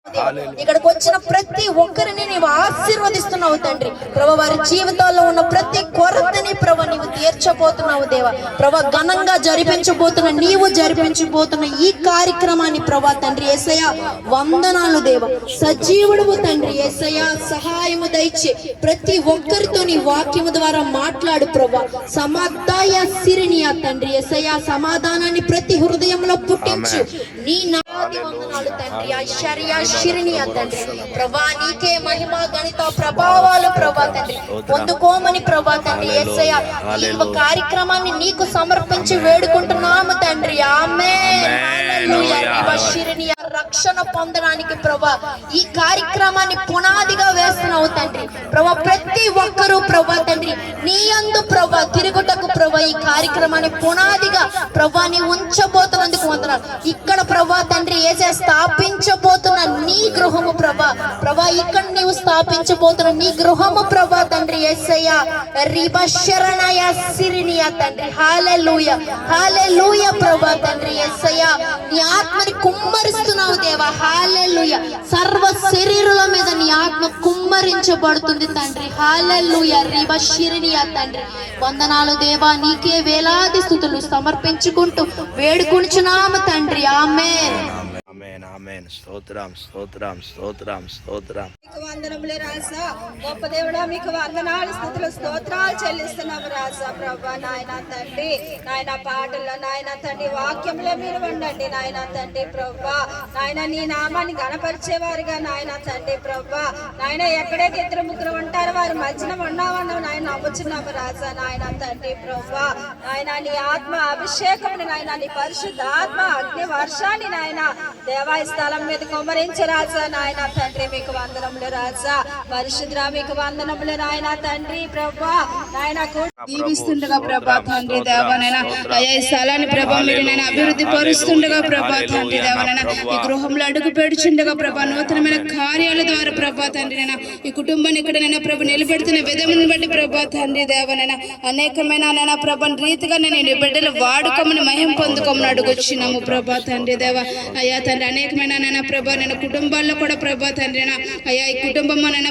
ఇక్కడికి వచ్చిన ప్రతి ఒక్కరిని నీవు ఆశీర్వదిస్తున్నావు తండ్రి. ప్రభా, వారి జీవితాల్లో ఉన్న ప్రతి కొరతని ప్రభా నీవు తీర్చబోతున్నావు దేవా. ప్రభా, ఘనంగా నీవు జరిపించబోతున్న ఈ కార్యక్రమాన్ని ప్రభా తండ్రి యేసయ్య వందనాలు దేవా. సజీవుడు తండ్రి యేసయ్య, సహాయము దయచి ప్రతి ఒక్కరితో నీ వాక్యము ద్వారా మాట్లాడు ప్రభా. సమాధాయ సిరినియా తండ్రి యేసయ్య, సమాధానాన్ని ప్రతి హృదయంలో పుట్టించు. నీ నాది వందనాలు తండ్రి. ఐశ్వర్య శిరినియా తండ్రి ప్రభా, నీకే మహిమ ఘనత ప్రభావాలు ప్రభా తండ్రి పొందుకోమని ప్రభా తండ్రి యేసయ్య ఈ కార్యక్రమాన్ని నీకు సమర్పించి వేడుకుంటున్నాము తండ్రి. ఆమేన్. హల్లెలూయా. రక్షణ పొందడానికి ప్రభా ఈ కార్యక్రమాన్ని పునాదిగా వేస్తున్నావు తండ్రి. ప్రభా, ప్రతి ఒక్కరూ ప్రభా తండ్రి నీ యందు ప్రభా తిరుగుటకు ప్రభా ఈ కార్యక్రమాన్ని పునాదిగా ప్రభా నీ ఉంచబోతున్నందుకు వందనాలు. ఇక్కడ ప్రభా తండ్రి యేసే స్థాపించబోతున్న నీ గృహము ప్రభా, ప్రభా ఇక్కడ నీవు స్థాపించబోతున్న నీ గృహము ప్రభా తండ్రి యేసయ్య రిబశరణయ సిరినియా తండ్రి. హల్లెలూయా, హల్లెలూయా ప్రభా తండ్రి యేసయ్య, నీ ఆత్మని కుమ్మరిస్తున్నావు దేవా. హల్లెలూయా. సర్వ శరీరుల మీద నీ ఆత్మ కుమ్మరించబడుతుంది తండ్రి. హల్లెలూయా. రిబశరణయ తండ్రి వందనాలు దేవా. నీకే వేలాది స్తుతులు సమర్పించుకుంటూ వేడుకొనుచున్నాము తండ్రి. ఆమేన్. ఆమేన్. స్తోత్రం, స్తోత్రం, స్తోత్రం, స్తోత్రం. వందనములు రాజా. గొప్ప దేవుడా, మీకు వందనాలు స్తుతులు స్తోత్రాలు చెల్లిస్తున్నాము రాజా. ప్రభా నాయన తండ్రి, నాయన పాటల్లో నాయన తండ్రి వాక్యంలో మీరు ఉండండి నాయన తండ్రి. ప్రభా నాయన నీ నామాన్ని గణపరిచేవారుగా నాయన తండ్రి. ప్రభా నాయన ఎక్కడైతే ఇద్దరు ముగ్గురు ఉంటారో వారి మధ్యన ఉన్నామన్నావు నాయన నమ్ముచున్నాము రాజా. నాయన తండ్రి ప్రభా నాయన నీ ఆత్మ అభిషేకముని నాయన నీ పరిశుద్ధ ఆత్మ అగ్ని వర్షాన్ని నాయన దేవాయ స్థలం మీద కుమ్మరించే రాజా. నాయన తండ్రి మీకు వందనములు రాజా. పరిశుద్ధ మీకు వందనములు నాయన తండ్రి. ప్రభా నాయన దీవిస్తుండగా ప్రభా తండ్రి దేవనైనా అయ్యా ఈ స్థలాన్ని ప్రభా మీరు నేను అభివృద్ధి పరుస్తుండగా ప్రభా తండ్రి దేవనైనా ఈ గృహంలో అడుగు పెడుచుండగా ప్రభా నూతనమైన కార్యాల ద్వారా ప్రభా తండ్రి నైనా ఈ కుటుంబాన్ని ఇక్కడ నైనా ప్రభు నిలబెడుతున్న విధమును బట్టి ప్రభా తండ్రి దేవనైనా అనేకమైన నైనా ప్రభా రీతిగా నేను బిడ్డలు వాడుకోమని మహిమ పొందుకోమని అడుగొచ్చినాము ప్రభా తండ్రి దేవ. అయ్యా తండ్రి అనేకమైన నైనా ప్రభా నేను కుటుంబాల్లో కూడా ప్రభా తండ్రి అయ్యా ఈ కుటుంబం నైనా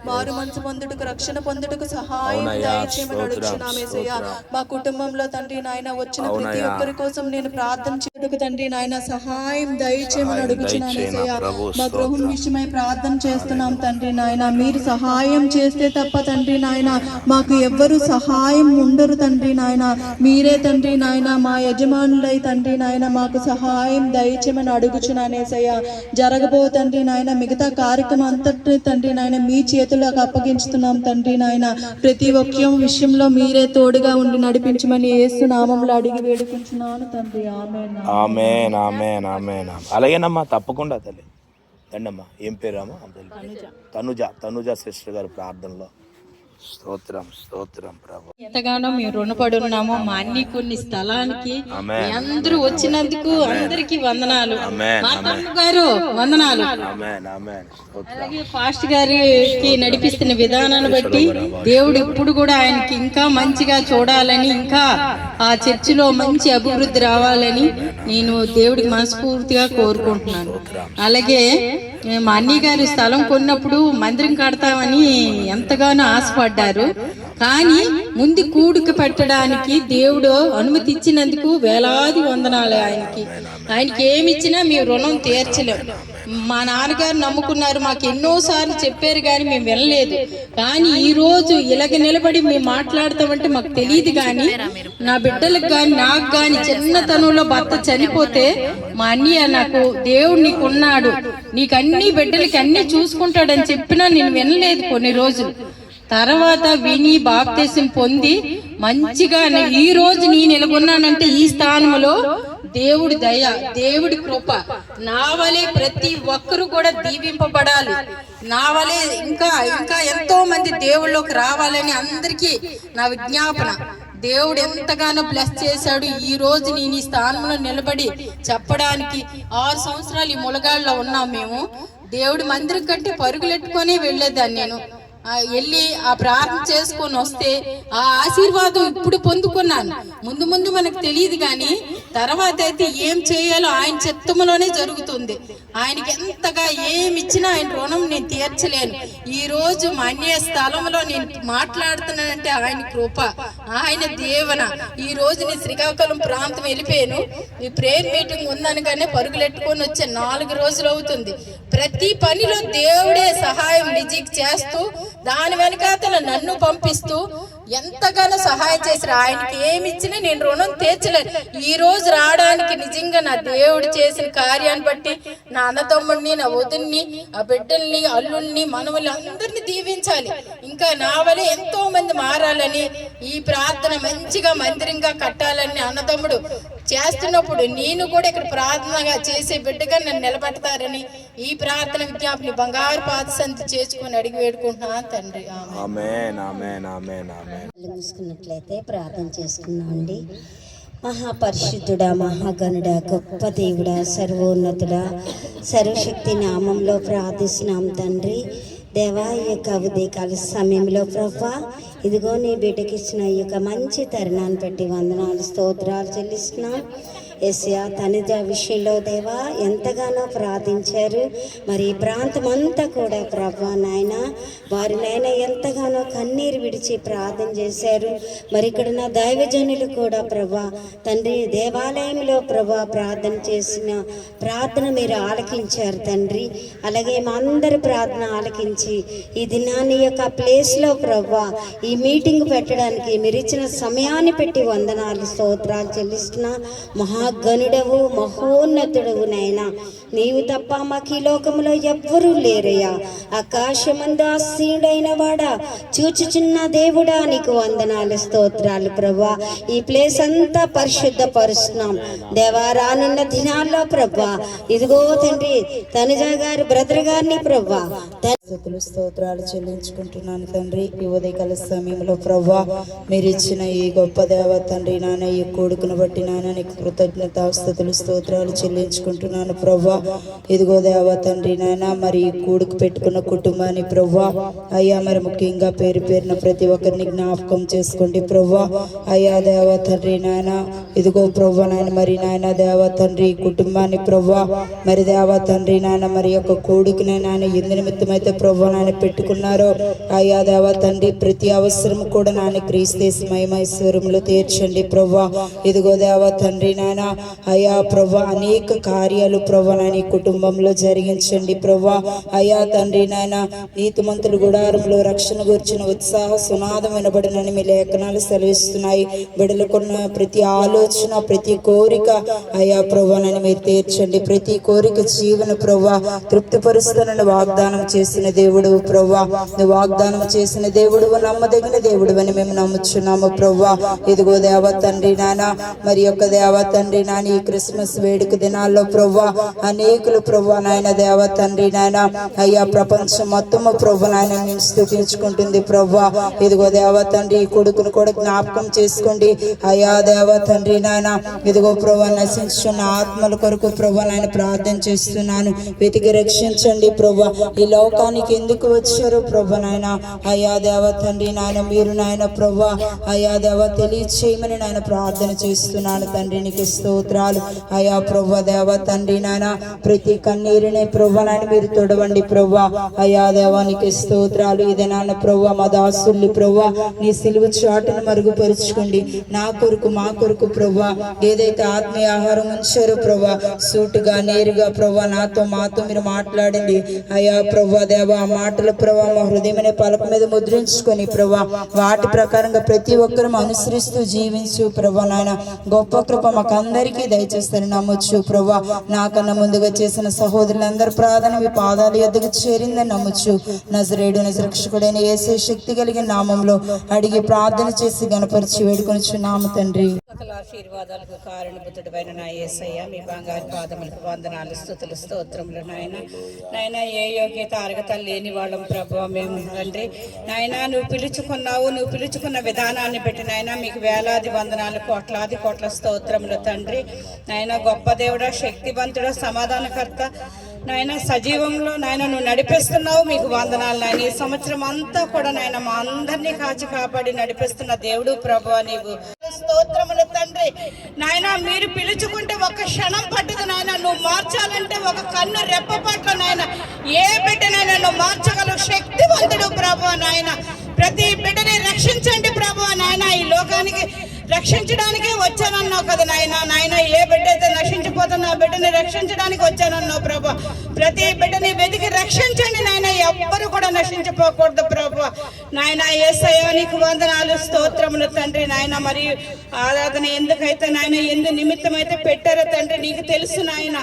మారు మనసు పొందుటకు రక్షణ పొందుటకు సహాయం దయచేయమని అడుగుచున్నామేసయ్యా. మా కుటుంబంలో తండ్రి నాయన వచ్చిన ప్రతి ఒక్కరి కోసం నేను ప్రార్థన చేయుటకు తండ్రి నాయన సహాయం దయచేయమని అడుగుచున్నామేసయ్యా. మా గృహం విషయమై ప్రార్థన చేస్తున్నాం తండ్రి నాయన. మీరు సహాయం చేస్తే తప్ప తండ్రి నాయన మాకు ఎవ్వరు సహాయం ఉండరు తండ్రి నాయన. మీరే తండ్రి నాయన మా యజమానులై తండ్రి నాయన మాకు సహాయం దయచేయమని అడుగుచున్నానేసయ్యా. జరగబో తండ్రి నాయన మిగతా కార్యక్రమం అంతటి తండ్రి నాయన మీ చేతులకు అప్పగించుతున్నాం తండ్రి నాయన. ప్రతి ఒక్క విషయంలో మీరే తోడుగా ఉండి నడిపించమని యేసు నామములో అడిగి వేడుకుంటున్నాను తండ్రి. ఆమేన్. ఆమేన్. ఆమేన్. ఆమేన్. అలాగేనమ్మా, తప్పకుండా తల్లి. దండమ్మా. ఏం పేరమ్మా? తనుజ సిస్టర్ గారు ప్రార్థనలో. స్తోత్రం, స్తోత్రం ప్రభు. ఎంతగానో మేము రుణపడి ఉన్నామో మా అన్ని కొన్ని స్థలానికి అందరూ వచ్చినందుకు అందరికి వందనాలు. మా తమ్ముడు గారు వందనాలు. అలాగే ఫాస్ట్ గారికి నడిపిస్తున్న విధానాన్ని బట్టి దేవుడు ఇప్పుడు కూడా ఆయనకి ఇంకా మంచిగా చూడాలని, ఇంకా ఆ చర్చిలో మంచి అభివృద్ధి రావాలని నేను దేవుడికి మనస్ఫూర్తిగా కోరుకుంటున్నాను. అలాగే మా అన్నయ్య గారి స్థలం కొన్నప్పుడు మందిరం కడతామని ఎంతగానో ఆశపడ్డారు. కానీ ముందు కూడిక పెట్టడానికి దేవుడు అనుమతి ఇచ్చినందుకు వేలాది వందనాలు ఆయనకి. ఆయనకి ఏమిచ్చినా మేము రుణం తీర్చలేం. మా నాన్నగారు నమ్ముకున్నారు, మాకు ఎన్నోసార్లు చెప్పారు కానీ మేము వెళ్ళలేదు. కానీ ఈ రోజు ఇలాగ నిలబడి మేము మాట్లాడతామంటే మాకు తెలియదు. కానీ నా బిడ్డలకు కానీ నాకు కానీ చిన్నతనంలో భర్త చనిపోతే మా అన్నయ్య నాకు దేవుడు నీకున్నాడు, నీకు అన్ని బిడ్డలకి అన్ని చూసుకుంటాడని చెప్పినా నేను వినలేదు కొన్ని రోజులు. తర్వాత విని బాప్తిసం పొంది మంచిగా ఈ రోజు నేను నెలకొన్నానంటే ఈ స్థానంలో దేవుడి దయ, దేవుడి కృప. నా వలే ప్రతి ఒక్కరు కూడా దీవింపబడాలి, నా వలే ఇంకా ఇంకా ఎంతో మంది దేవుళ్ళలోకి రావాలని అందరికీ నా విజ్ఞాపన. దేవుడు ఎంతగానో బ్లెస్ చేశాడు. ఈ రోజు నేను ఈ స్థానంలో నిలబడి చెప్పడానికి 6 సంవత్సరాలు ఈ ములగాళ్ళలో ఉన్నాం మేము. దేవుడి మందిరం కట్టి పరుగులెట్టుకొని వెళ్ళేదాన్ని నేను. వెళ్ళి ఆ ప్రార్థన చేసుకొని వస్తే ఆ ఆశీర్వాదం ఇప్పుడు పొందుకున్నాను. ముందు ముందు మనకు తెలియదు కానీ తర్వాత అయితే ఏం చేయాలో ఆయన చిత్తములోనే జరుగుతుంది. ఆయనకి ఎంతగా ఏమి ఇచ్చినా ఆయన రుణం నేను తీర్చలేను. ఈ రోజు మా అన్య స్థలంలో నేను మాట్లాడుతున్నానంటే ఆయన కృప, ఆయన దేవన. ఈ రోజు నేను శ్రీకాకుళం ప్రాంతం వెళ్ళిపోయాను. ఈ ప్రేయర్ మీటింగ్ ఉందనగానే పరుగులెట్టుకొని వచ్చే 4 రోజులు అవుతుంది. ప్రతి పనిలో దేవుడే సహాయం నిజీకి చేస్తూ దాని వెనకాతల నన్ను పంపిస్తూ ఎంతగానో సహాయం చేశారు. ఆయనకి ఏమి ఇచ్చినా నేను రుణం తీర్చలేను. ఈ రోజు రావడానికి నిజంగా నా దేవుడు చేసిన కార్యాన్ని బట్టి నా అన్నతమ్ముడిని, నా వదిన్ని, ఆ బిడ్డల్ని, అల్లుల్ని, మనవల్ని అందరినీ దీవించాలి. ఇంకా నా వల్ల ఎంతో మంది మారాలని, ఈ ప్రార్థన మంచిగా మందిరంగా కట్టాలని అన్నతమ్ముడు చేస్తున్నప్పుడు నేను కూడా ఇక్కడ ప్రార్థనగా చేసే బిడ్డగా నన్ను నిలబెడతారని ఈ ప్రార్థన విజ్ఞాపని బంగారు పాద సంతి చేసుకుని అడిగి వేడుకుంటున్నా తండ్రి. ఆమేన్ ఆమేన్ ఆమేన్ ఆమేన్. చూసుకున్నట్లయితే ప్రార్థన చేసుకున్నామండి. మహాపరిశుద్ధుడా, మహాగణుడా, గొప్ప దేవుడా, సర్వోన్నతుడా, సర్వశక్తి నామంలో ప్రార్థిస్తున్నాం తండ్రి. దేవా, ఈ యొక్క ఉదయకాల సమయంలో ప్రభా ఇదిగో నీ బిడ్డకి ఇచ్చిన ఈ యొక్క మంచి తరుణాన్ని బట్టి వందనాలు, స్తోత్రాలు చెల్లిస్తున్నాం. యేసయ్యా, తనుజ విషయంలో దేవా ఎంతగానో ప్రార్థించారు. మరి ఈ ప్రాంతం అంతా కూడా ప్రభా నాయన వారినైనా ఎంతగానో కన్నీరు విడిచి ప్రార్థన చేశారు. మరి ఇక్కడ నా దైవజనులు కూడా ప్రభా తండ్రి దేవాలయంలో ప్రభా ప్రార్థన చేసిన ప్రార్థన మీరు ఆలకించారు తండ్రి. అలాగే మా అందరి ప్రార్థన ఆలకించి ఈ దినాన్ని యొక్క ప్లేస్లో ప్రభా ఈ మీటింగ్ పెట్టడానికి మీరు ఇచ్చిన సమయాన్ని పెట్టి వందనాలు, స్తోత్రాలు చెల్లిస్తున్నా. మహాగణుడవు, మహోన్నతుడవు నాయనా, నీవు తప్ప మాకు ఈ లోకంలో ఎవ్వరూ లేరయ్యా. ఆకాశమందు ఆసీనుడైన వాడా, చూచుచున్న దేవుడా, నీకు వందనాలు, స్తోత్రాలు ప్రభా. ఈ ప్లేస్ అంతా పరిశుద్ధపరుస్తున్నాం దేవా. రానున్న దినాల్లో ప్రభా ఇదిగో తండ్రి తనుజ గారి బ్రదర్ గారిని ప్రభా స్తోత్రాలు చెల్లించుకుంటున్నాను తండ్రి. ఈ ఉదయకాల సమయంలో ప్రభా మీరు ఇచ్చిన ఈ గొప్ప దేవ తండ్రి నాన్న, ఈ కొడుకును బట్టి నాన్న నీకు కృతజ్ఞతాస్తుతులు స్తోత్రాలు చెల్లించుకుంటున్నాను ప్రభా. ఇదిగో దేవ తండ్రి నాన్న, మరి ఈ కూడుకు పెట్టుకున్న కుటుంబాన్ని ప్రభా అయ్యా మరి ముఖ్యంగా పేరు పేరున ప్రతి ఒక్కరిని జ్ఞాపకం చేసుకోండి ప్రభా. అయ్యా దేవ తండ్రి నాయన, ఇదిగో ప్రభా నాయన, మరి నాయన దేవ తండ్రి కుటుంబాన్ని ప్రభా మరి దేవ తండ్రి నాయన, మరి యొక్క కొడుకునే నాయన ఎందు నిమిత్తమైతే ప్రభా నాయన పెట్టుకున్నారో అయ్యా దేవ తండ్రి ప్రతి అవసరం కూడా నాయన క్రీస్తు మహిమైశ్వరములు తీర్చండి ప్రభా. ఇదిగో దేవ తండ్రి నాయన, అయ్యా ప్రభా అనేక కార్యాలు ప్రభా నాయన ఈ కుటుంబంలో జరిగించండి ప్రభా. అయ్యా తండ్రి నాయన, నీతిమంతుల గుడారంలో రక్షణ గురించిన ఉత్సాహ సునాదం వినబడినని మీ లేఖనాలు సెలవిస్తున్నాయి. బిడలకున్న ప్రతి ఆలోచన, ప్రతి కోరిక అయ్యా ప్రభా నాయన మీరు తీర్చండి. ప్రతి కోరిక జీవన ప్రభా తృప్తిపరుస్తానని వాగ్దానం చేసిన దేవుడు ప్రభా. నువ్వు వాగ్దానం చేసిన దేవుడు, నమ్మదగిన దేవుడు అని మేము నమ్ముచున్నాము ప్రభా. ఇదిగో దేవ తండ్రి నాన్న, మరి యొక్క దేవ తండ్రి నాన్న ఈ క్రిస్మస్ వేడుక దినాల్లో ప్రభా అనేకులు ప్రభా నాయన దేవ తండ్రి నాయన అయ్యా ప్రపంచం మొత్తము ప్రభా నాయన నేను స్తుతించుకుంటుంది ప్రభా. ఇదిగో దేవ తండ్రి ఈ కొడుకును కూడా జ్ఞాపకం చేసుకోండి అయ్యా దేవ తండ్రి నాయన. ఇదిగో ప్రభా నశించున్న ఆత్మల కొరకు ప్రభా నాయన ప్రార్థన చేస్తున్నాను. వెతికి రక్షించండి ప్రభా. ఈ లోకానికి ఎందుకు వచ్చారు ప్రభా నాయన అయ్యా దేవ తండ్రి నాయన, మీరు నాయన ప్రభా అయ్యా దేవ తెలియచేయమని నాయన ప్రార్థన చేస్తున్నాను తండ్రి. నీకు స్తోత్రాలు అయ్యా ప్రభా దేవ తండ్రి నాయన. ప్రతి కన్నీరునే ప్రభా నాయన మీరు తొడవండి ప్రభా. అయ్యా దేవానికి స్తోత్రాలు. ఇదే నాన్న ప్రభా మా దాసుల్ని ప్రభా నీ సిలువ చాటును మరుగుపరుచుకోండి. నా కొరకు మా కొరకు ప్రభా ఏదైతే ఆత్మీయ ఆహారం ఉంచారో ప్రభా సూటుగా నేరుగా ప్రభా నాతో మాతో మీరు మాట్లాడండి అయ్యా ప్రభా దేవ. ఆ మాటలు ప్రభా మా హృదయం పలక మీద ముద్రించుకొని ప్రభా వాటి ప్రకారంగా ప్రతి ఒక్కరూ అనుసరిస్తూ జీవించు ప్రభా నాయన. గొప్ప కృప మాకు అందరికీ దయచేస్తారని నమ్మొచ్చు ప్రభా. నాకన్నా ముందుగా చేసిన సహోదరులందరూ ప్రార్థన మీ పాదాల యొద్దకు చేరిందని నమ్మొచ్చు. నజరేయుడు రక్షకుడైన యేసే శక్తి కలిగిన నామంలో అడిగి ప్రార్థన చేసి గణపరిచి వేడుకొనిచున్నాము తండ్రి. సకల ఆశీర్వాదాలకు కారణభూతుడైన నా యేసయ్య మీ బంగారు పాదములకు వందనాలు, స్తుతులు, స్తోత్రములు నాయన. నాయన ఏ యోగ్యత అర్హత లేని వాళ్ళం ప్రభు మేము తండ్రి నాయన. నువ్వు పిలుచుకున్నావు, నువ్వు పిలుచుకున్న విధానాన్ని బట్టి నాయన మీకు వేలాది వందనాలు, కోట్లాది కోట్ల స్తోత్రములు తండ్రి. నాయన గొప్ప దేవుడా, శక్తివంతుడా, సమాధానకర్త నాయన సజీవంలో నాయన నువ్వు నడిపిస్తున్నావు, మీకు వందనాలు నాయన. ఈ సంవత్సరం అంతా కూడా నాయన మా అందరినీ కాచి కాపాడి నడిపిస్తున్న దేవుడు ప్రభువా నీవు స్తోత్రములు తండ్రి. నాయన మీరు పిలుచుకుంటే ఒక క్షణం పట్టదు నాయన, నువ్వు మార్చాలంటే ఒక కన్ను రెప్ప పట్ల నాయన ఏ బిడ్డనైనా నువ్వు మార్చగలవు, శక్తివంతుడు ప్రభువా నాయన. ప్రతి బిడ్డని రక్షించండి ప్రభువా నాయన. ఈ లోకానికి రక్షించడానికే వచ్చానన్నావు కదా నాయన. నాయన ఏ బిడ్డ అయితే నశించిపోతున్నా ఆ బిడ్డని రక్షించడానికి వచ్చానన్నావు ప్రభు. ప్రతి బిడ్డని వెతికి రక్షించండి నాయన, ఎవ్వరు కూడా నశించిపోకూడదు ప్రభు నాయన. యేసయ్య నీకు వందనాలు స్తోత్రములు తండ్రి నాయన. మరి ఆరాధన ఎందుకైతే నాయన ఎందు నిమిత్తమైతే పెట్టారో తండ్రి నీకు తెలుసు నాయన.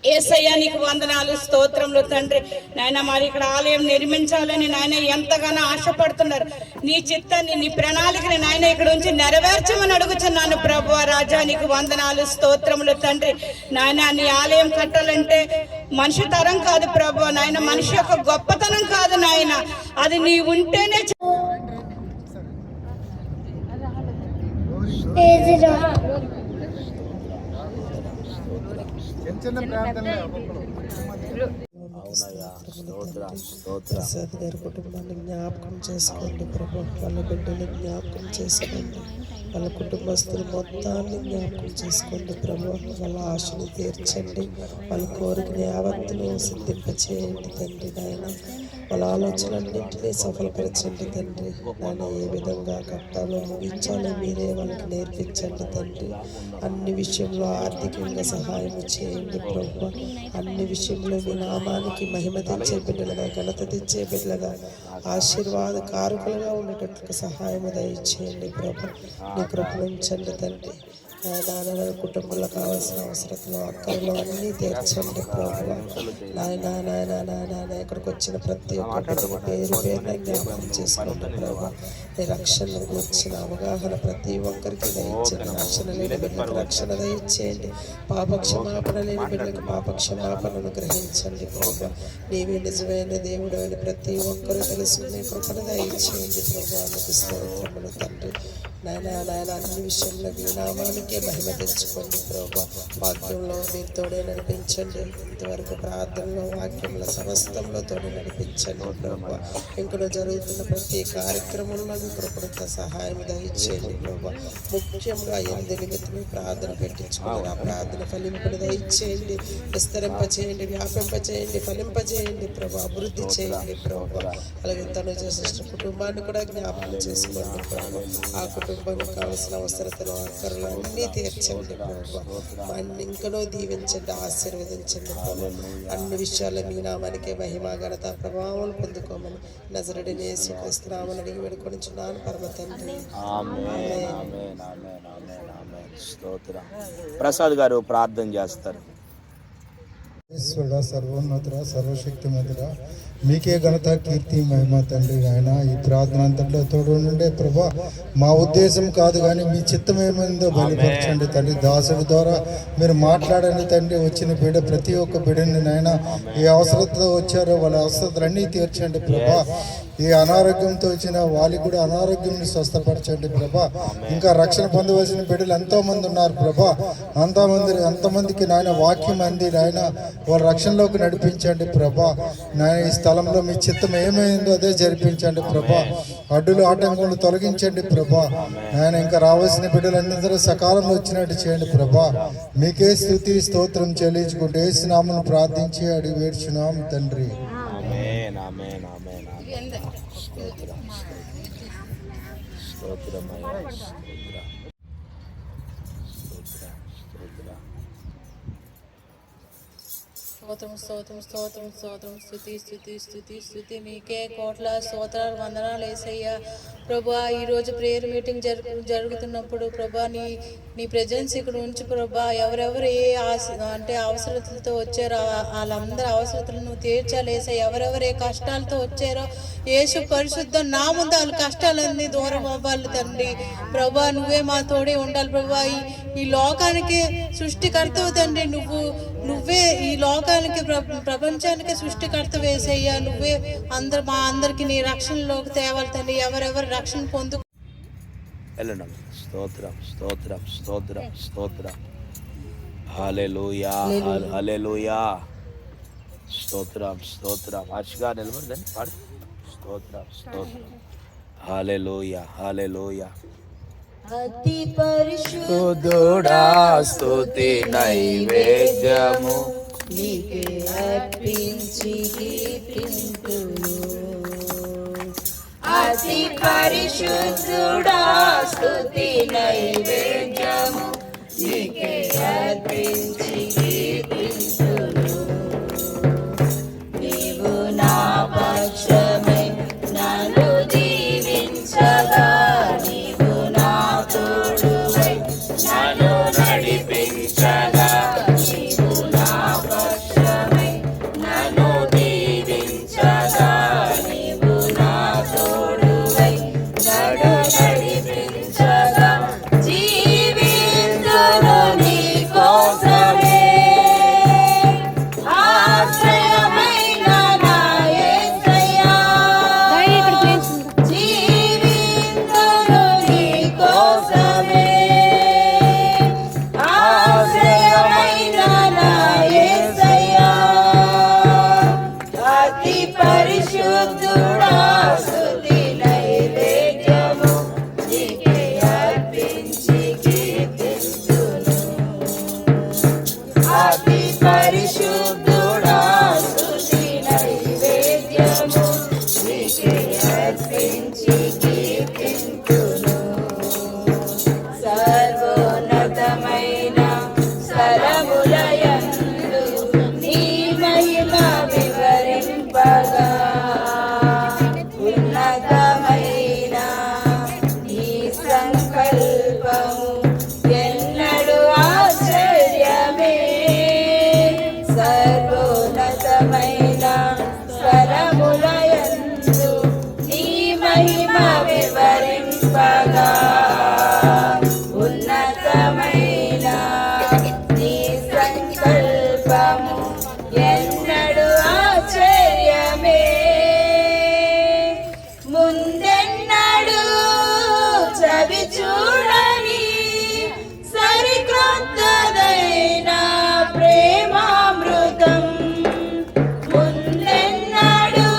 యేసయ్య నీకు వందనాలు స్తోత్రములు తండ్రి నాయన. మరి ఇక్కడ ఆలయం నిర్మించాలని నాయన ఎంతగానో ఆశపడుతున్నారు. నీ చిత్తాన్ని నీ ప్రణాళికని నాయన ఇక్కడ ఉంచి నెరవేర్చమని అడుగుచున్నాను ప్రభు రాజా. నీకు వందనాలు స్తోత్రములు తండ్రి నాయన. నీ ఆలయం కట్టాలంటే మనిషి తరం కాదు ప్రభు నాయన, మనిషి యొక్క గొప్పతనం కాదు నాయన, అది నీ ఉంటేనే ప్రసాద్ గారి కుటుంబాన్ని జ్ఞాపకం చేసుకోండి ప్రభు. వాళ్ళ బిడ్డని జ్ఞాపకం చేసుకోండి, వాళ్ళ కుటుంబస్తులు మొత్తాన్ని జ్ఞాపకం చేసుకోండి ప్రభు. వాళ్ళ ఆశను తీర్చండి, వాళ్ళ కోరికని యావత్తును సిద్ధింపచేయండి తండ్రి నాయన. వాళ్ళ ఆలోచనలన్నింటినీ సఫలపరచండి తండ్రి నాయన. ఏ విధంగా కట్టాలో ముగించాలో మీరే వాళ్ళకి నేర్పించండి తండ్రి. అన్ని విషయంలో ఆర్థికంగా సహాయం చేయండి ప్రభు. అన్ని విషయంలో మీ నామానికి మహిమ తెచ్చే బిడ్డలుగా, ఘనత తెచ్చే బిడ్డలుగా, ఆశీర్వాద కారకులుగా ఉండేటట్లుగా సహాయం దయచేయండి ప్రభు. నీ కృపణించండి తండ్రి నాయన. కుటుంబంలో కావాల్సిన అవసరతలు అక్కర్లు అన్నీ తీర్చండి ప్రభు నాయన. నాయన నాయన ఇక్కడికి వచ్చిన ప్రతి ఒక్కటి పేరు పేరున జ్ఞాపకం చేసుకోండి ప్రభు. నీ రక్షణ గురించిన అవగాహన ప్రతి ఒక్కరికి దయచేయండి. రక్షణ లేని బిడ్డలకు రక్షణ దయచేయండి. పాపక్షమాపణ లేని బిడ్డలకు పాపక్షమాపణను గ్రహించండి ప్రభు. నీవే నిజమైన దేవుడు అని ప్రతి ఒక్కరూ తెలుసుకునే కృపను దయచేయండి ప్రభు. నీకు స్తోత్రములు తండ్రి నాయన. నాయన అన్ని విషయంలో మీ నామానికే మహిమ తెచ్చుకోండి ప్రభు. వాక్యంలో మీరు తోడే నడిపించండి. ఇంతవరకు ప్రార్థనలో వాక్యంలో సమస్తంలో తోడే నడిపించండి ప్రభు. ఇంకనూ జరుగుతున్న ప్రతి కార్యక్రమంలో మీ కృపణతో సహాయం దయచేయండి ప్రభు. ముఖ్యంగా ఎందు నిమిత్తమే ప్రార్థన పెట్టించుకుని ఆ ప్రార్థన ఫలింపుని దయచేయండి, విస్తరింపచేయండి, వ్యాపింపచేయండి, ఫలింపచేయండి ప్రభు. అభివృద్ధి చేయండి ప్రభు. అలాగే తను చేసిన కుటుంబాన్ని కూడా జ్ఞాపకం చేసుకోండి ప్రభు. ఆ కుటుంబానికి కావాల్సిన అవసరతలు అక్కర్లు అన్నీ తీర్చండి ప్రభు. ఇంకనూ దీవించండి, ఆశీర్వదించండి ప్రభు. అన్ని విషయాల్లో మీ నామానికే మహిమ ఘనత ప్రభావం పొందుకోమని నజరుడిని యేసుక్రీస్తు నామమున అడిగి వేడుకొనుచున్నాను పరమ తండ్రి. స్తోత్రం. ప్రసాద్ గారు ప్రార్థన చేస్తారు. ఈశ్వరుడా, సర్వోన్నతుడా, సర్వశక్తిమంతుడా, మీకే ఘనత కీర్తి మహిమ తండ్రి ఆయన. ఈ ప్రార్థన అంతట్లో తోడు నుండే ప్రభా. మా ఉద్దేశం కాదు కానీ మీ చిత్తం ఏమైందో బయలుపరచండి తండ్రి. దాసుడి ద్వారా మీరు మాట్లాడండి తండ్రి. వచ్చిన బిడ్డ ప్రతి ఒక్క బిడ్డని నాయన ఏ అవసరతతో వచ్చారో వాళ్ళ అవసరతలన్నీ తీర్చండి ప్రభా. ఈ అనారోగ్యంతో వచ్చిన వాళ్ళకి కూడా అనారోగ్యం స్వస్థపరచండి ప్రభా. ఇంకా రక్షణ పొందవలసిన బిడ్డలు ఎంతో మంది ఉన్నారు ప్రభా. అంతమందికి నాయన వాక్యం అంది నాయన వాళ్ళ రక్షణలోకి నడిపించండి ప్రభా. నాయన ఈ స్థలంలో మీ చిత్తం ఏమైందో అదే జరిపించండి ప్రభా. అడ్డులు ఆటంకాలు తొలగించండి ప్రభా. నాయన ఇంకా రావాల్సిన బిడ్డలందరూ సకాలంలో వచ్చినట్టు చేయండి ప్రభా. మీకే స్తుతి స్తోత్రం చెల్లించుకుంటూ యేసు నామమున ప్రార్థించి అడిగి వేడుచున్నాం తండ్రి. స్తోత్రం స్తోత్రం స్తోత్రం స్తోత్రం స్తుతి స్తుతి స్తుతి స్తుతి మీకే కోట్ల స్తోత్రాలు వందనాలు యేసయ్య. ప్రభా ఈరోజు ప్రేయర్ మీటింగ్ జరుగుతున్నప్పుడు ప్రభా నీ ప్రెజెన్స్ ఇక్కడ ఉంచి ప్రభా. ఎవరెవరు ఏ అవసరతలతో వచ్చారో వాళ్ళందరి అవసరతలను తీర్చాలి యేసయ్య. ఎవరెవరు ఏ కష్టాలతో వచ్చారో యేసు పరిశుద్ధ నామమున వాళ్ళ కష్టాలన్నీ దూరం అవ్వాలి తండ్రి. ప్రభా నువ్వే మా తోడే ఉండాలి ప్రభా. ఈ లోకానికి సృష్టికర్తవు తండ్రి. నువ్వే ఈ లోకానికి ప్రపంచానికి సృష్టికర్త వేసయ్యా. నువ్వే మా అందరికి నీ రక్షణలోకి తేవాలి తండ్రి. ఎవరెవరు రక్షణ పొందు స్తోత్రం స్తోత్రం స్తోత్రం స్తోత్రం. హల్లెలూయా హల్లెలూయా. స్తోత్రం స్తోత్రం. హర్షగా నిలబడదండి, పాడు. స్తోత్రం స్తోత్రం. హల్లెలూయా హల్లెలూయా. అతి పరిశుద్ధ స్తుతుడా స్తుతి నైవేద్యము నీకే అర్పించి కీర్తింతును. అతి పరిశుద్ధుడా స్తుతి నైవేద్యము నీకే అర్పించి కీర్తింతును. నీవు నా పక్షమై నన్ను దీవించగా, నీవు నా తోడువై నన్ను నడిపించగా, నీవు నా పక్షమై నన్ను దీవించగా, నీవు నా తోడువై నన్ను నడిపించగా, జీవింతును నీ కోసమే. ఆశ్రయమైన నా యేసయ్యా, జీవింతును నీ కోసమే. ఆశ్రయమైన నా యేసయ్యా, అతి పరిశుద్ధుడా స్తుతి నైవేద్యము నీకే అర్పించి కీర్తింతును. అతి పరిశుద్ధుడా స్తుతి నైవేద్యము నీకే అర్పించి కీర్తింతును. సర్వోన్నతమైన స్థలములయందు నీ మహిమ వివరింపగా, ఉన్నతమైన నీ సంకల్పము ఎన్నడూ ఆశ్చర్యమే. సర్వోన్నతమైన స్థలములయందు నీ మహిమ వివరింపగా, ఉన్నతమైన నీ సంకల్పము ఎన్నడూ ఆశ్చర్యమే. ముందెన్నడూ చవి చూడని సరికొత్తదైన ప్రేమామృతం, ముందెన్నడూ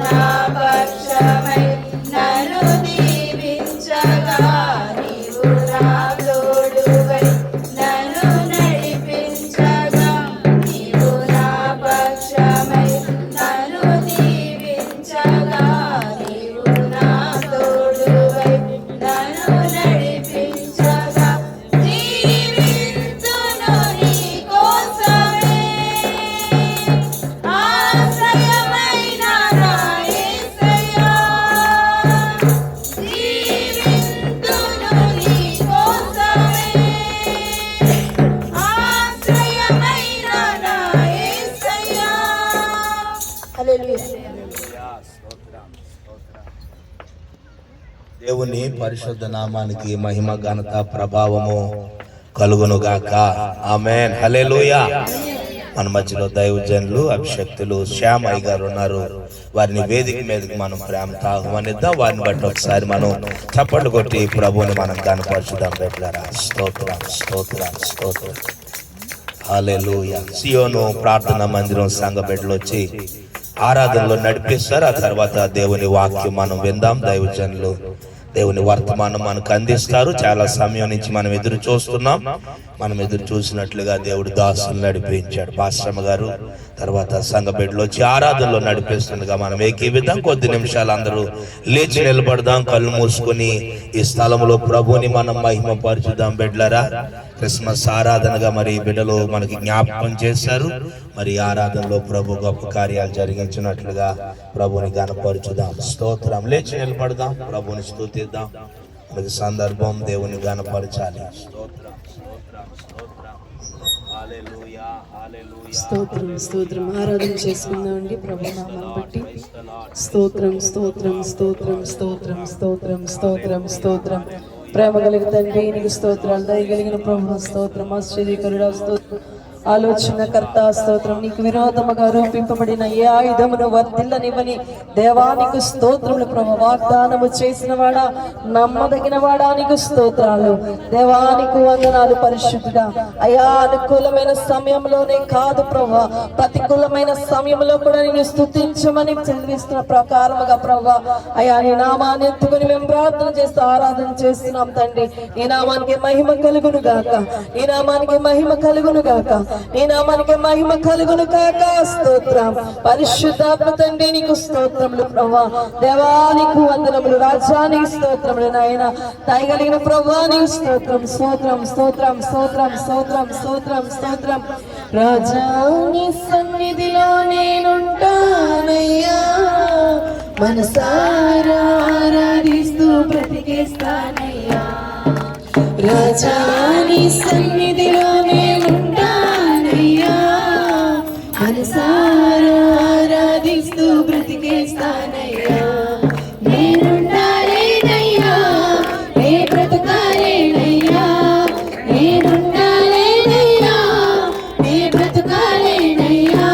నా పక్షమై నన్ను దీవించగా నీవు నా తోడువై నన్ను నడిపించగా నీవు నా పక్షమై నన్ను దీవించగా నీవు నా తోడువై నన్ను నడిపించగా జీవించును నీ కోసమే ఆశ్రయమైన నా యేసయ్యా జీవించును నీ కోసమే ఆశ్రయమైన నా యేసయ్యా. దేవుని పరిశుద్ధ నామానికి మహిమ ఘనత ప్రభావము కలుగును గాక. ఆమేన్. హల్లెలూయా. మన మధ్యలో దైవజనులు అభిషక్తులు శ్యామయ్య గారు ఉన్నారు. వారిని వేదిక మీదకి మనం ప్రేమతో ఆహ్వానిద్దాం. వారిని బట్టి ఒకసారి మనం చప్పట్లు కొట్టి ప్రభువుని మనం కనపరచుదాం. పెట్టారా? స్తోత్రం, స్తోత్రం, స్తోత్రం. హల్లెలూయా. సియోను ప్రార్థనా మందిరం సంఘ బిడ్డలు వచ్చి ఆరాధనలో నడిపిస్తారు. ఆ తర్వాత దేవుని వాక్యం మనం విందాం. దైవజనులు దేవుని వర్తమానం మనకు అందిస్తారు. చాలా సమయం నుంచి మనం ఎదురు చూస్తున్నాం. మనం ఎదురు చూసినట్లుగా దేవుడు దాసులు నడిపించాడు. పాశ్రమ గారు తర్వాత సంఘ బిడ్డలు వచ్చి ఆరాధనలో నడిపిస్తుండగా మనం ఏకీవిద్దాం. కొద్ది నిమిషాలు అందరూ లేచి నిలబడదాం. కళ్ళు మూసుకొని ఈ స్థలంలో ప్రభుని మనం మహిమపరచుదాం. బిడ్డలారా, క్రిస్మస్ ఆరాధనగా మరి బిడ్డలు మనకి జ్ఞాపకం చేశారు. మరి ఆరాధనలో ప్రభు గొప్ప కార్యాలు జరిగించినట్లుగా ప్రభుని గణపరచుదాం. స్తోత్రం. లేచి నిలబడదాం, ప్రభుని స్తుతిద్దాం. మనకి సందర్భం దేవుని గణపరచాలి. స్తోత్రం, స్తోత్రం, స్తోత్రం. హల్లెలూయా, హల్లెలూయా. స్తోత్రం, స్తోత్రం. ఆరాధన చేసుకుందామండి ప్రభు నామాన్ని బట్టి. స్తోత్రం, స్తోత్రం, స్తోత్రం, స్తోత్రం, స్తోత్రం, స్తోత్రం, స్తోత్రం. ప్రేమ కలిగిన తండ్రి నీకు స్తోత్రాలు. దయగలిగిన ప్రభు స్తోత్రం. ఆశ్చర్యకరుడా స్తోత్రం. ఆలోచనకర్త స్తోత్రం. నీకు విరోధముగా రూపింపబడిన ఏ ఆయుధమును వర్ధిల్లనివ్వని దేవానికి స్తోత్రములు ప్రభు. వాగ్దానము చేసిన వాడా, నమ్మదగిన వాడా, నీకు స్తోత్రాలు. దేవానికి వందనాలు పరిశుద్ధుడా. అయా అనుకూలమైన సమయంలోనే కాదు ప్రభు, ప్రతికూలమైన సమయంలో కూడా నేను స్తుతించమని చదివిస్తున్న ప్రకారముగా ప్రభు అయా నీ నామాన్ని ఎత్తుకుని మేము ప్రార్థన చేస్తూ ఆరాధన చేస్తున్నాం తండ్రి. నీ నామానికి మహిమ కలుగును గాక, నీ నామానికి మహిమ కలుగును గాక, నీ నామానికి మహిమ కలుగును కాక. స్తోత్రం. పరిశుద్ధాత్మ తండ్రి నీకు స్తోత్రములు ప్రభా. దేవానికి వందనములు. రాజానికి స్తోత్రములు నాయన. దయగలిగిన ప్రభా నీకు స్తోత్రం, స్తోత్రం, స్తోత్రం, స్తోత్రం, స్తోత్రం, స్తోత్రం, స్తోత్రం. రాజాని సన్నిధిలో నేనుంటానయ్యా, మనసారా ఆరాధిస్తూ బ్రతికేస్తానయ్యా. రాజాని సన్నిధిలో నేనుంటానయ్యా, మనసారా ఆరాధిస్తూ బ్రతికేస్తానయ్యా. నేనుండాలేనయ్యా, నే బ్రతకాలేనయ్యా, నేనుండాలేనయ్యా, నే బ్రతకాలేనయ్యా.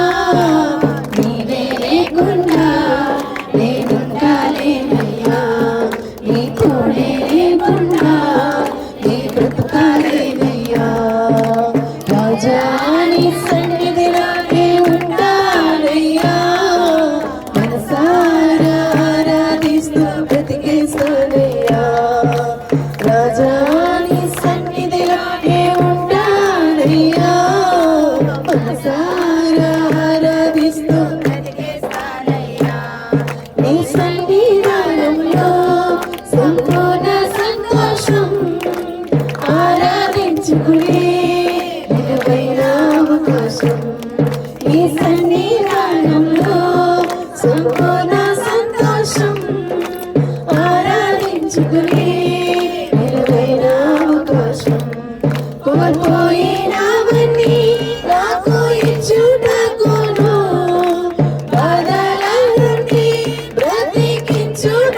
నీవే లేకుండా నేనుండాలేనయ్యా, నీ తోడే లేకుండా నీ బ్రతకాలేనయ్యా. రాజాని సన్నిధిలో నే ఉంటానయ్యా, మనసారా ఆరాధిస్తూ బ్రతికేస్తానయ్యా. రాజాని సన్నిధిలో నే ఉంటానయ్యా, మనసారా ఆరాధిస్తూ బ్రతికేస్తానయ్యా. నీ సన్నిధానంలో సంపూర్ణ సంతోషం, ఆరాధించుకునే నిలువైన అవకాశం. నీ సన్నిధానంలో సంపూర్ణ సంతోషం, ఆరాధించుకునే నిలువైన అవకాశం. కోల్పోయినవన్నీ నాకు ఇచ్చుటకును, బాధల నుండి బ్రతికించుటకును.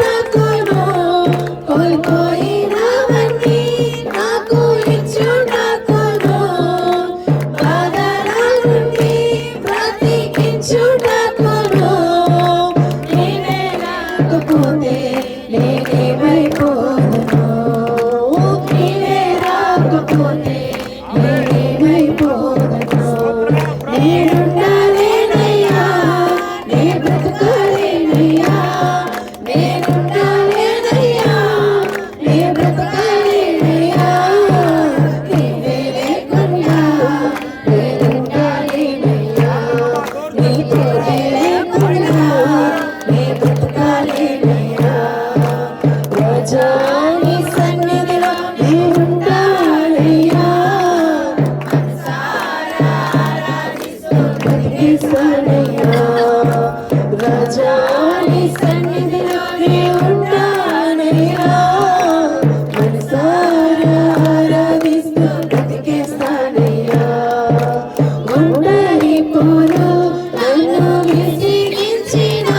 బ్రతకాలేనయ్యా రాజా నీ సన్నిధిలో నీ ఉంటానయ్యా బ్రతికిస్తానయ్యా రాజా నీ సన్నిధిలో నీ ఉంటానయ్యా మనసారా ఆరాధిస్తూ బ్రతికిస్తానయ్యా ఉండని పోరు నన్ను విసిగించిన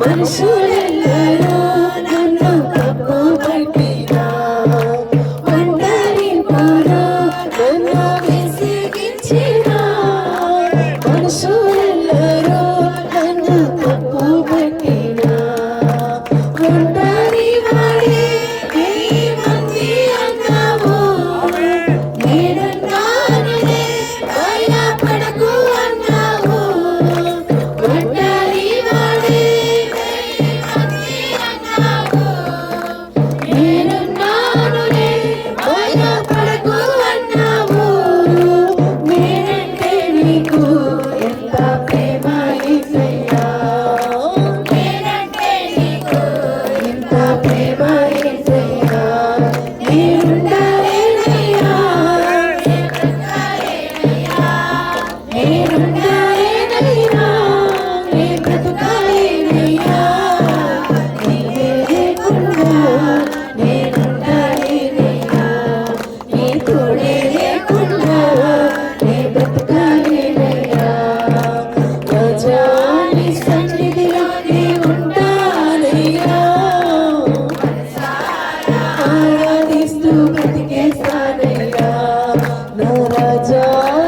మనుషులెల్లరూ నన్ను తప్పు పట్టినా ఉండని పోరు నన్ను విసిగించిన మనుషులెల్లరూ నన్ను తప్పు పట్టినా ఉండని వాడే వెయ్యి మంది అన్నావు నేనున్నానులే భయపడకు అన్నావు ఒంటరి వాడే వెయ్యి మంది అన్నావు నేనున్నానులే భయపడకు అన్నావు నేనంటే నీకు ఎంత ప్రేమ యేసయ్యా నేనంటే నీకు ఎంత ప్రేమ యేసయ్యా నేనుండాలేనయ్యా నేనుండాలేనయ్యా నే బ్రతకాలేనయ్యా నీవే లేకుండా నేనుండాలేనయ్యా నీ తోడే లేకుండా నే బ్రతకాలేనయ్యా రాజా నీ సన్నిధిలో నే ఉంటానయ్యా ఆరాధిస్తూ బ్రతికేస్తానయ్యా నా రాజా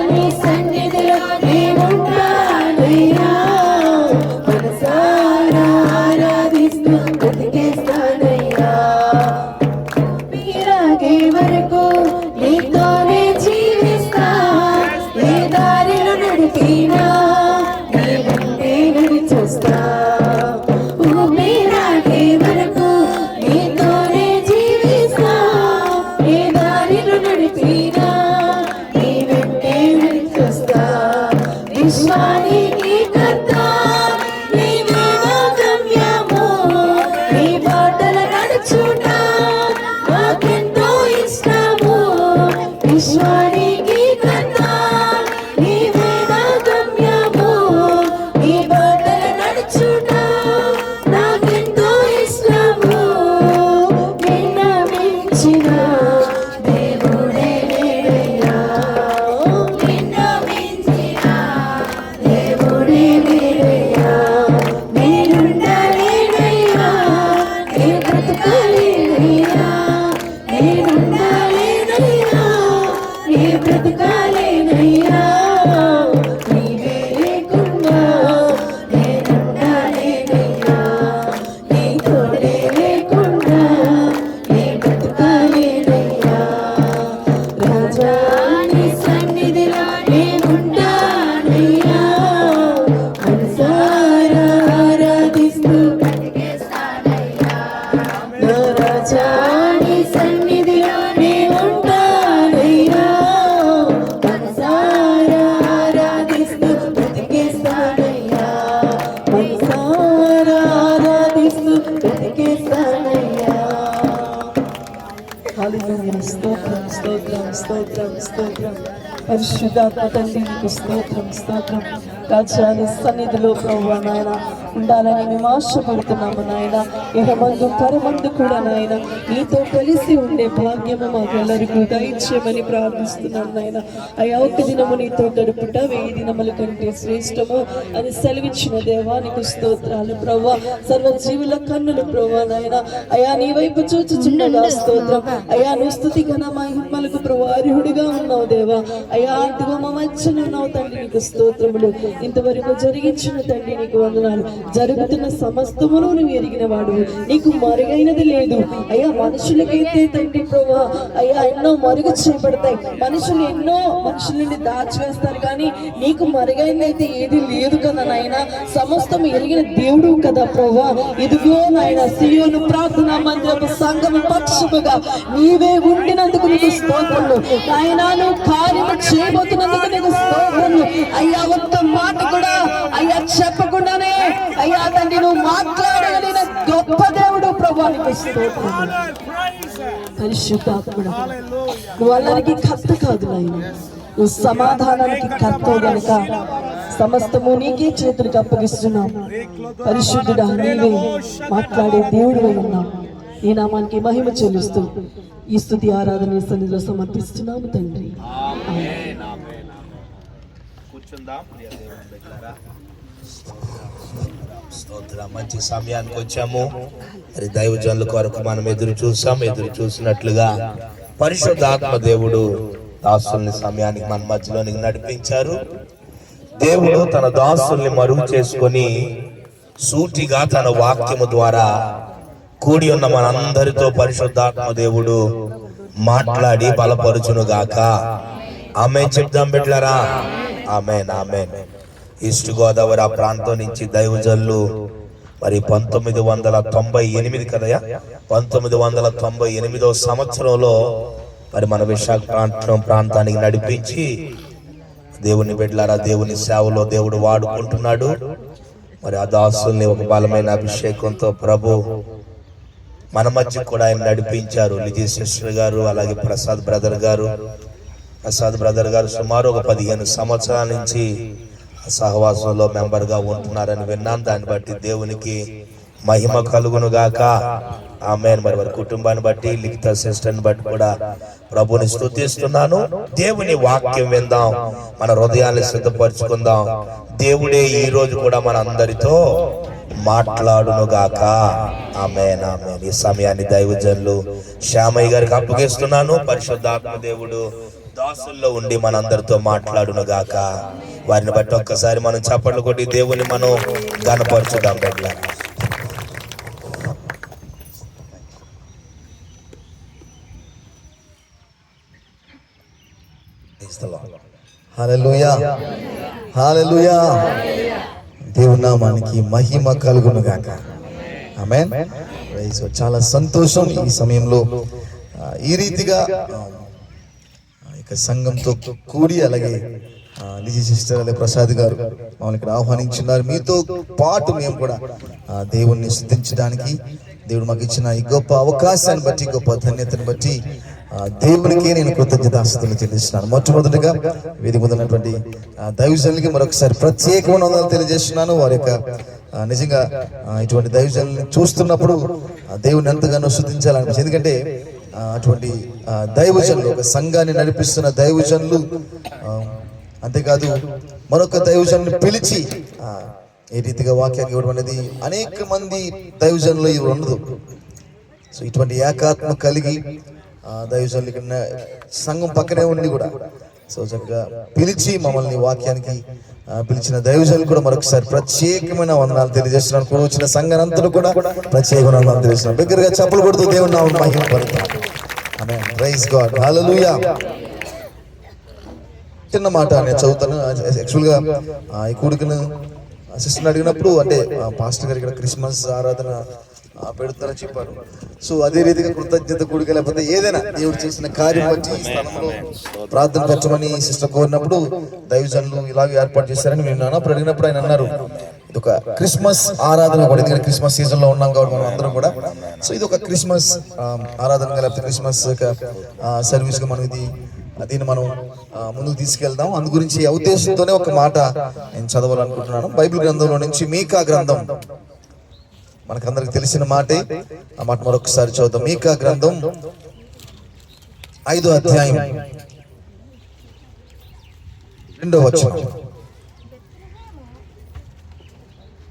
నీ సన్నిధిలో నే ఉంటానయ్యా మనసారా ఆరాధిస్తూ బ్రతికేస్తానయ్యా మీరాగే వరకు నీతోనే జీవిస్తా ఏ దారిలో నడిపినా నీ వెంటే నడిచొస్తా మీరాగే వరకు నీతోనే జీవిస్తా ఏ దారిలో నడిపినా నీ వెంటే నడిచొస్తా విశ్వానికి కర్త నీవే నా గమ్యము నీ బాటల నడుచుట నాకెంతో ఇష్టము విశ్వానికి కర్త నీవే నా గమ్యము నీ బాటల నడుచుట నాకెంతో ఇష్టము నిన్న మించిన దేవుడే లేడయ్యా నిన్న మించిన దేవుడే లేడయ్యా నేనుండాలేనయ్యా నే బ్రతకాలేనయ్యా నేనుండాలేనయ్యా నే బ్రతకాలేనయ్యా నీవే లేకుండా నేనుండాలేనయ్యా నీ తోడే లేకుండా నే బ్రతకాలేనయ్యా రాజా నీ సన్నిధిలో నేనుంటానయ్యా మనసారా ఆరాధిస్తూ బ్రతికేస్తానయ్యా నా రాజా నీ సన్నిధిలో నేనుంటానయ్యా మనసారా ఆరాధిస్తూ బ్రతికేస్తానయ్యా మనసారా ఆరాధిస్తూ బ్రతికేస్తానయ్యా హల్లెలూయా స్తోత్రం స్తోత్రం స్తోత్రం స్తోత్రం పరిశుద్ధాత్మ తండ్రి నీకు స్తోత్రం స్తోత్రం రాజా నీ సన్నిధిలో ప్రభువా నాయన ఉండాలని మేము ఆశపడుతున్నాము నాయన ఇహమందు పరమందు కూడా నాయన నీతో కలిసి ఉండే భాగ్యము మాకెల్లరికీ దయచేయమని ప్రార్థిస్తున్నాను నాయన అయ్యా ఒక్క దినము నీతో గడుపుట 1000 దినముల కంటే శ్రేష్టము అని సెలవిచ్చిన దేవా నీకు స్తోత్రాలు ప్రభువా సర్వజీవుల కన్నులు ప్రభువా నాయన అయ్యా నీ వైపు చూచుచుండగా స్తోత్రం అయ్యా నువ్వు స్తుతి ఘన మహిమలకు ప్రభువా అర్హుడిగా ఉన్నావు దేవా అయ్యా అంతగా మా మధ్యన ఉన్నావు తండ్రి నీకు స్తోత్రములు ఇంతవరకు జరిగించిన తండ్రి నీకు వందనాలు జరుగుతున్న సమస్తమును నువ్వు ఎరిగిన వాడు నీకు మరుగైనది లేదు అయ్యా మనుషులకైతే తండ్రి ప్రభువా అయ్యా ఎన్నో మరుగు చేయబడతాయి మనుషులు ఎన్నో మనుషులని దాచివేస్తారు కానీ నీకు మరుగైనదైతే ఏది లేదు కదా నాయన సమస్తం ఎరిగిన దేవుడు కదా ప్రభువా ఇదిగో నాయన సియోను ప్రార్థనా మందిరపు సంఘము పక్షముగా నీవే ఉండినందుకు నీకు స్తోత్రములు నాయన నువ్వు కార్యము చేయబోతున్నందుకు నీకు స్తోత్రములు అయ్యా ఒక్క మాట కూడా అయ్యా చెప్పకుండానే అయ్యా తండ్రి నువ్వు మాట్లాడగలిగిన గొప్ప దేవుడు ప్రభానికి స్తోత్రం. పరిశుద్ధాత్ముడా నువ్వు అల్లరికి కర్త కాదు నాయన, నువ్వు సమాధానానికి కర్త గనుక సమస్తము నీకే చేతులకు అప్పగిస్తున్నాం. పరిశుద్ధుడా నీవే మాట్లాడే దేవుడు ఉన్నావు. ఈ నామానికి మహిమ చెల్లిస్తూ ఈ స్తుతి ఆరాధన సన్నిధిలో సమర్పిస్తున్నాము తండ్రి. స్తోత్రం. మంచి సమయానికి వచ్చాము. మరి దైవజనుల కొరకు మనం ఎదురు చూసినట్లుగా పరిశుద్ధాత్మ దేవుడు దాసుల్ని సమయానికి మన మధ్యలోనికి నడిపించారు. దేవుడు తన దాసుల్ని మరుగు చేసుకొని సూటిగా తన వాక్యము ద్వారా కూడి ఉన్న మనందరితో పరిశుద్ధాత్మ దేవుడు మాట్లాడి బలపరుచునుగాక. ఆమేన్ చెప్దాం బిడ్డలారా. ఆమేన్ ఆమేన్. ఈస్ట్ గోదావరి ఆ ప్రాంతం నుంచి దైవజనులు మరి 1998 కదయా 1998 సంవత్సరంలో మరి మన విశాఖపట్నం ప్రాంతానికి నడిపించి దేవుని బిడ్డలారా దేవుని సేవలో దేవుడు వాడుకుంటున్నాడు. మరి ఆ దాసుల్ని ఒక బలమైన అభిషేకంతో ప్రభు మన మధ్య కూడా ఆయన నడిపించారు. లిజీ సిస్టర్ గారు, అలాగే ప్రసాద్ బ్రదర్ గారు సుమారు ఒక 15 సంవత్సరాల నుంచి సహవాసంలో మెంబర్గా ఉంటున్నారని విన్నాను. దాన్ని బట్టి దేవునికి మహిమ కలుగును గాక. ఆమేన్. మరి వారి కుటుంబాన్ని బట్టి లిఖిత సిస్టర్ని బట్టి కూడా ప్రభుని స్తుతిస్తున్నాను. దేవుని వాక్యం విందాం, మన హృదయాన్ని సిద్ధపరచుకుందాం. దేవుడే ఈ రోజు కూడా మన అందరితో మాట్లాడును గాక. ఆమేన్ ఆమేన్. ఈ సమయాన్ని దైవజనులు శ్యామయ్య గారికి అప్పగిస్తున్నాను. పరిశుద్ధాత్మ దేవుడు దాసుల్లో ఉండి మనందరితో మాట్లాడును గాక. వారిని బట్టి ఒక్కసారి మనం చప్పట్లు కొట్టి దేవుని మనం గణపరచుదాం. బిడ్డ హల్లెలూయా హల్లెలూయా. దేవుని నామానికి మహిమ కలుగును గాక. ఆమేన్. చాలా సంతోషం ఈ సమయంలో ఈ రీతిగా ఇక సంఘంతో కూడి అలాగే లిజీ సిస్టర్ అలాగే ప్రసాద్ గారు మమ్మల్ని ఇక్కడ ఆహ్వానించున్నారు. మీతో పాటు మేము కూడా దేవుణ్ణి స్తుతించడానికి దేవుడు మాకు ఇచ్చిన ఈ గొప్ప అవకాశాన్ని బట్టి గొప్ప ధన్యతను బట్టి దేవునికి నేను కృతజ్ఞతాస్తుతులు చెల్లిస్తున్నాను. మొట్టమొదటిగా వేదిక మీద ఉన్నటువంటి దైవజనులకి మరొకసారి ప్రత్యేకమైన వందనాలు తెలియజేస్తున్నాను. వారి యొక్క నిజంగా ఇటువంటి దైవజనుల్ని చూస్తున్నప్పుడు దేవుని ఎంతగానో స్తుతించాలనిపిస్తుంది. ఎందుకంటే అటువంటి దైవజనులు, ఒక సంఘాన్ని నడిపిస్తున్న దైవజనులు, అంతేకాదు మరొక దైవజనుని పిలిచి ఏ రీతిగా వాక్యాన్ని ఇవ్వడం అనేది అనేక మంది దైవజనులు ఇవి ఉండదు. సో ఇటువంటి ఏకాత్మ కలిగి దైవజనులు ఇక్కడ సంఘం పక్కనే ఉండి కూడా సో చక్కగా పిలిచి మమ్మల్ని వాక్యానికి పిలిచిన దైవజనులు కూడా మరొకసారి ప్రత్యేకమైన వందనాలు తెలియజేస్తున్నాను. కూడా వచ్చిన సంఘానంతరం కూడా ప్రత్యేకమైన వందనాలు తెలియజేస్తున్నాను. దగ్గరగా చప్పలు కొడుతూ దేవుని నామమున మహిమ పలుకుతాం. ఆమేన్. Praise God. హల్లెలూయా. చిన్న మాట నేను చదువుతాను. యాక్చువల్గా ఈ కూడికను సిస్టర్ని అడిగినప్పుడు అంటే పాస్టర్ గారు ఇక్కడ క్రిస్మస్ ఆరాధన పెడతారని చెప్పారు. సో అదే రీతిగా కృతజ్ఞత కూడిక లేకపోతే ఏదైనా దేవుడు చేసిన కార్యం బట్టి ఈ స్థలంలో ప్రార్థన పెట్టమని సిస్టర్ కోరినప్పుడు దైవజనులు ఇలాగ ఏర్పాటు చేశారని విన్నాను. అప్పుడు అడిగినప్పుడు ఆయన అన్నారు ఇది ఒక క్రిస్మస్ ఆరాధన కూడా, ఎందుకంటే క్రిస్మస్ సీజన్ లో ఉన్నాం కాబట్టి మనం అందరం కూడా. సో ఇది ఒక క్రిస్మస్ ఆరాధనగా లేకపోతే క్రిస్మస్ సర్వీస్ గా మనం దీన్ని మనం ముందుకు తీసుకెళ్దాం. అందు గురించి ఆ ఉద్దేశంతోనే ఒక మాట నేను చదవాలనుకుంటున్నాను. బైబిల్ గ్రంథంలో నుంచి మీకా గ్రంథం, మనకందరికి తెలిసిన మాటే. ఆ మాట మరొకసారి చదువుతాం. మీకా గ్రంథం 5వ అధ్యాయం 2వ వచనం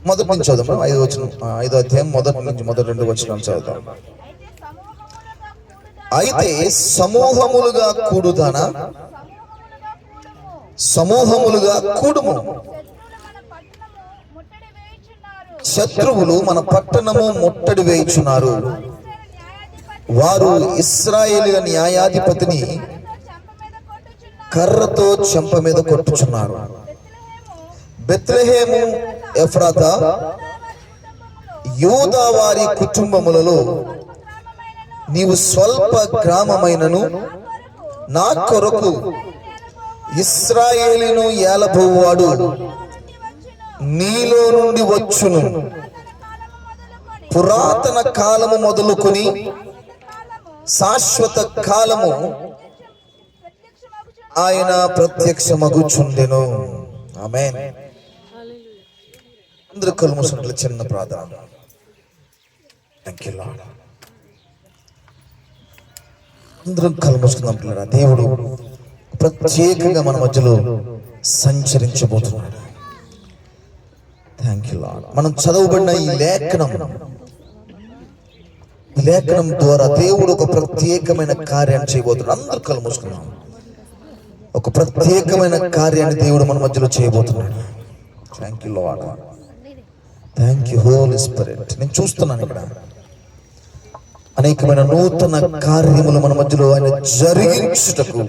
మొదటి నుంచి చదువుతాం. 5వ అధ్యాయం మొదటి 2 వచనం చదువుతాం. అయితే సమూహములుగా కూడుదానా, సమూహములుగా కూడుము, శత్రువులు మన పట్టణము ముట్టడి వేయుచున్నారు. వారు ఇశ్రాయేలీయుల న్యాయాధిపతిని కర్రతో చెంప మీద కొట్టుచున్నారు. బెత్లెహేము ఎఫ్రాతా యూదా వారి కుటుంబములలో నీవు స్వల్ప గ్రామమైనను నా కొరకు ఇశ్రాయేలును ఏలబోవాడు నీలో నుండి వచ్చును. పురాతన కాలము మొదలుకొని శాశ్వత కాలము ఆయన ప్రత్యక్షమగుచుండెను. ఆమేన్. అందరూ కళ్ళు మూసినట్లు చిన్న ప్రార్థన. Thank you lord. అందరం కళ్ళు మూసుకుందాం పిల్లరా. దేవుడు ప్రత్యేకంగా మన మధ్యలో సంచరించబోతున్నాడు. Thank you lord. మనం చదవబడిన ఈ లేఖనం ద్వారా దేవుడు ఒక ప్రత్యేకమైన కార్యాన్ని చేయబోతున్నాడు. అందరూ కళ్ళు మూసుకుందాం. ఒక ప్రత్యేకమైన కార్యాన్ని దేవుడు మన మధ్యలో చేయబోతున్నాడు. Thank you Lord. Thank you Holy Spirit. నేను చూస్తున్నాను ఇక్కడ అనేకమైన నూతన కార్యములు మన మధ్యలో ఆయన జరిగించుటకు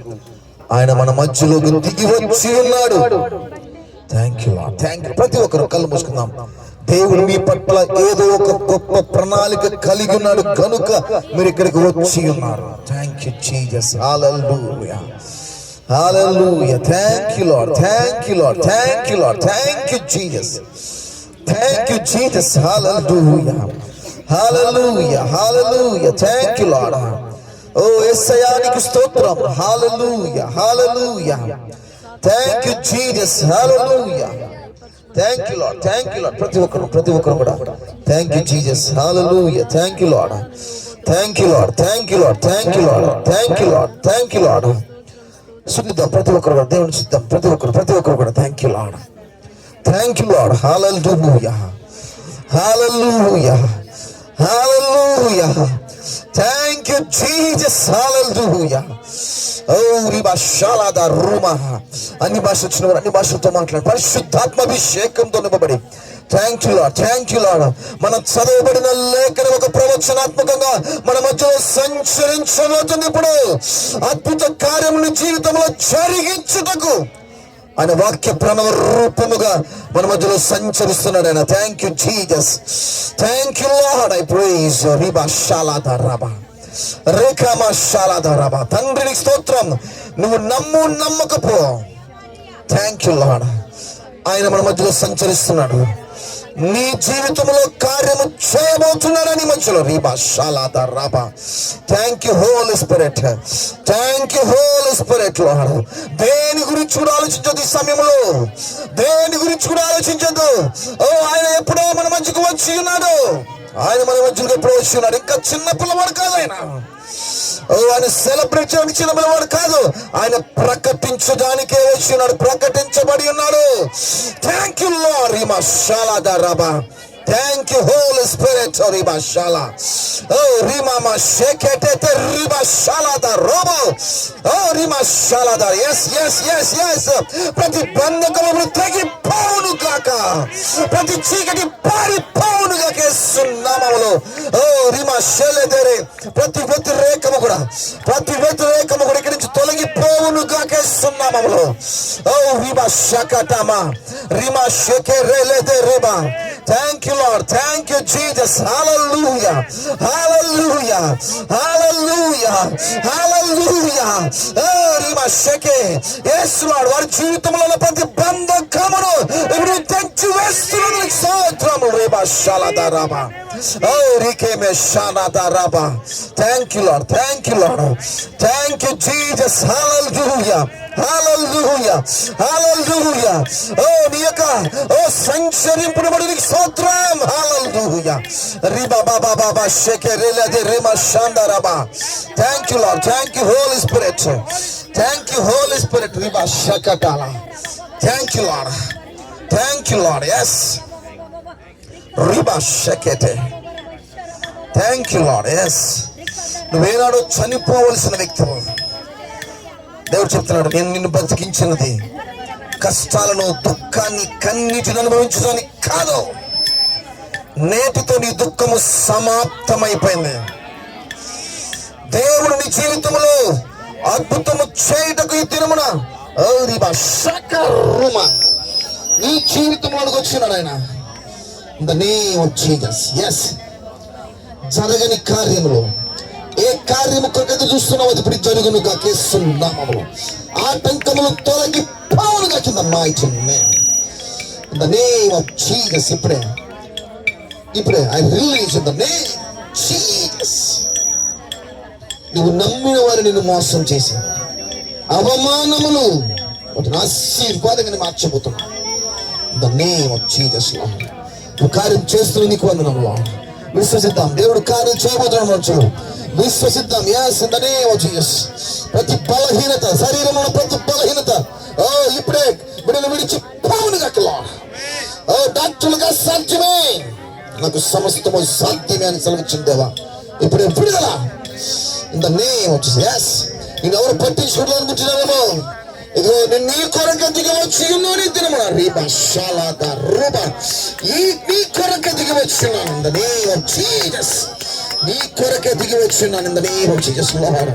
ఆయన మన మధ్యలోకి దిగి వచ్చి ఉన్నాడు. Thank you Lord. థాంక్యూ. ప్రతి ఒక్కరు కళ్ళు మూసుకుందాం. దేవుడు మీ పట్ల ఏదో ఒక గొప్ప ప్రణాళిక కలిగి ఉన్నాడు కనుక మీరు ఇక్కడికి వచ్చి ఉన్నారు. Thank you Jesus. Hallelujah. Hallelujah. Thank you Lord. Thank you Lord. Thank you Lord. Thank you Jesus. Thank you Jesus. Hallelujah. Hallelujah. Hallelujah. Thank you Lord. ఓ యేసయ్యా నీకు స్తోత్రం. Hallelujah. Hallelujah. Thank you Jesus. Hallelujah. Thank you Lord. Thank you Lord. ప్రతి ఒక్కరు కూడా thank you Jesus. Hallelujah. Thank you Lord. Thank you Lord. Thank you Lord. Thank you Lord. Thank you Lord. Thank you Lord. శుద్ధిద్దాం ప్రతి ఒక్కరు కూడా దేవుని శుద్ధిద్దాం. ప్రతి ఒక్కరు కూడా thank you Lord. Thank you Lord. Hallelujah. Hallelujah. Hallelujah. Thank you Jesus. Hallelujah. ఓ రిబా షాలాదా రూమా. అన్ని భాష వచ్చిన వారు అన్ని భాషలతో మాట్లాడు. పరిశుద్ధాత్మాభిషేకంతో నింపబడి థాంక్యూ లార్డ్. Thank you lord. మనం చదవబడిన లేఖనం ఒక ప్రవచనాత్మకంగా మన మధ్యలో సంచరించబోతుంది. ఇప్పుడు అద్భుత కార్యములు జీవితంలో జరిగించుటకు ఆయన వాక్య ప్రణవ రూపముగా మన మధ్యలో సంచరిస్తున్నాడు ఆయన. Thank you Jesus. Thank you Lord. I praise రిబా షాలాదా రబా రేఖామా షాలాదా రబా. తండ్రికి స్తోత్రం. నువ్వు నమ్మకపో. Thank you lord. ఆయన మన మధ్యలో సంచరిస్తున్నాడు. నీ జీవితంలో కార్యము చేయబోతున్నాడని మధ్యలో రీబా షాలాదా రబా. Thank you Holy Spirit. Thank you Holy Spirit Lord. దేని గురించి కూడా ఆలోచించదు ఈ సమయంలో. దేని గురించి కూడా ఆలోచించదు. ఓ ఆయన ఎప్పుడో మన మధ్యకు వచ్చి ఉన్నాడు. ఆయన మన మధ్యలో ఎప్పుడో వచ్చి ఉన్నాడు. ఇంకా చిన్న పిల్లవాడు కాదు ఆయన. ఆయన సెలబ్రేట్ చేయడానికి చిన్న పిల్లవాడు కాదు. ఆయన ప్రకటించడానికే వచ్చి ఉన్నాడు. ప్రకటించబడి ఉన్నాడు. Thank you Lord. రిమా షాలాదా రబా. Thank you Holy Spirit. Riba shala. Oh rima ma shekete riba shala da robo. Oh rima shala da. Yes. ప్రతి బంధకమును తెగి పోవును గాక. ప్రతి చీకటి పారి పోవును గాక యేసు నామములో. ఓ రిమా షెలెదెరే. ప్రతి వ్యతిరేకము కూడా ఇక్కడి నుంచి తొలగి పోవును గాక యేసు నామములో. ఓ రిబా షకటమా రిమా షెకెరెలెదె రిబా. Thank you Lord. Thank you Jesus. Hallelujah. Hallelujah. Hallelujah. Hallelujah. Oh rima sheke. Yes Lord. వారి జీవితంలో ప్రతి బంధకమును ఇప్పుడు తెచ్చి వేస్తున్నందుకు స్తోత్రము. రిబా షాలాదా రబా. Oh రికేమే షాలాదా రబా. Thank you Lord. Thank you Lord. Thank you Jesus. Hallelujah. Hallelujah. Hallelujah. Oh నీ యొక్క సంచరింపబడి స్తోత్రం. Hallelujah. Riba baba baba shekerele de rima shanda raba. Thank you Lord. Thank you Holy Spirit. Thank you Holy Spirit. Riba shakatala. Thank you Lord. Thank you Lord. Yes. Riba shakete. Thank you Lord. Yes. నువ్వేనాడు చనిపోవలసిన వ్యక్తివు. దేవుడు చెప్తున్నాడు నేను నిన్ను బతికించినది కష్టాలను దుఃఖాన్ని కన్నీటిని అనుభవించడానికి కాదు. నేటితో నీ దుఃఖము సమాప్తమైపోయింది. దేవుడు నీ జీవితంలో అద్భుతము చేయుటకు ఈ దినమున నీ జీవితంలోకి వచ్చినాడు ఆయన. In the name of Jesus. yes. జరగని కార్యములు ఏ కార్యము కొరకు చూస్తున్నావు అది ఇప్పుడు జరుగును గాక యేసు నామములో. ఆటంకములు తొలగి పోవును గాక. కింద mighty name. In the name of Jesus, ఇప్పుడే I release in the name of Jesus. నువ్వు నమ్మిన వారు నిన్ను మోసం చేసి అవమానములు వాటిని ఆశీర్వాదంగా మార్చబోతున్నావు. In the name of Jesus, Lord. నువ్వు కార్యం చేస్తున్న నీకు వందనం Lord. విశ్వసిద్దాం, దేవుడు కార్యం చేయబోతున్నాడు. విశ్వసిద్దాం. yes, in the name of Jesus. ప్రతి బలహీనత, శరీరంలో ప్రతి బలహీనత ఇప్పుడే బిడ్డలు విడిచి పోవును గాక Lord. డాక్టర్లుగా సాధ్యమే, నాకు సమస్తము సాధ్యమే అని సెలవిచ్చింది దేవా. ఇప్పుడే విడుదల. In the name of Jesus. yes, నేను ఎవరు పట్టించుకోవాలనుకుంటున్నారేమో, ఇదిగో నేను నీ కొరకు దిగవచ్చు నీ దినమున నీ కొరకు దిగవచ్చున్నాను. In the name of Jesus. నీ కొరకే దిగి వచ్చున్నాను. In the name of Jesus, Lord.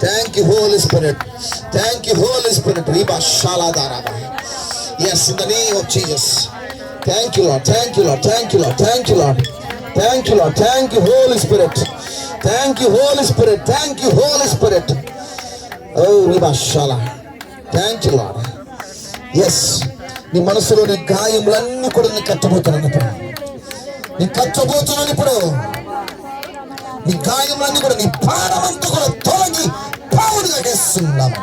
Thank you, Holy Spirit. Thank you, Holy Spirit. Yes, in the name of Jesus. Thank you, Lord. Thank you, Lord. Thank you, Lord. Thank you, Lord. Thank you, Lord. Thank you, Holy Spirit. Thank you, Holy Spirit. Thank you, Holy Spirit. Oh, Ribashala. Thank you, Lord. Yes, నీ మనసులోని గాయములన్నీ కూడా నేను కట్టబోతున్నాను ఇప్పుడు. నేను కట్టబోతున్నాను ఇప్పుడు. నీ గాయములన్నీ కూడా, నీ భారమంతా కూడా తొలగి పావులుగా చేస్తున్నాము.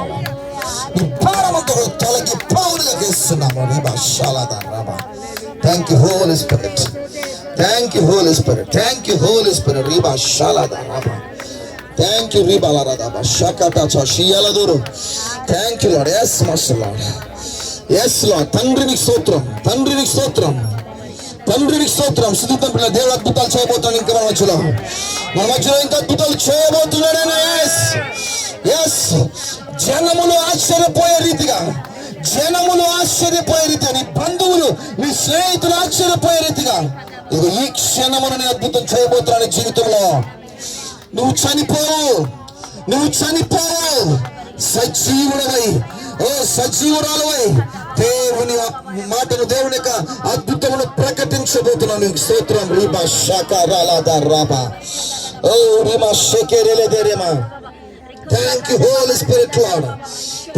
నీ భారమంతా కూడా తొలగి పావులుగా చేస్తున్నాము. Thank you Holy Spirit. Thank you Holy Spirit. Thank you Holy Spirit. Thank you రీబాలారాబా షకటా షియాలదూరు. Thank you Lord. Yes master Lord. Yes Lord. తండ్రి నీకు స్తోత్రం. తండ్రి నీకు స్తోత్రం. తండ్రి నీకు స్తోత్రం. సుధీతం పిల్ల దేవుడు అద్భుతాలు చేయబోతున్నాడు. ఇంకా మన మధ్యలో ఇంకా అద్భుతాలు చేయబోతున్నాడైనా. ఎస్ ఎస్ జనములు ఆశ్చర్యపోయే రీతిగా, జనములు ఆశ్చర్యపోయే రీతిగా, నీ బంధువులు, నీ స్నేహితులు ఆశ్చర్యపోయే రీతిగా ఇదిగో ఈ క్షణమును నేను అద్భుతం చేయబోతున్నాను జీవితంలో. నువ్వు చనిపోవు, నువ్వు చనిపోవు, సజీవుడవై, సజీవురాలవై దేవుని మాటను, దేవుని యొక్క అద్భుతమును ప్రకటించబోతున్నాను. స్తోత్రం. రీబా షాకారాలాదా రాబా. ఓ రీమా షేకేరేలేదేరేమా. Thank you Holy Spirit Lord.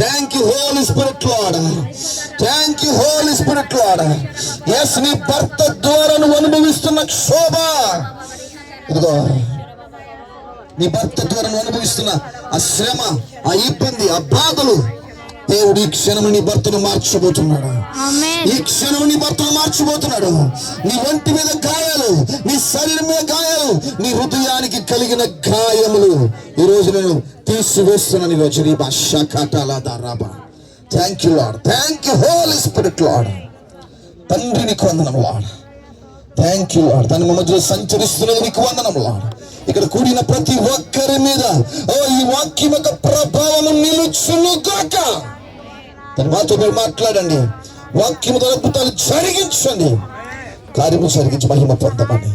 Thank you Holy Spirit Lord. Thank you Holy Spirit Lord. Yes, నీ భర్త ద్వారా నువ్వు అనుభవిస్తున్న క్షోభ, ఇదిగో నీ భర్త ద్వారా నువ్వు అనుభవిస్తున్న ఆ శ్రమ, ఆ ఇబ్బంది, ఆ బాధలు, దేవుడు ఈ క్షణము నీ భర్తను మార్చబోతున్నాడు. ఈ క్షణము నీ భర్తను మార్చబోతున్నాడు. నీ ఒంటి మీద గాయాలు, నీ శరీరం మీద గాయాలు, నీ హృదయానికి కలిగిన గాయములు ఈ రోజు నేను తీసివేస్తున్నాను. ఈ రోజు thank you Lord. Thank you Holy Spirit Lord. తండ్రి నీకు వందనం లార్డ్. Thank you lord. తన మధ్యలో సంచరిస్తున్నది నీకు వందనం లార్డ్. ఇక్కడ కూడిన ప్రతి ఒక్కరి మీద ఈ వాక్యం యొక్క ప్రభావం నిలుచును గాక. తన మాతో మీరు మాట్లాడండి. వాక్యము అద్భుతాలు జరిగించండి. కార్యము జరిగించి మహిమ పొందమని.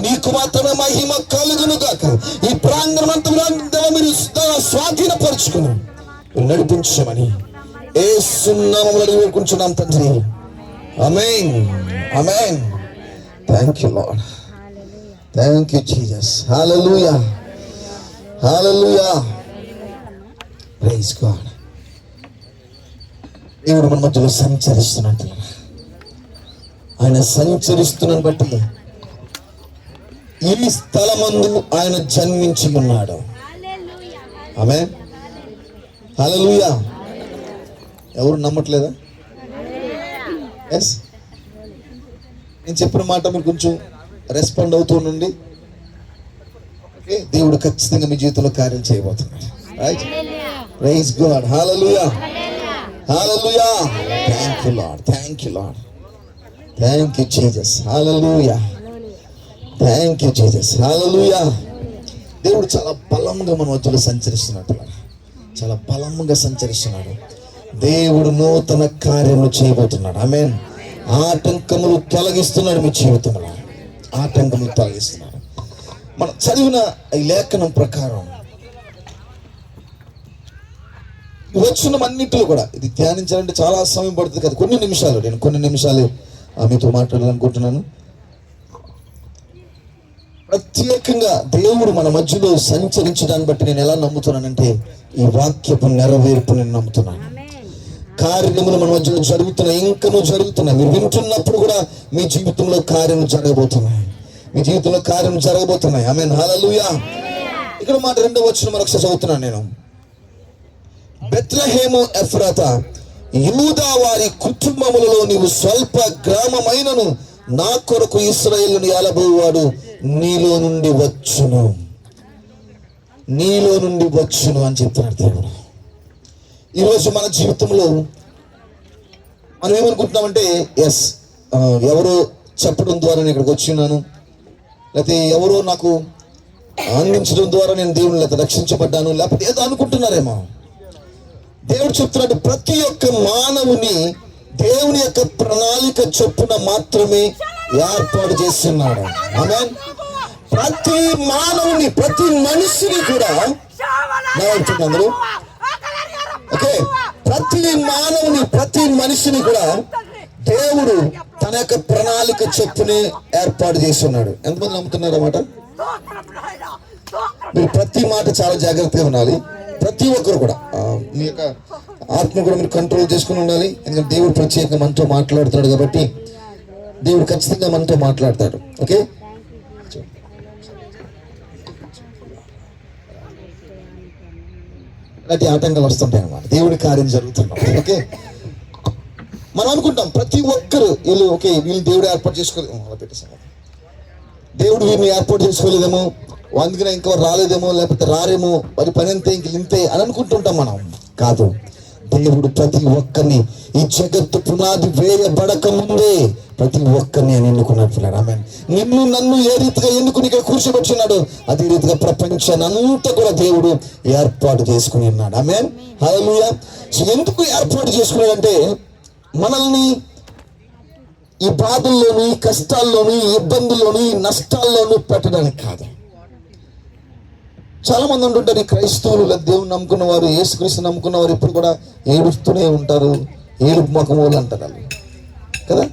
నీకు మాత్రమే మహిమ కలుగును గాక. ఈ ప్రాంగణం అంతా మీరు స్వాధీనపరుచుకుని నడిపించమని యేసు నామములో వేడుకుంటున్నాం తండ్రి. Amen. Amen. Thank you Lord. Thank you Jesus. Hallelujah. Hallelujah. Praise God. దేవుడు మన మధ్యలో సంచరిస్తున్నట్టు, ఆయన సంచరిస్తున్నని బట్టి ఈ స్థలమందు ఆయన జన్మించి ఉన్నాడు. ఆమేన్. హల్లెలూయా. ఎవరు నమ్మట్లేదా? ఎస్, నేను చెప్పిన మాట మీరు కొంచెం రెస్పాండ్ అవుతూ ఉండండి. ఓకే, దేవుడు ఖచ్చితంగా మీ జీవితంలో కార్యం చేయబోతున్నాడు. Right. Praise God. Hallelujah. Hallelujah. Thank you Lord. Thank you Lord. Thank you Jesus. Hallelujah. Thank you Jesus. Hallelujah. దేవుడు చాలా బలంగా మన మధ్యలో సంచరిస్తున్నట్టు, చాలా బలంగా సంచరిస్తున్నాడు. దేవుడు నూతన కార్యములు చేయబోతున్నాడు. ఆమేన్. ఆటంకములు తొలగిస్తున్నాడు మీ జీవితంలో. ఆటంకములు తొలగిస్తున్నాడు. మనం చదివిన ఈ లేఖనం ప్రకారం వచనం అన్నింటిలో కూడా ఇది ధ్యానించాలంటే చాలా సమయం పడుతుంది కదా. కొన్ని నిమిషాలు మీతో మాట్లాడాలనుకుంటున్నాను. ప్రత్యేకంగా దేవుడు మన మధ్యలో సంచరించడాన్ని బట్టి నేను ఎలా నమ్ముతున్నానంటే ఈ వాక్యపు నెరవేర్పు నేను నమ్ముతున్నాను. కార్యములు మన మధ్యలో జరుగుతున్నాయి, ఇంకనూ జరుగుతున్నాయి. మీరు వింటున్నప్పుడు కూడా మీ జీవితంలో కార్యం జరగబోతున్నాయి, మీ జీవితంలో కార్యం జరగబోతున్నాయి. ఆమేన్, హల్లెలూయా. ఇక్కడ మాట 2వ వచనం మరొకసారి చదువుతున్నాను నేను. బెత్లెహేము ఎఫ్రాతా, యూదా వారి కుటుంబములలో నీవు స్వల్ప గ్రామమైనను నా కొరకు ఇశ్రాయేలును ఏలబోవాడు నీలో నుండి వచ్చును, నీలో నుండి వచ్చును అని చెప్తున్నాడు దేవుడు. ఈరోజు మన జీవితంలో మనం ఏమనుకుంటున్నామంటే, ఎస్ ఎవరో చెప్పడం ద్వారా నేను ఇక్కడికి వచ్చినాను, లేకపోతే ఎవరో నాకు అందించడం ద్వారా నేను దేవుని లేకపోతే రక్షించబడ్డాను, లేకపోతే ఏదో అనుకుంటున్నారేమో. దేవుడు చెప్తున్నాడు, ప్రతి ఒక్క మానవుని దేవుని యొక్క ప్రణాళిక చొప్పున మాత్రమే ఏర్పాటు చేస్తున్నాడు. ఆమేన్. ప్రతి మానవుని, ప్రతి మనిషిని కూడా అందరూ ఓకే, ప్రతి మానవుని, ప్రతి మనిషిని కూడా దేవుడు తన యొక్క ప్రణాళిక చొప్పునే ఏర్పాటు చేస్తున్నాడు. ఎంతమంది నమ్ముతున్నారు అన్నమాట? మీరు ప్రతి మాట చాలా జాగ్రత్తగా ఉండాలి. ప్రతి ఒక్కరు కూడా మీ యొక్క ఆత్మ కూడా మీరు కంట్రోల్ చేసుకుని ఉండాలి. ఎందుకంటే దేవుడు ప్రత్యేకంగా మనతో మాట్లాడుతాడు కాబట్టి దేవుడు ఖచ్చితంగా మనతో మాట్లాడతాడు. ఓకే, ఇలాంటి ఆటంకాలు వస్తుంటాయి అన్నమాట, దేవుడి కార్యం జరుగుతున్నప్పుడు. ఓకే, మనం అనుకుంటాం ప్రతి ఒక్కరు వీళ్ళు ఓకే వీళ్ళు దేవుడు ఏర్పాటు చేసుకోలేదు, అలా పెట్టేసాం, దేవుడు వీళ్ళని ఏర్పాటు చేసుకోలేదేమో, అందుకనే ఇంకా రాలేదేమో, లేకపోతే రారేమో, వారి పని అంతే ఇంక ఇంతే అని అనుకుంటుంటాం మనం. కాదు, దేవుడు ప్రతి ఒక్కరిని ఈ జగత్తు పునాది వేయబడక ముందే ప్రతి ఒక్కరిని ఆయన ఎన్నుకున్నాడు పిల్లలు. ఆమేన్. నిన్ను నన్ను ఏ రీతిగా ఎన్నుకుని ఇక్కడ కూర్చోబెట్టున్నాడు, అదే రీతిగా ప్రపంచాన్ని అంతా కూడా దేవుడు ఏర్పాటు చేసుకుని ఉన్నాడు. ఆమేన్, హల్లెలూయా. సో ఎందుకు ఏర్పాటు చేసుకున్నాడంటే మనల్ని ఈ బాధల్లోని, కష్టాల్లోని, ఇబ్బందుల్లోని, నష్టాల్లోనూ పెట్టడానికి కాదు. చాలా మంది ఉంటుంటారు, ఈ క్రైస్తవులు లేదా దేవుని నమ్ముకున్న వారు, యేసుక్రీస్తు నమ్ముకున్న వారు ఇప్పుడు కూడా ఏడుస్తూనే ఉంటారు, ఏడుపు ముఖములు అంటారు వాళ్ళు కదా.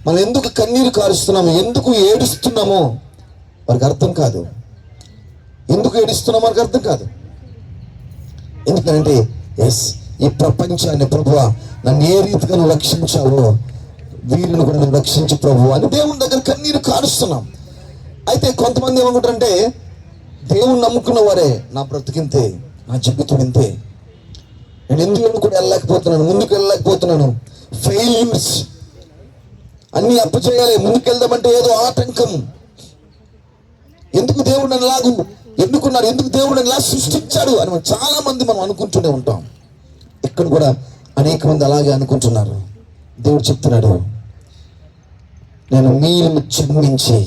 మనం ఎందుకు కన్నీరు కారుస్తున్నాము, ఎందుకు ఏడుస్తున్నామో వారికి అర్థం కాదు. ఎందుకు ఏడుస్తున్నామో వారికి అర్థం కాదు. ఎందుకంటే ఎస్, ఈ ప్రపంచాన్ని ప్రభువా నన్ను ఏ రీతిగా నువ్వు రక్షించావో వీరిని కూడా నువ్వు రక్షించు ప్రభువా అని దేవుని దగ్గర కన్నీరు కారుస్తున్నాం. అయితే కొంతమంది ఏమనుకుంటారంటే, దేవుని నమ్ముకున్న వారే నా బ్రతికింతే, నా జీవితం ఇంతే, నేను ఎందుకు కూడా వెళ్ళలేకపోతున్నాను, ముందుకు వెళ్ళలేకపోతున్నాను, ఫెయిల్యూర్స్ అన్ని అప్పచేయాలి, ముందుకు వెళ్దామంటే ఏదో ఆటంకం, ఎందుకు దేవుడు నన్ను లాగు ఎన్నుకున్నాడు, ఎందుకు దేవుడు నన్ను ఇలా సృష్టించాడు అని చాలా మంది మనం అనుకుంటూనే ఉంటాం. ఇక్కడ కూడా అనేక మంది అలాగే అనుకుంటున్నారు. దేవుడు చెప్తున్నాడు, నేను మీను జన్మించి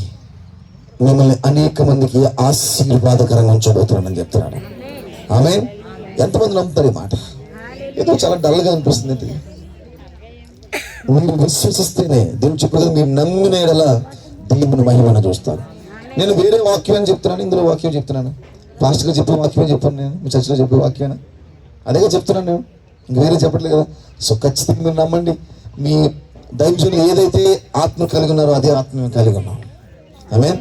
మిమ్మల్ని అనేక మందికి ఆశీర్వాదకరంగా ఉంచబోతున్నానని చెప్తున్నాడు. ఆమేన్. ఎంతమంది నమ్ముతారు ఈ మాట? ఏదో చాలా డల్గా అనిపిస్తుంది. మీరు విశ్వసిస్తేనే దేవుడు చెప్పేది, మీరు నమ్మిన యెడల దేవుని మహిమను చూస్తారు. నేను వేరే వాక్యం అని చెప్తున్నాను, ఇందులో వాక్యం చెప్తున్నాను, పాస్టర్గా చెప్పే వాక్యమే చెప్పాను, నేను మీ చర్చిలో చెప్పే వాక్యమేనా అదేగా చెప్తున్నాను, నేను ఇంక వేరే చెప్పట్లేదు కదా. సో ఖచ్చితంగా మీరు నమ్మండి. మీ దైవజనులు ఏదైతే ఆత్మ కలిగి ఉన్నారో అదే ఆత్మ కలిగి ఉన్నాం. ఆమేన్.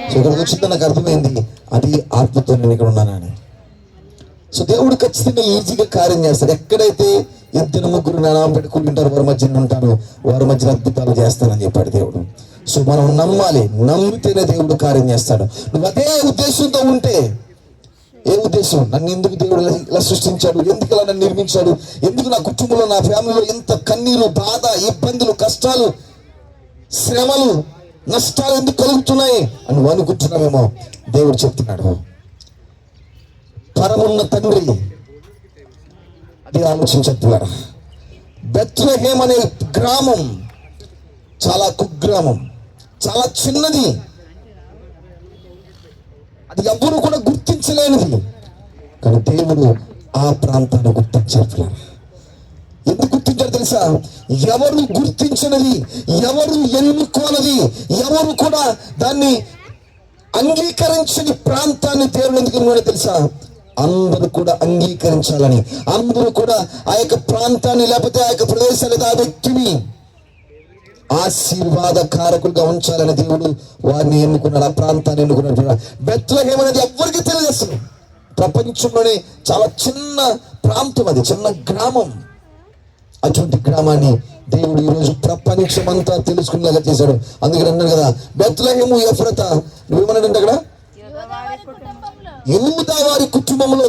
సో ఇక్కడికి వచ్చిందో నాకు అర్థమైంది, అది ఆత్మతో నేను ఇక్కడ ఉన్నానని. సో దేవుడు ఖచ్చితంగా ఈజీగా కార్యం చేస్తాడు. ఎక్కడైతే 2-3 నామం పెట్టుకుంటుంటారు, వారి మధ్యన ఉంటాను, వారి మధ్యన అద్భుతాలు చేస్తానని చెప్పాడు దేవుడు. సో మనం నమ్మాలి, నమ్మితేనే దేవుడు కార్యం చేస్తాడు. నువ్వు అదే ఉద్దేశంతో ఉంటే, ఏ ఉద్దేశం, నన్ను ఎందుకు దేవుడు ఇలా సృష్టించాడు, ఎందుకు ఇలా నన్ను నిర్మించాడు, ఎందుకు నా కుటుంబంలో, నా ఫ్యామిలీలో ఇంత కన్నీరు, బాధ, ఇబ్బందులు, కష్టాలు, శ్రమలు, నష్టాలు ఎందుకు కలుగుతున్నాయి అని నువ్వు అనుకుంటున్నావేమో, దేవుడు చెప్తున్నాడు, పరమున్న తండ్రి అది ఆలోచించట్లేరా. బెత్లెహేం అనే గ్రామం చాలా కుగ్రామం, చాలా చిన్నది, అది ఎవ్వరూ కూడా గుర్తించలేనిది. కానీ దేవుడు ఆ ప్రాంతాన్ని గుర్తించారు. ఎందుకు గుర్తించారు తెలుసా? ఎవరు గుర్తించినది, ఎవరు ఎన్నుకోనది, ఎవరు కూడా దాన్ని అంగీకరించని ప్రాంతాన్ని దేవుడు ఎందుకు ఎన్నుకున్నాడో తెలుసా? అందరూ కూడా అంగీకరించాలని, అందరూ కూడా ఆ యొక్క ప్రాంతాన్ని, లేకపోతే ఆ యొక్క ప్రదేశాన్ని, ఆ వ్యక్తిని ఆశీర్వాదకారకులుగా ఉంచాలని దేవుడు వారిని ఎన్నుకున్నాడు, ఆ ప్రాంతాన్ని ఎన్నుకున్నాడు. బెత్లెహేం అనేది ఎవరికి తెలియదు అసలు. ప్రపంచంలోనే చాలా చిన్న ప్రాంతం, అది చిన్న గ్రామం. అటువంటి గ్రామాన్ని దేవుడు ఈరోజు ప్రపంచమంతా తెలుసుకునేలాగా చేశాడు. అందుకని అన్నాడు కదా, బెత్లెహేము ఎఫ్రతా, నువ్వేమన్నాడంటే అక్కడ యూదా వారి కుటుంబంలో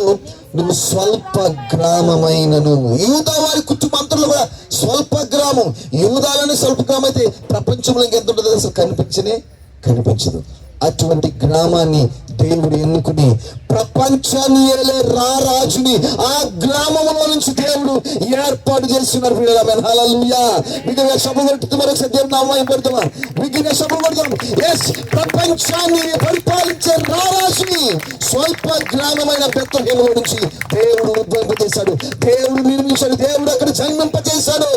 నువ్వు స్వల్ప గ్రామమైనను. యూదా వారి కుటుంబంలో కూడా స్వల్ప గ్రామం. యూదాలోనే స్వల్ప గ్రామం అయితే ప్రపంచంలో ఇంకెంత ఉంటుంది అసలు కనిపించదు. అటువంటి గ్రామాన్ని దేవుడు ఎన్నుకుని ప్రపంచాన్ని ఏలే రారాజుని ఆ గ్రామంలో నుంచి దేవుడు ఏర్పాటు చేస్తున్నారు. హల్లెలూయా. విగ్రహ సభ కొడుతూ మరొకసారి దేవుడు నామం పెడతామా? విగ్రహ సభ కొడతాం. ఎస్, ప్రపంచాన్ని పరిపాలించే రారాజుని స్వల్ప గ్రామమైన బెత్లెహేములో నుంచి దేవుడు ఉద్భవింపజేశాడు, దేవుడు నిర్మించాడు, దేవుడు అక్కడ జన్మింపజేశాడు.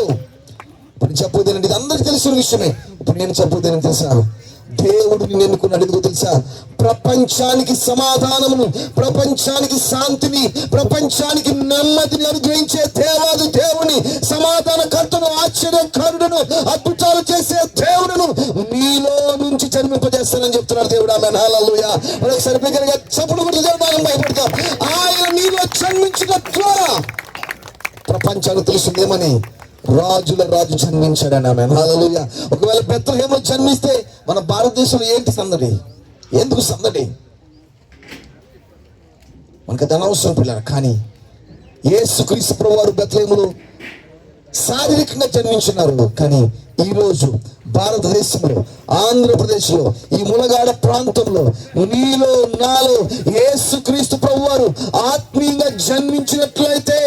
ఇప్పుడు చెప్పేదేనండి, ఇది అందరికీ తెలిసిన విషయమే. ఇప్పుడు నేను చెప్పేదేనని తెలుసా? దేవుడు నిన్ను ఎన్నుకున్నాడు. ఎందుకు తెలుసా? ప్రపంచానికి సమాధానమును, ప్రపంచానికి శాంతిని, ప్రపంచానికి నెమ్మదిని అనుగ్రహించే దేవాది దేవుని, సమాధానకర్తను, ఆశ్చర్యకారుడును, అద్భుతాలు చేసే దేవుడును నీలో నుంచి జన్మింపజేస్తానని చెప్తున్నాడు దేవుడు. ఆమేన్. హల్లెలూయా. ఒకసారి బిగ్గరగా చప్పుడు కొట్టి భయపడతాం. ఆయన నీలో జన్మించడం ద్వారా ప్రపంచానికి తెలుస్తుందేమని రాజుల రాజు జన్మించాడని. ఆమేన్. హల్లెలూయా. ఒకవేళ బెత్లెహేములో జన్మిస్తే మన భారతదేశంలో ఏంటి సందడి? ఎందుకు సందడి? మనకు అది అనవసరం పిల్లలు. కానీ యేసుక్రీస్తు ప్రభువారు బెత్లెహేములో శారీరకంగా జన్మించున్నారు. కానీ ఈరోజు భారతదేశంలో, ఆంధ్రప్రదేశ్లో, ఈ ములగాడ ప్రాంతంలో నీలో నాలో యేసుక్రీస్తు ప్రభువారు ఆత్మీయంగా జన్మించినట్లయితే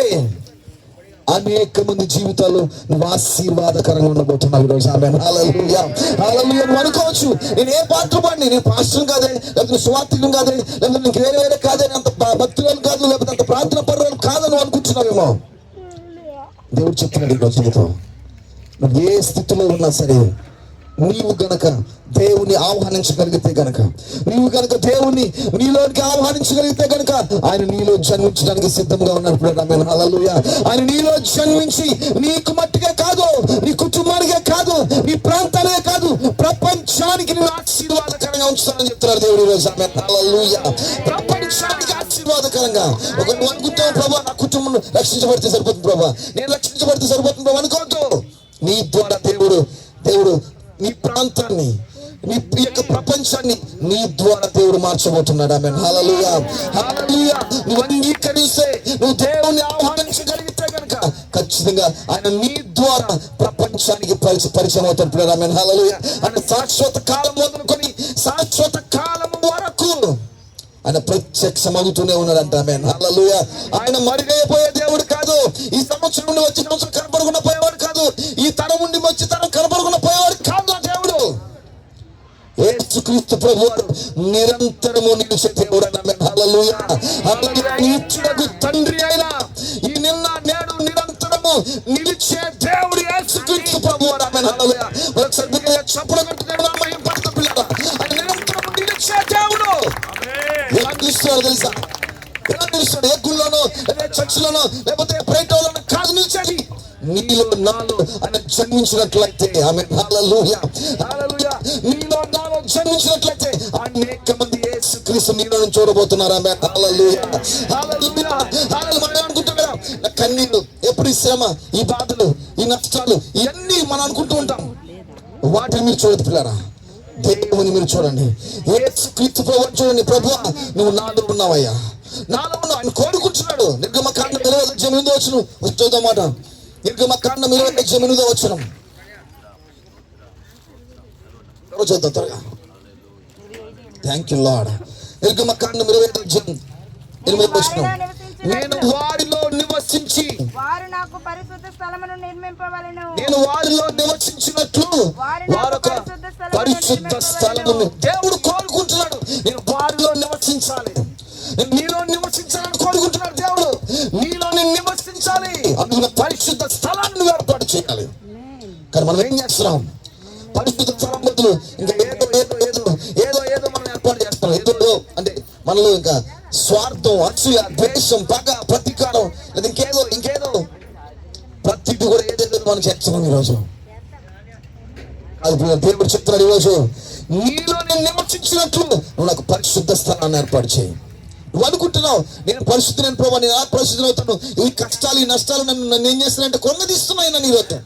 అనేక మంది జీవితాలు నువ్వు ఆశీర్వాదకరంగా ఉండబోతున్నావు ఈరోజు. ఆమేన్. హల్లెలూయా. హల్లెలూయా. నువ్వు అనుకోవచ్చు, నేను ఏ పాత్ర పాడిని, నేను పాస్టర్ కాదే, లేకపోతే సువార్థికుని కాదే, లేకపోతే నీకు వేరే కాదే, అంత భక్తులను కాదు, లేకపోతే అంత ప్రార్థన పరులను కాదని నువ్వు అనుకుంటున్నావేమో. దేవుడు చెప్తున్నాడు ఈరోజు నీతో, నువ్వు ఏ స్థితిలో ఉన్నా సరే, నీవు గనక దేవుని ఆహ్వానించగలిగితే గనక, నీవు గనక దేవుని నీలోకి ఆహ్వానించగలిగితే గనక ఆయన నీలో జన్మించడానికి సిద్ధంగా ఉన్నాడు. ఆమేన్. హల్లెలూయా. ఆయన నీలో జన్మించి నీకు మట్టుకే కాదు, నీ కుటుంబానికే కాదు, నీ ప్రాంతానికే కాదు, ప్రపంచానికి నేను ఆశీర్వాదకరంగా ఉంచుతానని చెప్తున్నాడు దేవుడు ఈరోజు. ఆమేన్. హల్లెలూయా. ప్రపంచానికి ఆశీర్వాదకరంగా. ఒక నువ్వు అనుకుంటావు, ప్రభా నా కుటుంబం రక్షించబడితే సరిపోతుంది, ప్రభా నేను రక్షించబడితే సరిపోతుంది ప్రభా అనుకోవద్దు. నీ ద్వారా దేవుడు నీ ప్రాంతాన్ని, నీ యొక్క ప్రపంచాన్ని నీ ద్వారా దేవుడు మార్చబోతున్నాడు. ఆమేన్. హల్లెలూయా. హల్లెలూయా. నువ్వు అంగీకరిస్తే, నువ్వు దేవుని ఆహ్వానించగలిగితే కనుక ఖచ్చితంగా ఆయన నీ ద్వారా ప్రపంచానికి పరిచయం అవుతాడు. ఆమేన్. హల్లెలూయా. ఆయన శాశ్వత కాలం మొదలుకొని శాశ్వత కాలం వరకు ఆయన ప్రత్యక్షమవుతూనే ఉన్నాడంట. ఆమేన్. హల్లెలూయా. ఆయన మరుగైపోయే దేవుడు కాదు. ఈ సంవత్సరం నుండి వచ్చి సంవత్సరం కనపడకుండా పోయేవాడు కాదు. ఈ తరం నుండి వచ్చి తరం కనపడకుండా పోయేవాడు కాదు దేవుడు. యేసుక్రీస్తు ప్రభువారు నిరంతరము నిలిచే దేవుడు. ఆమేన్. హల్లెలూయా. హల్లెలూయా. నిత్యుడగు తండ్రి అయిన ఈ నిన్న నేడు నిరంతరము నిలిచే దేవుడు యేసుక్రీస్తు ప్రభువారు. ఆమేన్. హల్లెలూయా. ఒకసారి చప్పుడు కట్టుకుని మహిమ పడుతూ పిల్లలు, ఆయన నిరంతరము నిలిచే దేవుడు. ఎలా నిలుస్తున్నాడు తెలుసా? ఎలా నిలుస్తాడు? ఏ గుళ్ళోనో, చర్చిలోనో, లేకపోతే ప్రైటోలోనో కాదు నిలిచేది, నీలో నాలో ఆయన జన్మించినట్లయితే. ఆమేన్. హల్లెలూయా. హల్లెలూయా. నీలో నాలో జన్మించినట్లయితే అనేక మంది యేసుక్రీస్తు నీలో నుంచి చూడబోతున్నారు. ఆమేన్. హల్లెలూయా. హల్లెలూయా. హల్లెలూయా. మనం అనుకుంటాం కదా, కన్నీళ్ళు, ఎప్పుడు ఈ శ్రమ, ఈ బాధలు, ఈ నష్టాలు, ఇవన్నీ మనం అనుకుంటూ ఉంటాం. వాటిని మీరు చూడదు పిల్లరా, దేవుని మీరు చూడండి. యేసుక్రీస్తు ప్రభువుని చూడండి. ప్రభువా నువ్వు నాలో ఉన్నావయ్యా, నాలో ఉన్నావు. ఆయన కోరుకుంటున్నాడు. నిర్గమకాండం 28వ వచనం వచ్చేదో మాట. నిర్గమకాండం 28వ వచనం చూద్దాం త్వరగా. Thank you lord. నిర్గమకాండం 28వ వచనం. నేను వారిలో నివసించి వారు నాకు పరిశుద్ధ స్థలమును నిర్మింపవలెను. నేను వారిలో నివసించినట్లు వారొక పరిశుద్ధ స్థలమును దేవుడు కోరుకుంటున్నాడు. నేను వారిలో నివసించాలి, నేను నీలో నివసించాలని కోరుకుంటున్నాడు దేవుడు. నీలో నేను నివసించాలి, అందులో పరిశుద్ధ స్థలాన్ని నువ్వు ఏర్పాటు చేయాలి. కానీ మనం ఏం చేస్తున్నాం? పరిశుద్ధ స్థలం బదులు ఇంకా ఏదో ఏదో ఏదో ఏదో ఏదో మనం ఏర్పాటు చేస్తాం. ఏదో అంటే మనలో ఇంకా స్వార్థం, అసూయ, ద్వేషం, పగ, ప్రతీకారం, లేదా ఇంకేదో ప్రతిది కూడా ఏదేదో మనం చేస్తున్నాం ఈరోజు. అది దేవుడు చెప్తున్నాడు ఈరోజు, నీలో నేను నివసించినట్లు నువ్వు నాకు పరిశుద్ధ స్థలాన్ని ఏర్పాటు చేయి. నువ్వు అనుకుంటున్నావు నేను పరిశుద్ధులైన ప్రభావ, నేను ఎలా పరిశుద్ధులు అవుతాను, ఈ కష్టాలు ఈ నష్టాలు నన్ను ఏం చేస్తున్నాయంటే కృంగదీస్తున్నాయి. నన్ను ఈరోజు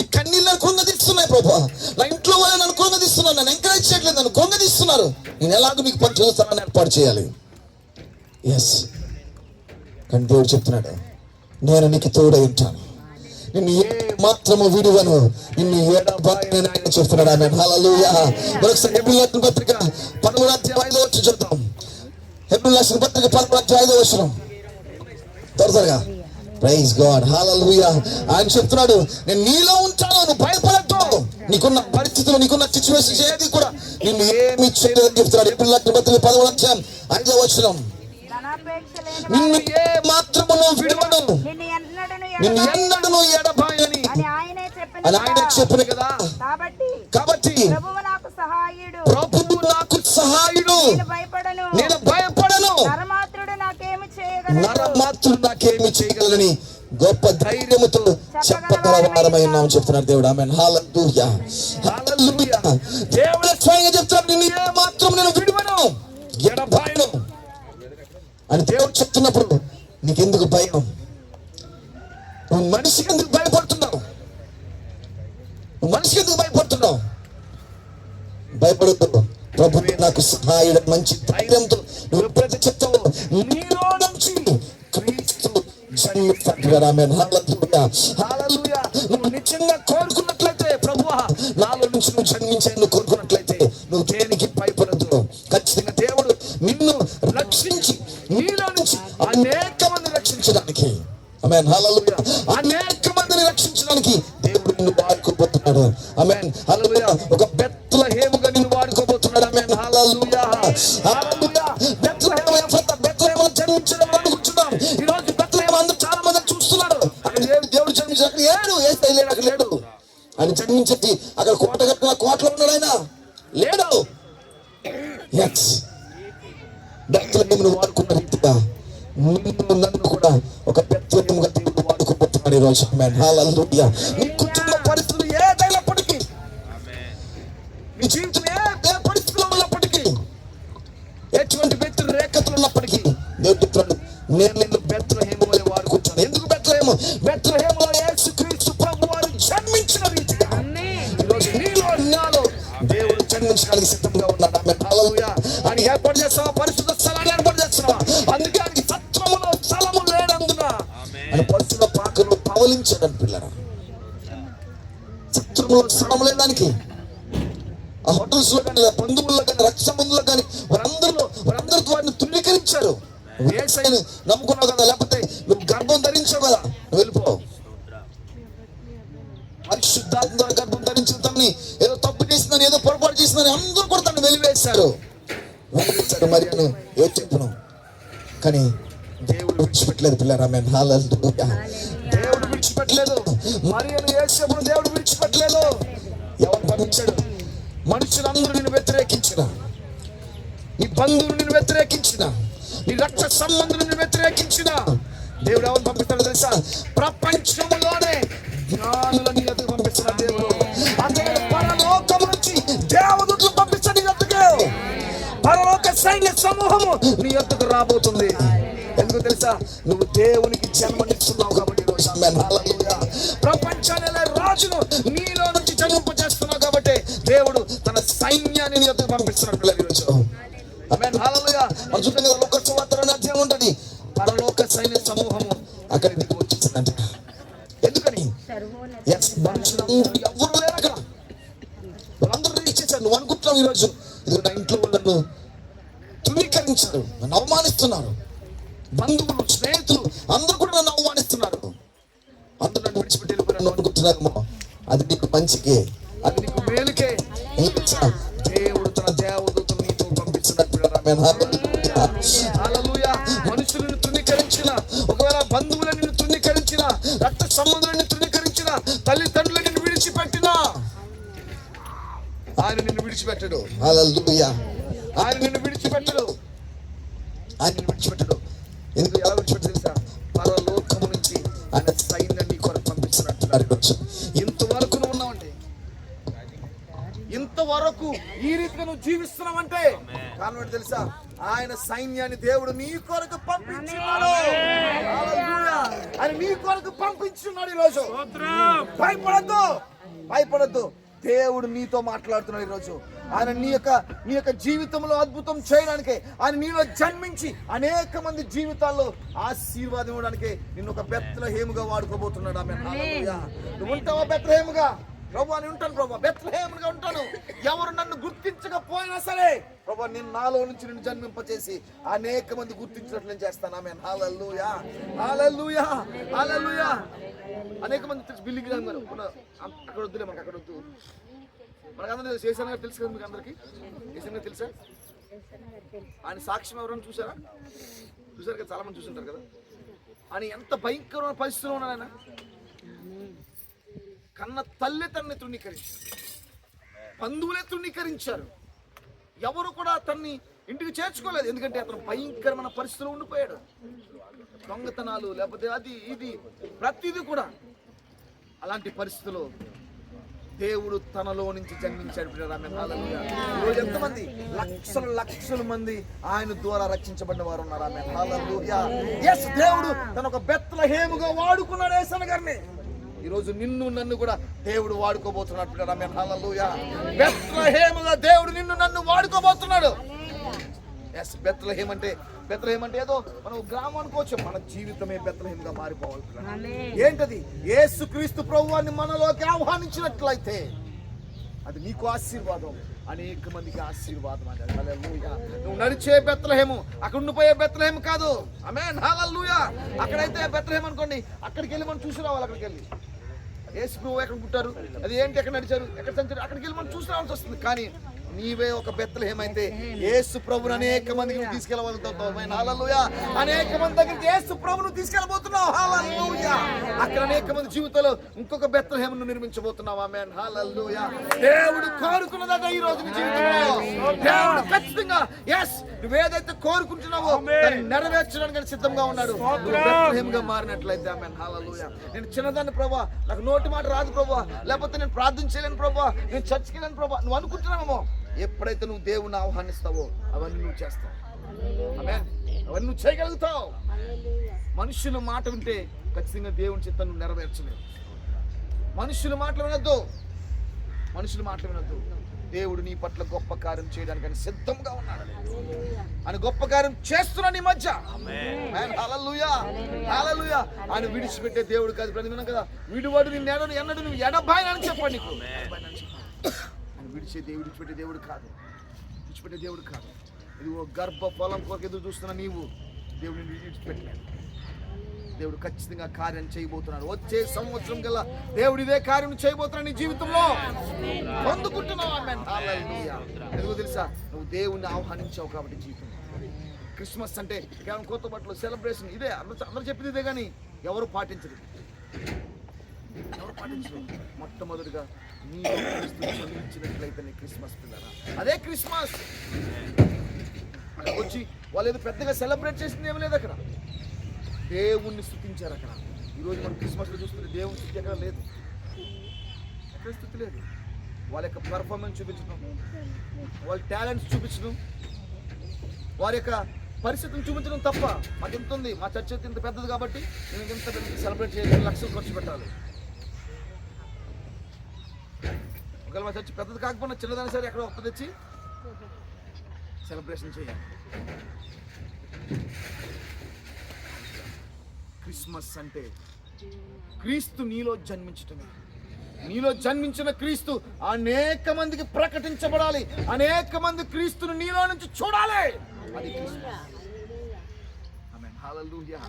ఈ కన్నీళ్ళు నన్ను కృంగదీస్తున్నాయి ప్రభావ, నా ఇంట్లో వాళ్ళు నన్ను కృంగదీస్తున్నారు, నన్ను ఎంకరేజ్ చేయట్లేదు, నన్ను కృంగదీస్తున్నారు. నేను ఎలాగో నీకు పని చూస్తానని ఏర్పాటు చేయాలి. ఎస్, కానీ దేవుడు చెప్తున్నాడు, నేను నీకు తోడై ఉంటాను, నిన్ను ఏ మాత్రము విడువను, నిన్ను ఎడబాయనని ఆయన చెప్తున్నాడు. ఆమె హల్లెలూయా. మరొకసారి హెబ్రీయులకు పత్రిక 13:5 చూద్దాం. హెబ్రీయులకు పత్రిక 13:5 త్వరగా. ప్రైజ్ గాడ్, హల్లెలూయా. ఆయన చెప్తున్నాడు, నేను నీలో ఉంటాను, నువ్వు భయపడద్దు, నీకున్న పరిస్థితులు నీకున్న సిచ్యువేషన్స్ ఏది కూడా నిన్ను ఏమి చేయలేదని చెప్తున్నాడు. హెబ్రీయులకు పత్రిక 13:5 నిన్ను ఏ మాత్రము విడువను, నిన్ను ఎన్నడను ఎడబాయని అని ఆయన చెప్పిన కదా. కాబట్టి ప్రభువు నాకు సహాయుడు, నేను భయపడను, నరమాత్రుడు నాకేమి చేయగలనని గొప్ప ధైర్యముతో చెప్పగల వారమై ఉన్నామని చెప్తున్నాడు దేవుడు. ఆమేన్, హల్లెలూయా, హల్లెలూయా. దేవుడు స్వయంగా చెప్తున్నాడు, నిన్ను ఏ మాత్రం నేను విడువను, ఎడబాయను అని దేవుడు చెప్తున్నప్పుడు నీకెందుకు భయం? నువ్వు మనిషికి ఎందుకు భయపడుతున్నావు? నువ్వు మనిషికి ఎందుకు భయపడుతున్నావు? భయపడద్దు, ప్రభువే నాకు సహాయుడు. మంచి ధైర్యంతో నువ్వు ఎప్పుడైతే చెప్తావో నీలో నుంచి క్రీస్తు జన్మిస్తాడు. ఆమేన్, హల్లెలూయా, హల్లెలూయా. నువ్వు నిజంగా కోరుకున్నట్లయితే, ప్రభువా నాలో నుంచి నువ్వు జన్మించేందుకు కోరుకున్నట్లయితే నువ్వు దేనికి భయపడద్దు. ఖచ్చితంగా దేవుడు నిన్ను రక్షించి నీలో నుంచి అనేక మంది రక్షించడానికి, ఆమేన్, హల్లెలూయా, అనేక మందిని రక్షించడానికి దేవుడు నిన్ను వాడుకోబోతున్నాడు. ఆమేన్, హల్లెలూయా. ఒక బెత్లెహేముగా నిన్ను వాడుకోబోతున్నాడు. ఆమేన్, హల్లెలూయా, హల్లెలూయా. బెత్లెహేము ఎఫ్రాతా, బెత్లెహేములో జన్మించడం అనుకుంటున్నాం. ఈ రోజు బెత్లెహేము అందరూ చాలా మంది చూస్తున్నారు. అక్కడ దేవుడు జన్మించాడు, అక్కడ ఏసై లేడు, అక్కడ లేడు. ఆయన జన్మించి అక్కడ కోట కట్టిన కోటలో ఉన్నాడు, ఆయన లేడు. ఎస్, బెత్లెహేమును వాడుకున్న రీతిగా నన్ను కూడా ఒక బెత్లెహేముగా దేవుడు వాడుకోబోతున్నాడు ఈ రోజు. ఆమేన్, హల్లెలూయా. నీ కుటుంబ పరిస్థితులు ఏదైనప్పటికీ, నీ జీవితం ఏ పరిస్థితిలో ఉన్నప్పటికీ, ఎటువంటి వ్యతిరేకతలు ఉన్నప్పటికీ దేవుడు చెప్తున్నాడు, నేను నిన్ను బెత్లెహేము వలె వాడుకుంటాను. ఎందుకు బెత్లెహేము? బెత్లెహేములో యేసుక్రీస్తు ప్రభువారు జన్మించిన రీతిగా ఈరోజు నీలో నాలో దేవుడు జన్మించడానికి సిద్ధంగా ఉన్నాడు. ఆమేన్, హల్లెలూయా. ఆయన ఏర్పాటు చేస్తావా? పరిశుద్ధ స్థలాన్ని ఏర్పాటు చేస్తావా? అందుకే ఆయనకి సత్రములో స్థలము లేనందున ఆయన పరిశుద్ధ పాకలో పవలించాడని పిల్లరా. సత్రములో స్థలం లేదానికి ఆ హోటల్స్ లో కానీ, బంధువుల్లో కానీ, రక్త సంబంధుల్లో కానీ వారందరితో వారిని తృణీకరించారు. నువ్వు యేసయ్యను నమ్ముకున్నావు కదా, లేకపోతే నువ్వు గర్భం ధరించావు కదా, నువ్వు వెళ్ళిపో. పరిశుద్ధాత్మ ద్వారా గర్భం ధరించిన తనని ఏదో తప్పు చేసిందని, ఏదో పొరపాటు చేసిందని అందరూ కూడా తను వెలివేశారు. మరి అని ఏం చెప్పను, కానీ దేవుడు విడిచిపెట్టలేదు పిల్లరా. ఆమేన్, హల్లెలూయా. దేవుడు విడిచిపెట్టలేదు. మరియను యేసేపును దేవుడు విడిచిపెట్టలేదు. ఎవరు పంపించాడు? మనుషులందరూ నిన్ను వ్యతిరేకించిన, నీ బంధువులు నిన్ను వ్యతిరేకించిన, నీ రక్త సంబంధులు నిన్ను వ్యతిరేకించిన దేవుడు ఎవరు పంపిస్తాడో తెలుసా? ప్రపంచంలోనే జ్ఞానులని ఎదుగు పంపించిన దేవుడు. అదే పరలోకం నుంచి దేవదూతలు పంపిస్తాడు నీ ఎదుగు. పరలోక సైన్య సమూహము నీ ఎద్దుకు రాబోతుంది. ఎందుకు తెలుసా? నువ్వు దేవునికి జన్మనిస్తున్నావు కాబట్టి ఈరోజు. ఆమేన్, హల్లెలూయా. ప్రపంచాన్ని రాజును నీలో నుంచి జన్మింప చేస్తున్నావు కాబట్టి దేవుడు తన సైన్యాన్ని నీ ఎద్దుకు పంపిస్తున్నాడు పిల్లలు ఈరోజు. ఆమేన్, హల్లెలూయా. మనం చూద్దాం కదా, లోక సువార్త అధ్యాయం ఉంటుంది. పరలోక సైన్య సమూహము అక్కడికి వచ్చేసిందంట. ఎందుకని? ఎవరు లేరు అక్కడ, వాళ్ళందరూ ఇచ్చేసారు. నువ్వు అనుకుంటున్నావు ఈరోజు ఇది నా ఇంట్లో వాళ్ళను తృణీకరించారు, నన్ను అవమానిస్తున్నారు, బంధువులు స్నేహితులు అందరూ కూడా నన్ను అవమానిస్తున్నారు, అందరూ నన్ను విడిచిపెట్టి వెళ్ళిపోయారు అనుకుంటున్నారేమో. అది నీకు మంచికే, అది నీకు మేలుకే. దేవుడు తన దేవదూతను నీతో పంపించినట్టు. హల్లెలూయా. మనుషులను తృణీకరించిన, ఒకవేళ బంధువులను నిన్ను తృణీకరించిన, రక్త సంబంధులను తృణీకరించిన, తల్లిదండ్రులను నిన్ను విడిచిపెట్టినా ఆయన నిన్ను విడిచిపెట్టడు. హల్లెలూయా. ఆయన నిన్ను విడిచిపెట్టడు, ఆయన నిన్ను విడిచిపెట్టడు. ఎందుకు? ఎలా విడిచిపెట్టు తెలుసా? పరలోకము నుంచి ఆయన సైన్యాన్ని కొరకు పంపించినట్టున్నారు. ఇంతవరకు నువ్వు ఉన్నావంటే, ఇంతవరకు ఈ రీతిగా నువ్వు జీవిస్తున్నావంటే కారణం ఏంటో తెలుసా? ఆయన సైన్యాన్ని దేవుడు నీ కొరకు పంపించున్నాడు. హల్లెలూయా. ఆయన నీ కొరకు పంపించున్నాడు. ఈరోజు భయపడద్దు. దేవుడు నీతో మాట్లాడుతున్నాడు ఈరోజు. ఆయన నీ యొక్క జీవితంలో అద్భుతం చేయడానికి, ఆయన నీలో జన్మించి అనేక మంది జీవితాల్లో ఆశీర్వాదం ఇవ్వడానికి నిన్ను ఒక బెత్లెహేముగా వాడుకోబోతున్నాడు. ఆమేన్. హల్లెలూయా. నువ్వు ఉంటావా బెత్లెహేముగా? ప్రభు నేను ఉంటాను ప్రభు, బెత్లెహేముగా ఉంటాను. ఎవరు నన్ను గుర్తించకపోయినా సరే ప్రభు, నేను నాలో నుంచి నిన్ను జన్మింపచేసి అనేక మంది గుర్తించినట్లు నేను చేస్తాను. ఆమేన్. హల్లెలూయా. హల్లెలూయా. హల్లెలూయా. అనేక మంది తెలుసు బిల్డింగ్ అక్కడ వద్దులే, మనకు అక్కడ వద్దు. మనకందరూ తెలుసు. ఏసన్ గారు తెలుసు కదా మీకు అందరికి? ఏసన్ గారు తెలుసా? ఆయన సాక్ష్యం ఎవరైనా చూసారు కదా? చాలా మంది చూసుంటారు కదా. ఆయన ఎంత భయంకరమైన పరిస్థితిలో ఉన్నాడు. ఆయన కన్న తల్లి తన్ని తృణీకరించారు, బంధువులే తృణీకరించారు, ఎవరు కూడా తన్ని ఇంటికి చేర్చుకోలేదు. ఎందుకంటే అతను భయంకరమైన పరిస్థితిలో ఉండిపోయాడు. దొంగతనాలు, లేకపోతే అది ఇది ప్రతిదీ కూడా. అలాంటి పరిస్థితిలో దేవుడు తనలో నుంచి జన్మించాడు. ఈరోజు ఎంతమంది లక్షల మంది ఆయన ద్వారా రక్షించబడిన వారు ఉన్నారు. ఆమె హల్లెలూయా. yes, దేవుడు తన ఒక బెత్లెహేముగా వాడుకున్నాడు యేసన్న గారిని. ఈరోజు నిన్ను నన్ను కూడా దేవుడు వాడుకోబోతున్నాడు. ఆమె హల్లెలూయా. బెత్లెహేముగా దేవుడు నిన్ను నన్ను వాడుకోబోతున్నాడు. ఎస్, బెత్లెహేం అంటే ఏదో మనం గ్రామం అనుకోవచ్చు. మన జీవితమే బెత్లెహేంగా మారిపోవాలి. ఏంటది? యేసుక్రీస్తు ప్రభువాన్ని మనలోకి ఆహ్వానించినట్లయితే అది నీకు ఆశీర్వాదం, అనేక మందికి ఆశీర్వాదం. అది హల్లెలూయా. నువ్వు నడిచే బెత్లెహేము అక్కడ ఉండిపోయే బెత్లెహేం కాదు. ఆమేన్. హల్లెలూయా. అక్కడైతే బెత్లెహేం అనుకోండి, అక్కడికి వెళ్ళి మనం చూసి రావాలి. అక్కడికి వెళ్ళి యేసు ప్రభు ఎక్కడ పుట్టారు, అది ఏంటి, ఎక్కడ నడిచారు, ఎక్కడ సంచారు, అక్కడికి వెళ్ళి మనం చూసి రావాల్సి వస్తుంది. కానీ నీవే ఒక బెత్లెహేం అయితే యేసు ప్రభుని అనేక మందికి నువ్వు తీసుకెళ్ళగలుగుతావు. హల్లెలూయా. అనేక మంది దగ్గరికి యేసు ప్రభును తీసుకెళ్ళబోతున్నావు. హల్లెలూయా. అక్కడ అనేక మంది జీవితంలో ఇంకొక బెత్లెహేమును నిర్మించబోతున్నావు. ఆమేన్. హల్లెలూయా. దేవుడు కోరుకున్నదట ఈ రోజు నీ జీవితంలో. దేవుడు ఖచ్చితంగా నువ్వేదైతే కోరుకుంటున్నావో దాన్ని నెరవేర్చడానికి సిద్ధంగా ఉన్నాడు. నువ్వు బెత్లెహేంగా మారినట్లయితే. ఆమేన్. హల్లెలూయా. నేను చిన్నదాన్ని ప్రభా, నాకు నోటి మాట రాదు ప్రభా, లేకపోతే నేను ప్రార్థన చేయలేను ప్రభా, నేను చర్చికి వెళ్ళను ప్రభా, నువ్వు అనుకుంటున్నావేమో. ఎప్పుడైతే నువ్వు దేవుణ్ణి ఆహ్వానిస్తావో అవన్నీ నువ్వు చేస్తావు. ఆమేన్. అవన్నీ నువ్వు చేయగలుగుతావు. మనుషుల మాట వింటే ఖచ్చితంగా దేవుని చిత్తం నువ్వు నెరవేర్చలేవు. మనుషుల మాటలు వినొద్దు. దేవుడు నీ పట్ల గొప్ప కార్యం చేయడానికి ఆయన సిద్ధంగా ఉన్నాడు. ఆయన గొప్ప కార్యం చేస్తున్నా నీ మధ్య. హల్లెలూయా. హల్లెలూయా. ఆయన విడిచిపెట్టే దేవుడు కాదు. ప్రతిదినం కదా, విడివాడు నిన్ను ఎన్నడు నువ్వు ఎడబాయనని చెప్పండి నీకు. విడిచిపెట్టే దేవుడు కాదు. ఇది ఓ గర్భ ఫలం కొరకు ఎదురు చూస్తున్న నీవు దేవుడిని విడిచిపెట్టలేదు. దేవుడు ఖచ్చితంగా కార్యం చేయబోతున్నాడు. వచ్చే సంవత్సరం కల్లా దేవుడు ఇదే కార్యం చేయబోతున్నాడు నీ జీవితంలో. పొందుకుంటున్నావు. ఆమేన్. హల్లెలూయా. ఎందుకు తెలుసా? నువ్వు దేవుణ్ణి ఆహ్వానించావు కాబట్టి జీవితంలో. క్రిస్మస్ అంటే కేవలం కొత్త బట్టలు, సెలబ్రేషన్, ఇదే అందరూ చెప్పింది ఇదే. కానీ ఎవరు పాటించరు. మొట్టమొదటిగా నీలో క్రీస్తు జన్మించినట్లయితే నీ క్రిస్మస్ పిల్లరా, అదే క్రిస్మస్. వచ్చి వాళ్ళు ఏదో పెద్దగా సెలబ్రేట్ చేసింది ఏమి లేదు. అక్కడ దేవుణ్ణి స్తుతించారు. అక్కడ ఈరోజు మనం క్రిస్మస్లో చూస్తుంటే దేవుని స్తుతి ఎక్కడ లేదు. ఎక్కడ స్తుతి లేదు. వాళ్ళ యొక్క పర్ఫార్మెన్స్ చూపించడం, వాళ్ళ టాలెంట్స్ చూపించడం, వారి యొక్క పరిస్థితిని చూపించడం తప్ప మాకు ఎంత ఉంది, మా చర్చ ఇంత పెద్దది కాబట్టి నేను ఎంత పెద్ద సెలబ్రేట్ చేయాలి, లక్షలు ఖర్చు పెట్టాలి. ఒకవేళ మా చర్చ పెద్దది కాకపోయినా చిన్నదాని సరే ఎక్కడ ఒక్క తెచ్చి సెలబ్రేషన్ చేయాలి. క్రిస్మస్ అంటే క్రీస్తు నీలో జన్మించటమే. నీలో జన్మించిన క్రీస్తు అనేక మందికి ప్రకటించబడాలి. అనేక మంది క్రీస్తును నీలో నుంచి చూడాలి. అది క్రిస్మస్. ఆమేన్. హల్లెలూయా.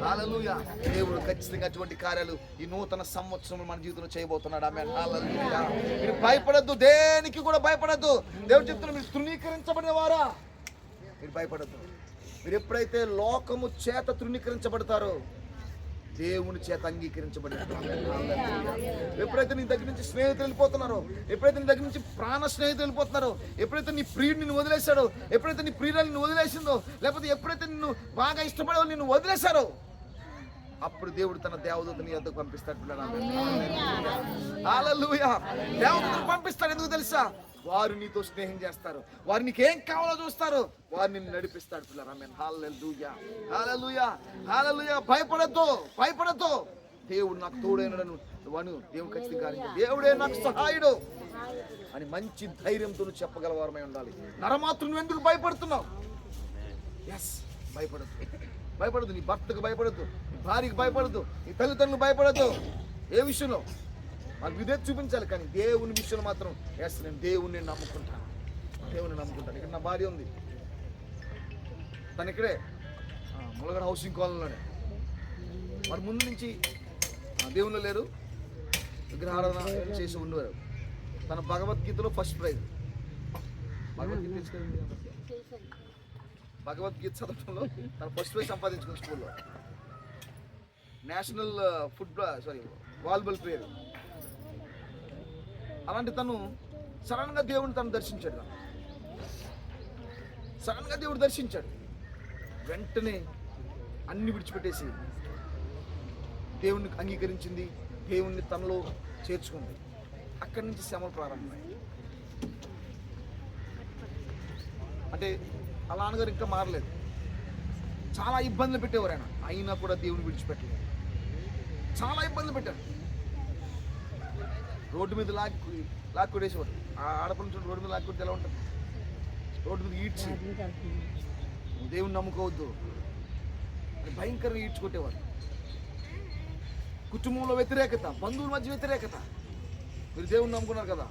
హల్లెలూయా. దేవుడు ఖచ్చితంగా అటువంటి కార్యాలు ఈ నూతన సంవత్సరం మన జీవితంలో చేయబోతున్నాడు. ఆమేన్. హల్లెలూయా. మీరు భయపడద్దు, దేనికి కూడా భయపడద్దు. దేవుడు చెప్తున్నారు, మీరు తృణీకరించబడిన వారా, మీరు భయపడద్దు. మీరు ఎప్పుడైతే లోకము చేత తృణీకరించబడతారో దేవుని చేత అంగీకరించబడినట్టు. ఎప్పుడైతే నీ దగ్గర నుంచి స్నేహితులు వెళ్ళిపోతున్నారో, ఎప్పుడైతే నీ దగ్గర నుంచి ప్రాణ స్నేహితులు వెళ్ళిపోతున్నారో, ఎప్పుడైతే నీ ప్రియుడు నిన్ను వదిలేశాడో, ఎప్పుడైతే నీ ప్రియురాలు నిన్ను వదిలేసిందో, లేకపోతే ఎప్పుడైతే నిన్ను బాగా ఇష్టపడే నిన్ను వదిలేశారో, అప్పుడు దేవుడు తన దేవదూతని నీ వద్దకు పంపిస్తాడు. హల్లెలూయా. దేవదూతని పంపిస్తాడు. ఎందుకు తెలుసా? వారు నీతో స్నేహం చేస్తారు, వారు నీకేం కావాలో చూస్తారు, వారు నిన్ను నడిపిస్తాడు పిల్లలు. ఆమేన్. హల్లెలూయా, హల్లెలూయా, హల్లెలూయా. భయపడద్దు. దేవుడు నాకు తోడైనను వాను దేవుడు ఖచ్చితంగా కార్యం, దేవుడే నాకు సహాయుడు అని మంచి ధైర్యంతో చెప్పగలవారమై ఉండాలి. నరమాత్రుడు నువ్వు ఎందుకు భయపడుతున్నావు? ఎస్, భయపడద్దు. నీ భర్తకు భయపడద్దు, నీ భార్యకు భయపడద్దు, నీ తల్లిదండ్రులు భయపడద్దు. ఏ విషయంలో మాకు విధేయత చూపించాలి, కానీ దేవుని విషయంలో మాత్రం ఎస్, నేను దేవుణ్ణి నమ్ముకుంటాను. ఇక్కడ నా భార్య ఉంది, తను ఇక్కడే ములగడ హౌసింగ్ కాలనీలోనే. వారు ముందు నుంచి దేవుళ్ళు లేరు, విగ్రహారాధన చేసి ఉండేవారు. తన భగవద్గీతలో ఫస్ట్ ప్రైజ్. భగవద్గీత చదవడంలో తన ఫస్ట్ ప్రైజ్ సంపాదించుకున్న స్కూల్లో. National volleyball player. అలాంటి తను సడన్గా దేవుడిని తను దర్శించాడు. వెంటనే అన్ని విడిచిపెట్టేసి దేవుణ్ణి అంగీకరించింది, దేవుణ్ణి తనలో చేర్చుకుంది. అక్కడి నుంచి శ్రమలు ప్రారంభమయ్యాయి. అంటే ఆ నాన్నగారు ఇంకా మారలేదు, చాలా ఇబ్బందులు పెట్టేవారు ఆయన, అయినా కూడా దేవుని విడిచిపెట్టలేదు. చాలా ఇబ్బందులు పెట్టారు. రోడ్డు మీద లాక్కొడేసేవారు. ఆ ఆడపడి నుంచి రోడ్డు మీద లాక్కొడితే ఎలా ఉంటుంది? రోడ్డు మీద ఈడ్చి దేవుని నమ్ముకోవద్దు అని భయంకరంగా ఈడ్చుకొట్టేవారు. కుటుంబంలో వ్యతిరేకత, బంధువుల మధ్య వ్యతిరేకత. మీరు దేవుని నమ్ముకున్నారు కదా,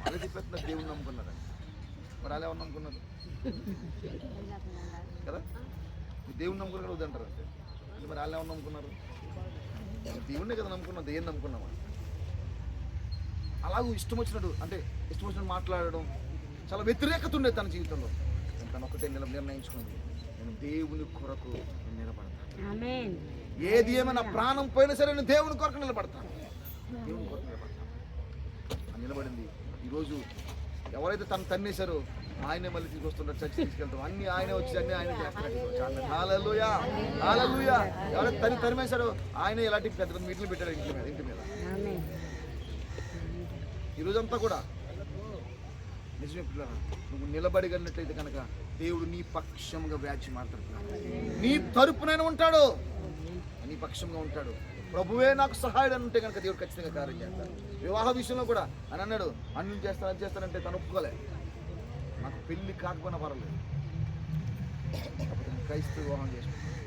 వాళ్ళే చెప్పేస్తున్నారు దేవుని నమ్ముకున్నారని. మరి వాళ్ళు ఎవరు నమ్ముకున్నారు కదా? మీరు దేవుని నమ్ముకున్నారు కదా అంటారు అంతే. మరి వాళ్ళు ఎవరు నమ్ముకున్నారు? దేవుణ్ణే కదా నమ్ముకున్నాం, దేవుని నమ్ముకున్నామా? అలాగూ ఇష్టం వచ్చినట్టు మాట్లాడడం, చాలా వ్యతిరేకత ఉండేది తన జీవితంలో. తను ఒకటే నిర్ణయించుకుంది, నేను దేవుని కొరకు నిలబడతాను. ఏది ఏమైనా ప్రాణం పోయినా సరే నేను దేవుని కొరకు నిలబడతాను. నిలబడింది. ఈరోజు ఎవరైతే తను తన్నేశారో ఆయనే మళ్ళీ తీసుకొస్తుంటారు, చర్చి తీసుకెళ్తాం, అన్ని ఆయనే వచ్చి అన్ని ఆయన చేస్తాడు. హల్లెలూయా, హల్లెలూయా. ఎవరైతే తరిమేశారో ఆయనే ఇలాంటి పెద్ద మీటింగ్లు పెట్టారు ఇంటి మీద. ఈరోజంతా కూడా నిజమే పిల్లరా, నువ్వు నిలబడగలిగినట్లయితే కనుక దేవుడు నీ పక్షంగా వ్యాజ్యం మాట్లాడుతున్నాడు. నీ తరపునైనా ఉంటాడు, నీ పక్షంగా ఉంటాడు. ప్రభువే నాకు సహాయుడు అని ఉంటే కనుక దేవుడు ఖచ్చితంగా కార్యం చేస్తాడు. వివాహ విషయంలో కూడా అని అన్నాడు, అన్ని చేస్తానంటే తను ఒప్పుకోలే. నాకు పెళ్లి కాకపోయినా పర్వాలేదు, క్రైస్తవ వివాహం చేసుకుంటాను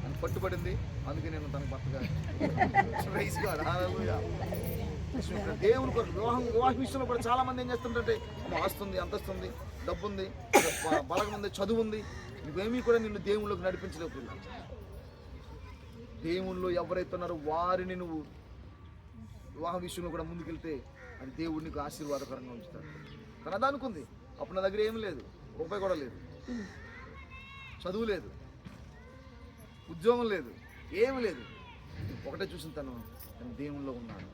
అని పట్టుబడింది. అందుకే నేను తనకు భర్తగా దేవుని కొరకు వివాహ విషయంలో కూడా చాలా మంది ఏం చేస్తుంటే, ఆస్తుంది, అంతస్తుంది, డబ్బు ఉంది, బలగం ఉంది, చదువు ఉంది, నువ్వేమీ కూడా నిన్ను దేవుళ్ళకి నడిపించలేవు. పిల్ల దేవుళ్ళు ఎవరైతే ఉన్నారో వారిని నువ్వు వివాహ విషయంలో కూడా ముందుకెళ్తే అది దేవుడు నీకు ఆశీర్వాదకరంగా ఉంచుతాడు. తన దానుకుంది, అప్పుడు నా దగ్గర ఏమి లేదు, రూపాయి కూడా లేదు, చదువు లేదు, ఉద్యోగం లేదు, ఏమి లేదు. ఒకటే చూసిన తను దేవుల్లో ఉన్నాడు,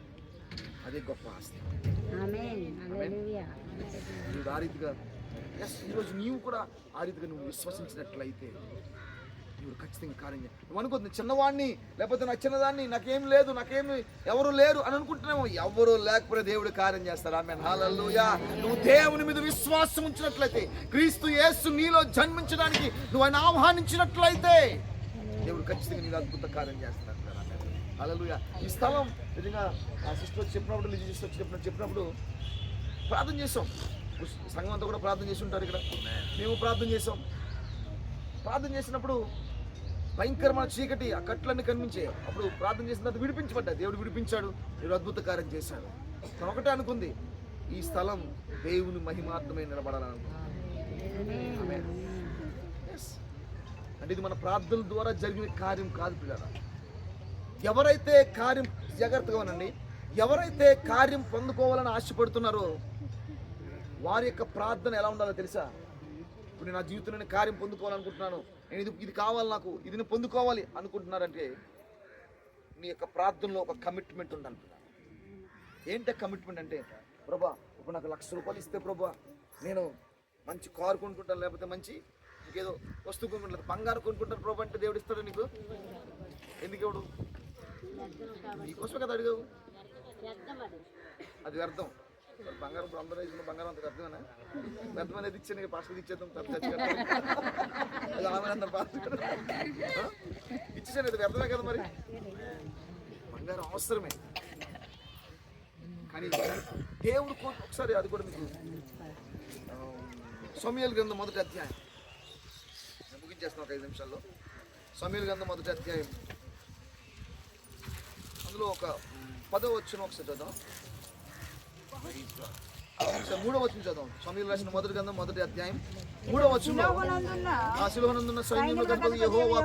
అదే గొప్ప ఆస్తి. నువ్వు ఆ రీతిగా ఈరోజు నీవు కూడా ఆ రీతిగా నువ్వు విశ్వసించినట్లయితే నువ్వు ఖచ్చితంగా కార్యం చేయాలి. నువ్వు అనుకుంటుంది చిన్నవాడిని, లేకపోతే నా చిన్నదాన్ని, నాకేం లేదు, నాకేమి ఎవరు లేరు అని అనుకుంటున్నామో, ఎవరు లేకపోతే దేవుడు కార్యం చేస్తాడు. ఆమేన్, హల్లెలూయా. నువ్వు దేవుని మీద విశ్వాసం ఉంచినట్లయితే, క్రీస్తు యేసు నీలో జన్మించడానికి నువ్వు ఆయన ఆహ్వానించినట్లయితే దేవుడు ఖచ్చితంగా నీకు అద్భుత కార్యం చేస్తాడు. హల్లెలూయా. ఈ స్థలం నిజంగా ఆ సిస్టర్ వచ్చి చెప్పినప్పుడు, లిజీ సిస్టర్ వచ్చి చెప్పినప్పుడు ప్రార్థన చేసాం. సంఘం అంతా కూడా ప్రార్థన చేసి ఉంటారు. ఇక్కడ మేము ప్రార్థన చేసాం. ప్రార్థన చేసినప్పుడు భయంకరమైన చీకటి, ఆ కట్లన్నీ కనిపించాయి. అప్పుడు ప్రార్థన చేసిన తర్వాత విడిపించబడ్డా, దేవుడు విడిపించాడు, దేవుడు అద్భుత కార్యం చేశాడు. తను ఒకటే అనుకుంది, ఈ స్థలం దేవుని మహిమార్థమై నిలబడాలనుకుంది. అంటే ఇది మన ప్రార్థనల ద్వారా జరిగిన కార్యం కాదు పిల్లరా. ఎవరైతే కార్యం, జాగ్రత్తగా ఉనండి, ఎవరైతే కార్యం పొందుకోవాలని ఆశపడుతున్నారో వారి యొక్క ప్రార్థన ఎలా ఉండాలో తెలుసా? ఇప్పుడు నేను నా జీవితంలో కార్యం పొందుకోవాలనుకుంటున్నాను, నేను ఇది కావాలి, నాకు ఇది నేను పొందుకోవాలి అనుకుంటున్నారంటే నీ యొక్క ప్రార్థనలో ఒక కమిట్మెంట్ ఉండాలి. ఏంటి కమిట్మెంట్ అంటే, ప్రభా ఇప్పుడు నాకు ₹1,00,000 ఇస్తే ప్రభా నేను మంచి కారు కొనుక్కుంటాను, లేకపోతే మంచి ఇంకేదో వస్తువు కొనుక్కుంటాను, బంగారు కొనుక్కుంటాను ప్రభా అంటే దేవుడు ఇస్తాడు నీకు? ఎందుకు ఇవ్వడు? నీకోసమే కదా అడిగావు. అది వ్యర్థం. బంగారం ఇప్పుడు అందరూ ఇచ్చిన బంగారం అంత పెద్దమేనా? పెద్దమనేది ఇచ్చాను, పాస్టర్ ఇచ్చేద్దాం అందరు పాస్టర్ ఇచ్చేసాను, అది వ్యర్థమే కదా మరి. బంగారం అవసరమే, కానీ దేవుడు ఒకసారి అది కూడా మీకు సమూయేలు గ్రంథం 1వ అధ్యాయం ముగించేస్తాం ఒక 5 నిమిషాల్లో. సమూయేలు గ్రంథం 1వ అధ్యాయం అందులో ఒక 10వ వచనం ఒకసారి చదువు. 3వ వచనం చదువు. సమూయేలు రాసిన 1వ గ్రంథం 1వ అధ్యాయం 3వ వచనంలో ఆ సిలువనందున్న సైన్యముల గణపతి యెహోవా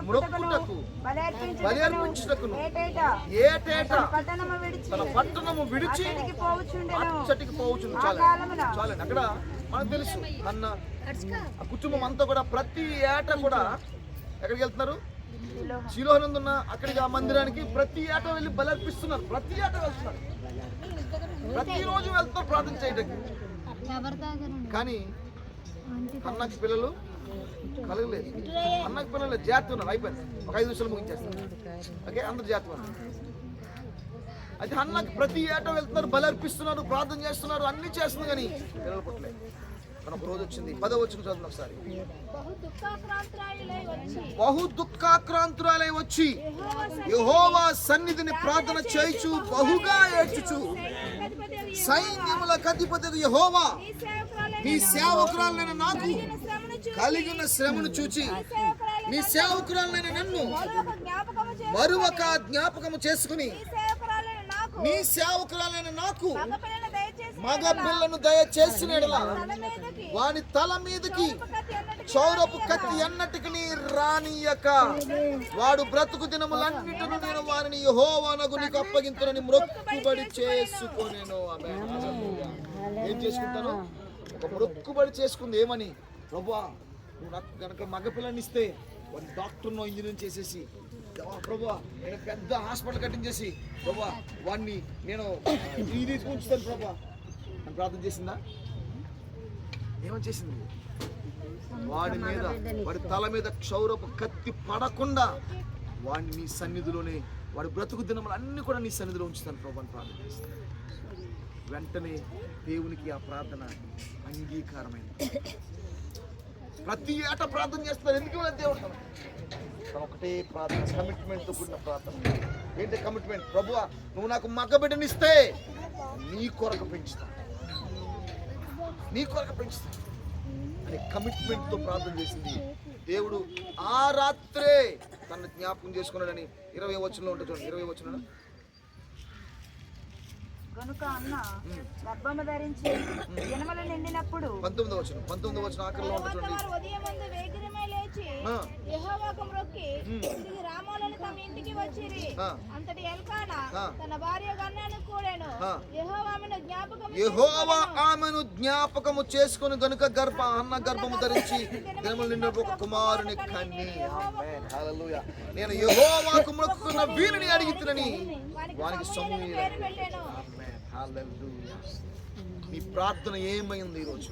మొక్కుటకు బలి అర్పించుటకును ఏటేటా తన పట్టణము విడిచి అచ్చటికి పోవుచుండు. చాలండి. అక్కడ మనకు తెలుసు అన్న ఆ కుటుంబం అంతా కూడా ప్రతి ఏటా కూడా ఎక్కడికి వెళ్తున్నారు? షిలోహునందున్న అక్కడికి ఆ మందిరానికి ప్రతి ఏటా వెళ్ళి బలి అర్పిస్తున్నారు. ప్రతి ఏటా వెళ్తున్నారు, ప్రతిరోజు వెళ్తారు ప్రార్థన చేయడానికి. కానీ అన్నకి పిల్లలు కలగలేదు. అన్నకి పిల్లలు జాతి ఉన్నారు. అయిపోయింది, ఒక 5 నిమిషాలు ముగించేస్తారు. ఓకే, అందరు జాతి ఉన్నారు. అయితే అన్నకి ప్రతి ఏటా వెళ్తున్నారు, బలి అర్పిస్తున్నారు, ప్రార్థన చేస్తున్నారు, అన్ని చేస్తున్నారు, కానీ పిల్లలు పుట్టలేదు. కానీ ఒక రోజు వచ్చింది. 10వ వచనం చదువు ఒకసారి. బహు దుఃఖాక్రాంతురాలై వచ్చి యెహోవా సన్నిధిని ప్రార్థన చేయుచు బహుగా ఏడ్చుచు, సైన్యములకు అధిపతి యెహోవా నీ సేవకురాలైన నాకు కలిగిన శ్రమను చూచి నీ సేవకురాలైన నన్ను మరొక జ్ఞాపకము చేసుకుని నీ సేవకురాలైన నాకు మగ పిల్లను దయచేసిన వాని తల మీదకి క్షౌరపు కత్తి ఎన్నటికి రానియక వాడు బ్రతుకు దినములన్నిటిని నేను వారిని యెహోవానగు నీకు అప్పగింతునని మొక్కుబడి చేసుకొనెను. ఆమేన్. ఏం చేసుకుంటాను? ఒక మొక్కుబడి చేసుకుంది. ఏమని? ప్రభువా నువ్వు నాకు కనుక మగపిల్లని ఇస్తే వాడి డాక్టర్నో ఇంజనీరింగ్ చేసేసి, ప్రభువా నేను పెద్ద హాస్పిటల్ కట్టించేసి, ప్రభువా వాడిని నేను ఇది ఉంచుతాను ప్రభువా అని ప్రార్థన చేసిందా? ఏమని చేసింది? వాడి మీద, వాడి తల మీద క్షౌరపు కత్తి పడకుండా వాడిని నీ సన్నిధిలోనే, వాడి బ్రతుకు దినములు అన్ని కూడా నీ సన్నిధిలో ఉంచుతాను ప్రభు అని ప్రార్థన చేస్తాను. వెంటనే దేవునికి ఆ ప్రార్థన అంగీకారమైంది. ప్రతి ఏటా ప్రార్థన చేస్తారు. ఎందుకు దేవుడు ఒకటే ప్రార్థన, కమిట్మెంట్తో కూడిన ప్రార్థన. ఏంటి కమిట్మెంట్? ప్రభువా నువ్వు నాకు మగ బిడ్డనిస్తే నీ కొరకు పెంచుతా, నీ కొరకు పెంచుతా అనే కమిట్మెంట్తో ప్రార్థన చేసింది. దేవుడు ఆ రాత్రే తన జ్ఞాపకం చేసుకున్నాడని 20వ వచనంలో ఉంటుంది. చూడండి, 20వ వచనం. గనుక అన్న గర్భము ధరించి జనములు నిండినప్పుడు 19వ వచనం ఆఖరిలో ఉంటుంది. ఉదయమందు వేగిరమై లేచి యెహోవాకు మొక్కి తిరిగి రామోలను తమ ఇంటికి వచ్చిరి. అంతటి ఎల్కానా తన భార్య గన్నను కూడెను. యెహోవా ఆమెను జ్ఞాపకము చేసుకుని గనుక అన్న గర్భము ధరించి దినములు నిండిన ఒక కుమారుని కన్ని. ఆమేన్. హల్లెలూయా. నేను యెహోవాకు మొక్కుకున్న వీరిని అడిగితునని వానికి సమూయేలు. ఆమేన్. హల్లెలూయా. నీ ప్రార్థన ఏమైంది ఈరోజు?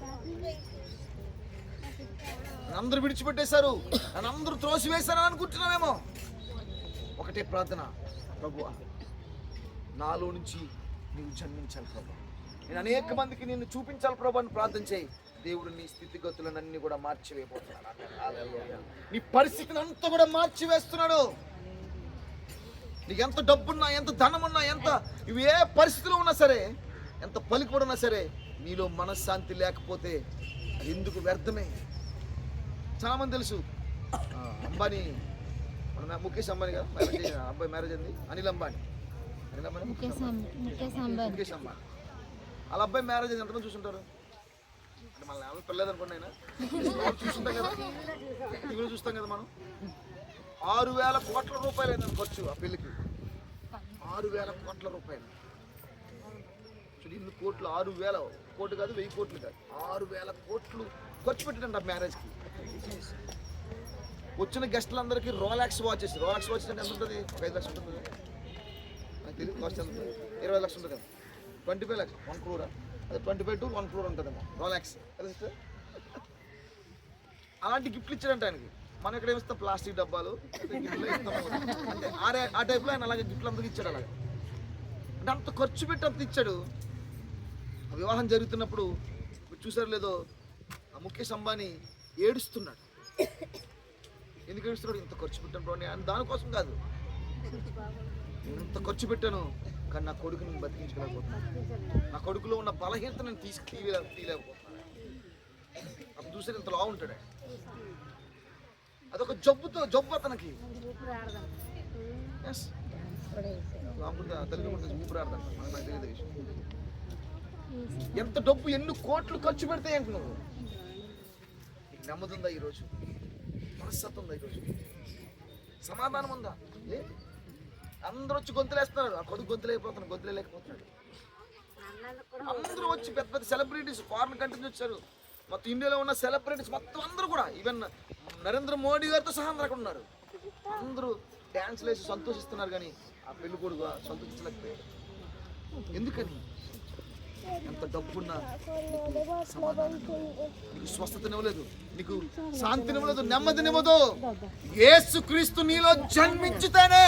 అందరూ విడిచిపెట్టేశారు, నన్ను అందరూ త్రోసివేశారని అనుకుంటున్నావేమో. ఒకటే ప్రార్థన, ప్రభువా నాలో నుంచి నీవు జన్మించాలి ప్రభు, నేను అనేక మందికి నిన్ను చూపించాలి ప్రభు అని ప్రార్థన చేయి. దేవుడు నీ స్థితిగతులన్నీ కూడా మార్చివేయబోతున్నాడు. నీ పరిస్థితిని అంతా కూడా మార్చివేస్తున్నాడు. నీకు ఎంత డబ్బున్నా, ఎంత ధనమున్నా, ఎంత ఇవి ఏ పరిస్థితిలో ఉన్నా సరే, ఎంత పలుకుబడి ఉన్నా సరే, నీలో మనశ్శాంతి లేకపోతే అది ఎందుకు వ్యర్థమే. చాలా మంది తెలుసు, అంబానీ, మన ముఖేష్ అంబానీ కదా, అబ్బాయి మ్యారేజ్ అయింది, అనిల్ అంబానీ, ముఖేష్ అంబానీ. వాళ్ళ అబ్బాయి మ్యారేజ్ అయింది. ఎంతమంది చూస్తుంటారు? అంటే మళ్ళీ ఎవరు పెళ్ళలేదు అనుకోండి, అయినా చూస్తుంటాం కదా, టీవీలో చూస్తాం కదా మనం. 6,000 కోట్ల రూపాయలు అయిందని ఖర్చు ఆ పెళ్లికి. 6,000 కోట్ల రూపాయలు. చూడు, ఇన్ని కోట్లు, 6,000 కోట్లు కాదు, 1000 కోట్లు కాదు, 6,000 కోట్లు ఖర్చు పెట్టినండి ఆ మ్యారేజ్కి. వచ్చిన గెస్టులందరికీ రోలాక్స్ వాచెస్. రోలాక్స్ వాచెస్ అంటే ఎంత ఉంటుంది? ఒక 5 లక్షలు ఉంటుంది. నాకు తెలియదు కాస్ట్ ఎంత ఉంటుంది. 20 లక్షలు ఉంటుంది కదా. 25 lakhs, 1 crore. అదే 25 to 1 crore ఉంటుందేమో రోలాక్స్. తెలుసు. అలాంటి గిఫ్ట్లు ఇచ్చాడంటే ఆయనకి. మనం ఇక్కడ ఏమిస్తాం? ప్లాస్టిక్ డబ్బాలు గిఫ్ట్లు ఇస్తాం. అంటే ఆ టైప్లో ఆయన అలాగే గిఫ్ట్లు అందరికి ఇచ్చాడు. అలాగే అంటే అంత ఖర్చు పెట్టి అంత ఇచ్చాడు. వివాహం జరుగుతున్నప్పుడు మీరు చూసారు లేదో, ఆ ముఖేష్ అంబానీ ఏడుస్తున్నాడు. ఎందుకు ఏడుస్తున్నాడు? ఇంత ఖర్చు పెట్టాను బ్రో అని. దానికోసం కాదు, నేను ఇంత ఖర్చు పెట్టాను కానీ నా కొడుకు నేను బతికించలేకపోతున్నాను, నా కొడుకులో ఉన్న బలహీనత నేను తీయలేకపోతున్నాను. అప్పుడు చూసారు ఇంత లా ఉంటాడు. అదొక జబ్బు అతనికి. ఊపిరాడదంట, నాకు తెలియదు విషయం. ఎంత డబ్బు, ఎన్ని కోట్లు ఖర్చు పెడితే ఏంటి నువ్వు? నీకు నెమ్మది ఉందా ఈరోజు? మనస్తత్వం ఉందా ఈరోజు? సమాధానం ఉందా? లేదు. అందరూ వచ్చి గొంతులేస్తున్నారు, ఆ కొడుకు గొంతులేకపోతున్నాడు. అందరూ వచ్చి పెద్ద పెద్ద సెలబ్రిటీస్, ఫారిన్ కంట్రీస్ వచ్చారు, మొత్తం ఇండియాలో ఉన్న సెలబ్రిటీస్ మొత్తం అందరూ కూడా, ఈవెన్ నరేంద్ర మోడీ గారితో సహా అందరూ అక్కడ ఉన్నారు. అందరూ డ్యాన్స్లు వేసి సంతోషిస్తున్నారు, కానీ ఆ పెళ్లి కొడుకు సంతోషించలేకపోయాడు. ఎందుకని? ఎంత డబ్బున్నా సమాధానం, నీకు స్వస్థతనివ్వలేదు, నీకు శాంతినివ్వలేదు, నెమ్మదినివ్వదు. యేసుక్రీస్తు నీలో జన్మించితేనే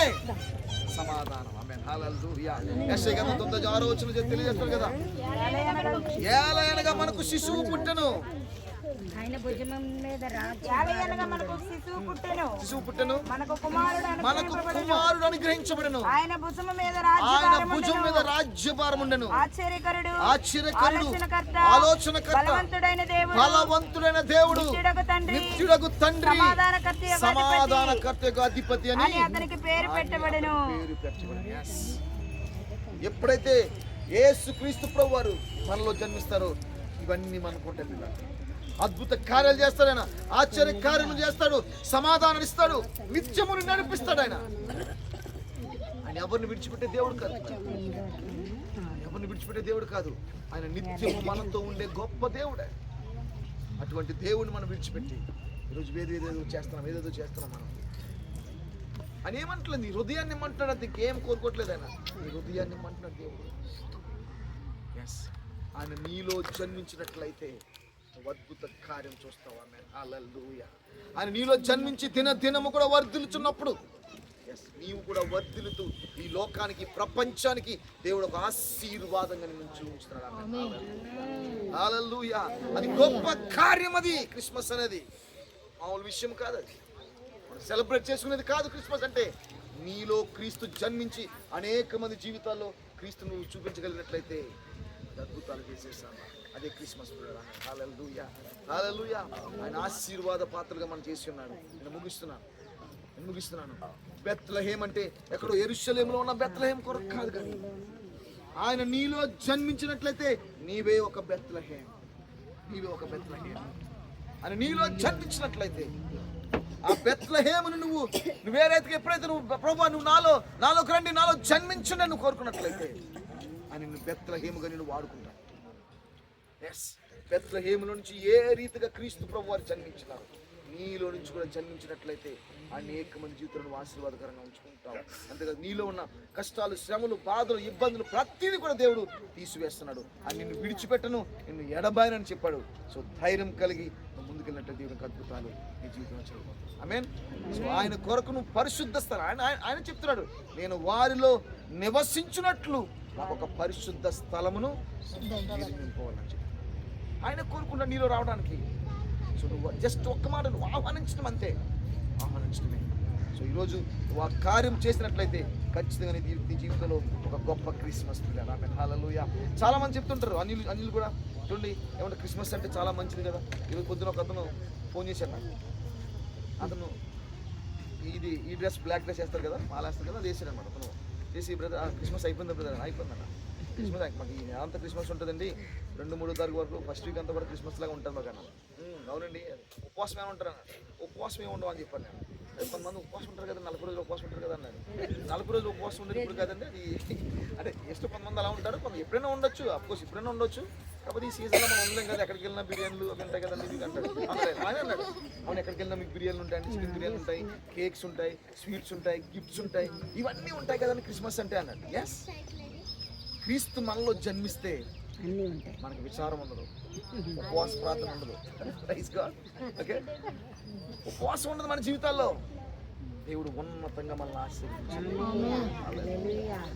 సమాధానం. ఆమేన్, హల్లెలూయా. యెషయా గ్రంథం 9:6 తెలియజేస్తారు కదా, ఏలయనగా మనకు శిశువు పుట్టెను, శిశువు పుట్టెను, మనకు కుమారుడు అనుగ్రహించబడెను, ఆయన భుజం మీద రాజ్యభారం ఉండెను. ఆశ్చర్యకరుడు, ఆలోచనకర్త, బలవంతుడైన దేవుడు, నిత్యుడగు తండ్రి, సమాధానకర్తకు అధిపతి అని అతనికి పేరు పెట్టబడెను. ఎప్పుడైతే యేసుక్రీస్తు ప్రభువారు మనలో జన్మిస్తారో ఇవన్నీ మనకుంటే పిల్లలు అద్భుత కార్యాలు చేస్తాడు ఆయన, ఆశ్చర్య కార్యాలు చేస్తాడు, సమాధానం ఇస్తాడు, నిత్యముని నడిపిస్తాడు. ఆయన ఎవరిని విడిచిపెట్టే దేవుడు కాదు, ఎవరిని విడిచిపెట్టే దేవుడు కాదు. ఆయన నిత్యము మనతో ఉండే గొప్ప దేవుడే. అటువంటి దేవుడిని మనం విడిచిపెట్టి ఈరోజు ఏదేదో చేస్తున్నాం మనం. ఆయన ఏమంటలేదు, నీ హృదయాన్ని ఇమ్మంటున్నాడు, అంతే, ఇంకేం కోరుకోవట్లేదు. ఆయన నీ హృదయాన్ని ఇమ్మంటున్నాడు దేవుడు. ఆయన నీలో జన్మించినట్లయితే అద్భుత కార్యం చూస్తావు. ఆమేన్, హల్లెలూయా. ఆయన నీలో జన్మించి దినము కూడా వర్ధిల్లుచున్నప్పుడు నీవు కూడా వర్ధిల్లుతూ ఈ లోకానికి, ప్రపంచానికి దేవుడు ఒక ఆశీర్వాదంగా నిన్ను చూపిస్తున్నాడు. ఆమేన్, హల్లెలూయా. అది గొప్ప కార్యం. అది క్రిస్మస్ అనేది మామూలు విషయం కాదు, అది సెలబ్రేట్ చేసుకునేది కాదు. క్రిస్మస్ అంటే నీలో క్రీస్తు జన్మించి అనేక మంది జీవితాల్లో క్రీస్తు నువ్వు చూపించగలిగినట్లయితే అద్భుతాలు చేసేసాను. అదే క్రిస్మస్. హల్లెలూయా, హల్లెలూయా. ఆయన ఆశీర్వాద పాత్రలుగా మనం చేసి ఉన్నాడు. నేను ముగిస్తున్నాను. బెత్లెహేమ్ అంటే ఎక్కడో యెరూషలేములో ఉన్న బెత్లెహేమ్ కొరకు కాదు, కానీ ఆయన నీలో జన్మించినట్లయితే నీవే ఒక బెత్లెహేమ్. ఆయన నీలో జన్మించినట్లయితే ఆ బెత్లెహేమును నువ్వేరైతే ఎప్పుడైతే ప్రభువా నువ్వు నాలోకి రండి, నాలో జన్మించండి నువ్వు కోరుకున్నట్లయితే ఆయన నిన్ను బెత్లెహేముగా నేను వాడుకుంటాను. బెత్లెహేములో నుంచి ఏ రీతిగా క్రీస్తు ప్రభువారు జన్మించినారు, నీలో నుంచి కూడా జన్మించినట్లయితే అనేక మంది జీవితాలను ఆశీర్వాదకరంగా ఉంచుకుంటావు. అంతేకాదు నీలో ఉన్న కష్టాలు, శ్రమలు, బాధలు, ఇబ్బందులు ప్రతిదీ కూడా దేవుడు తీసివేస్తున్నాడు. అని నిన్ను విడిచిపెట్టను, నిన్ను ఎడబాయనని చెప్పాడు. సో ధైర్యం కలిగి నువ్వు ముందుకెళ్ళినట్టు దేవునికి అద్భుతాలు నీ జీవితంలో చేయబోతుంది. ఆమేన్. సో ఆయన కొరకు నువ్వు పరిశుద్ధ స్థలం, ఆయన చెప్తున్నాడు, నేను వారిలో నివసించున్నట్లు నాకు ఒక పరిశుద్ధ స్థలమును నిర్మించుకోవాలని చెప్పి ఆయన కోరుకున్నాడు నీలో రావడానికి. సో నువ్వు జస్ట్ ఒక్క మాట నువ్వు ఆహ్వానించడం, అంతే, ఆహ్వానించడమే. సో ఈరోజు నువ్వు ఆ కార్యం చేసినట్లయితే ఖచ్చితంగా నీ జీవితంలో ఒక గొప్ప క్రిస్మస్. ఆమేన్, హల్లెలూయా. చాలా మంది చెప్తుంటారు, అనిల్ కూడా చూడండి, ఏమంటే క్రిస్మస్ అంటే చాలా మంచిది కదా. ఈరోజు పొద్దున ఒక అతను ఫోన్ చేశాడు నాకు. అతను ఈ డ్రెస్, బ్లాక్ డ్రెస్ వేస్తారు కదా, మాల వేస్తారు కదా, అది వేసాడు అనమాట. అతను చేసి, బ్రదర్ క్రిస్మస్ అయిపోయిందా బ్రదర్? అయిపోయిందన్న. క్రిస్మస్ మాకు అంతా క్రిస్మస్ ఉంటుందండి, 2-3 తారీఖు వరకు, ఫస్ట్ వీక్ అంతా కూడా క్రిస్మస్ లాగా ఉంటుంది మాకు అన్న. అవునండి, ఉపవాసం ఏమంటారు అన్న? ఉపవాసం ఏమి ఉండవు అని చెప్పాను నేను. కొంతమంది ఉపవాసం ఉంటారు కదా, 40 రోజులు ఉపవాసం ఉంటారు కదా అన్నాడు. 40 రోజులు ఉపవాసం ఉండేది ఇప్పుడు కాదండి, అది అంటే జస్ట్ కొంతమంది అలా ఉంటారు, ఎప్పుడైనా ఉండొచ్చు, అఫ్కోర్స్ ఎప్పుడైనా ఉండొచ్చు. కాకపోతే ఈ సీజన్లో మనం ఉండలేం కదా, ఎక్కడికి వెళ్ళినా బిర్యానీలు అవి ఉంటాయి కదండి మీకు అంటాడు. ఆయన అన్నాడు, అవును, ఎక్కడికి వెళ్ళినా మీకు బిర్యానీలు ఉంటాయండి, చికెన్ బిర్యానీ ఉంటాయి, కేక్స్ ఉంటాయి, స్వీట్స్ ఉంటాయి, గిఫ్ట్స్ ఉంటాయి, ఇవన్నీ ఉంటాయి కదండి క్రిస్మస్ అంటే అన్నాడు. ఎస్, క్రీస్తు మనలో జన్మిస్తే మనకి విచారం ఉండదు, ఉపవాస ప్రార్థన ఉండదు. Praise God. ఓకే, ఉపవాసం ఉండదు మన జీవితాల్లో. దేవుడు ఉన్నతంగా మనల్ని ఆశీర్వదించాడు.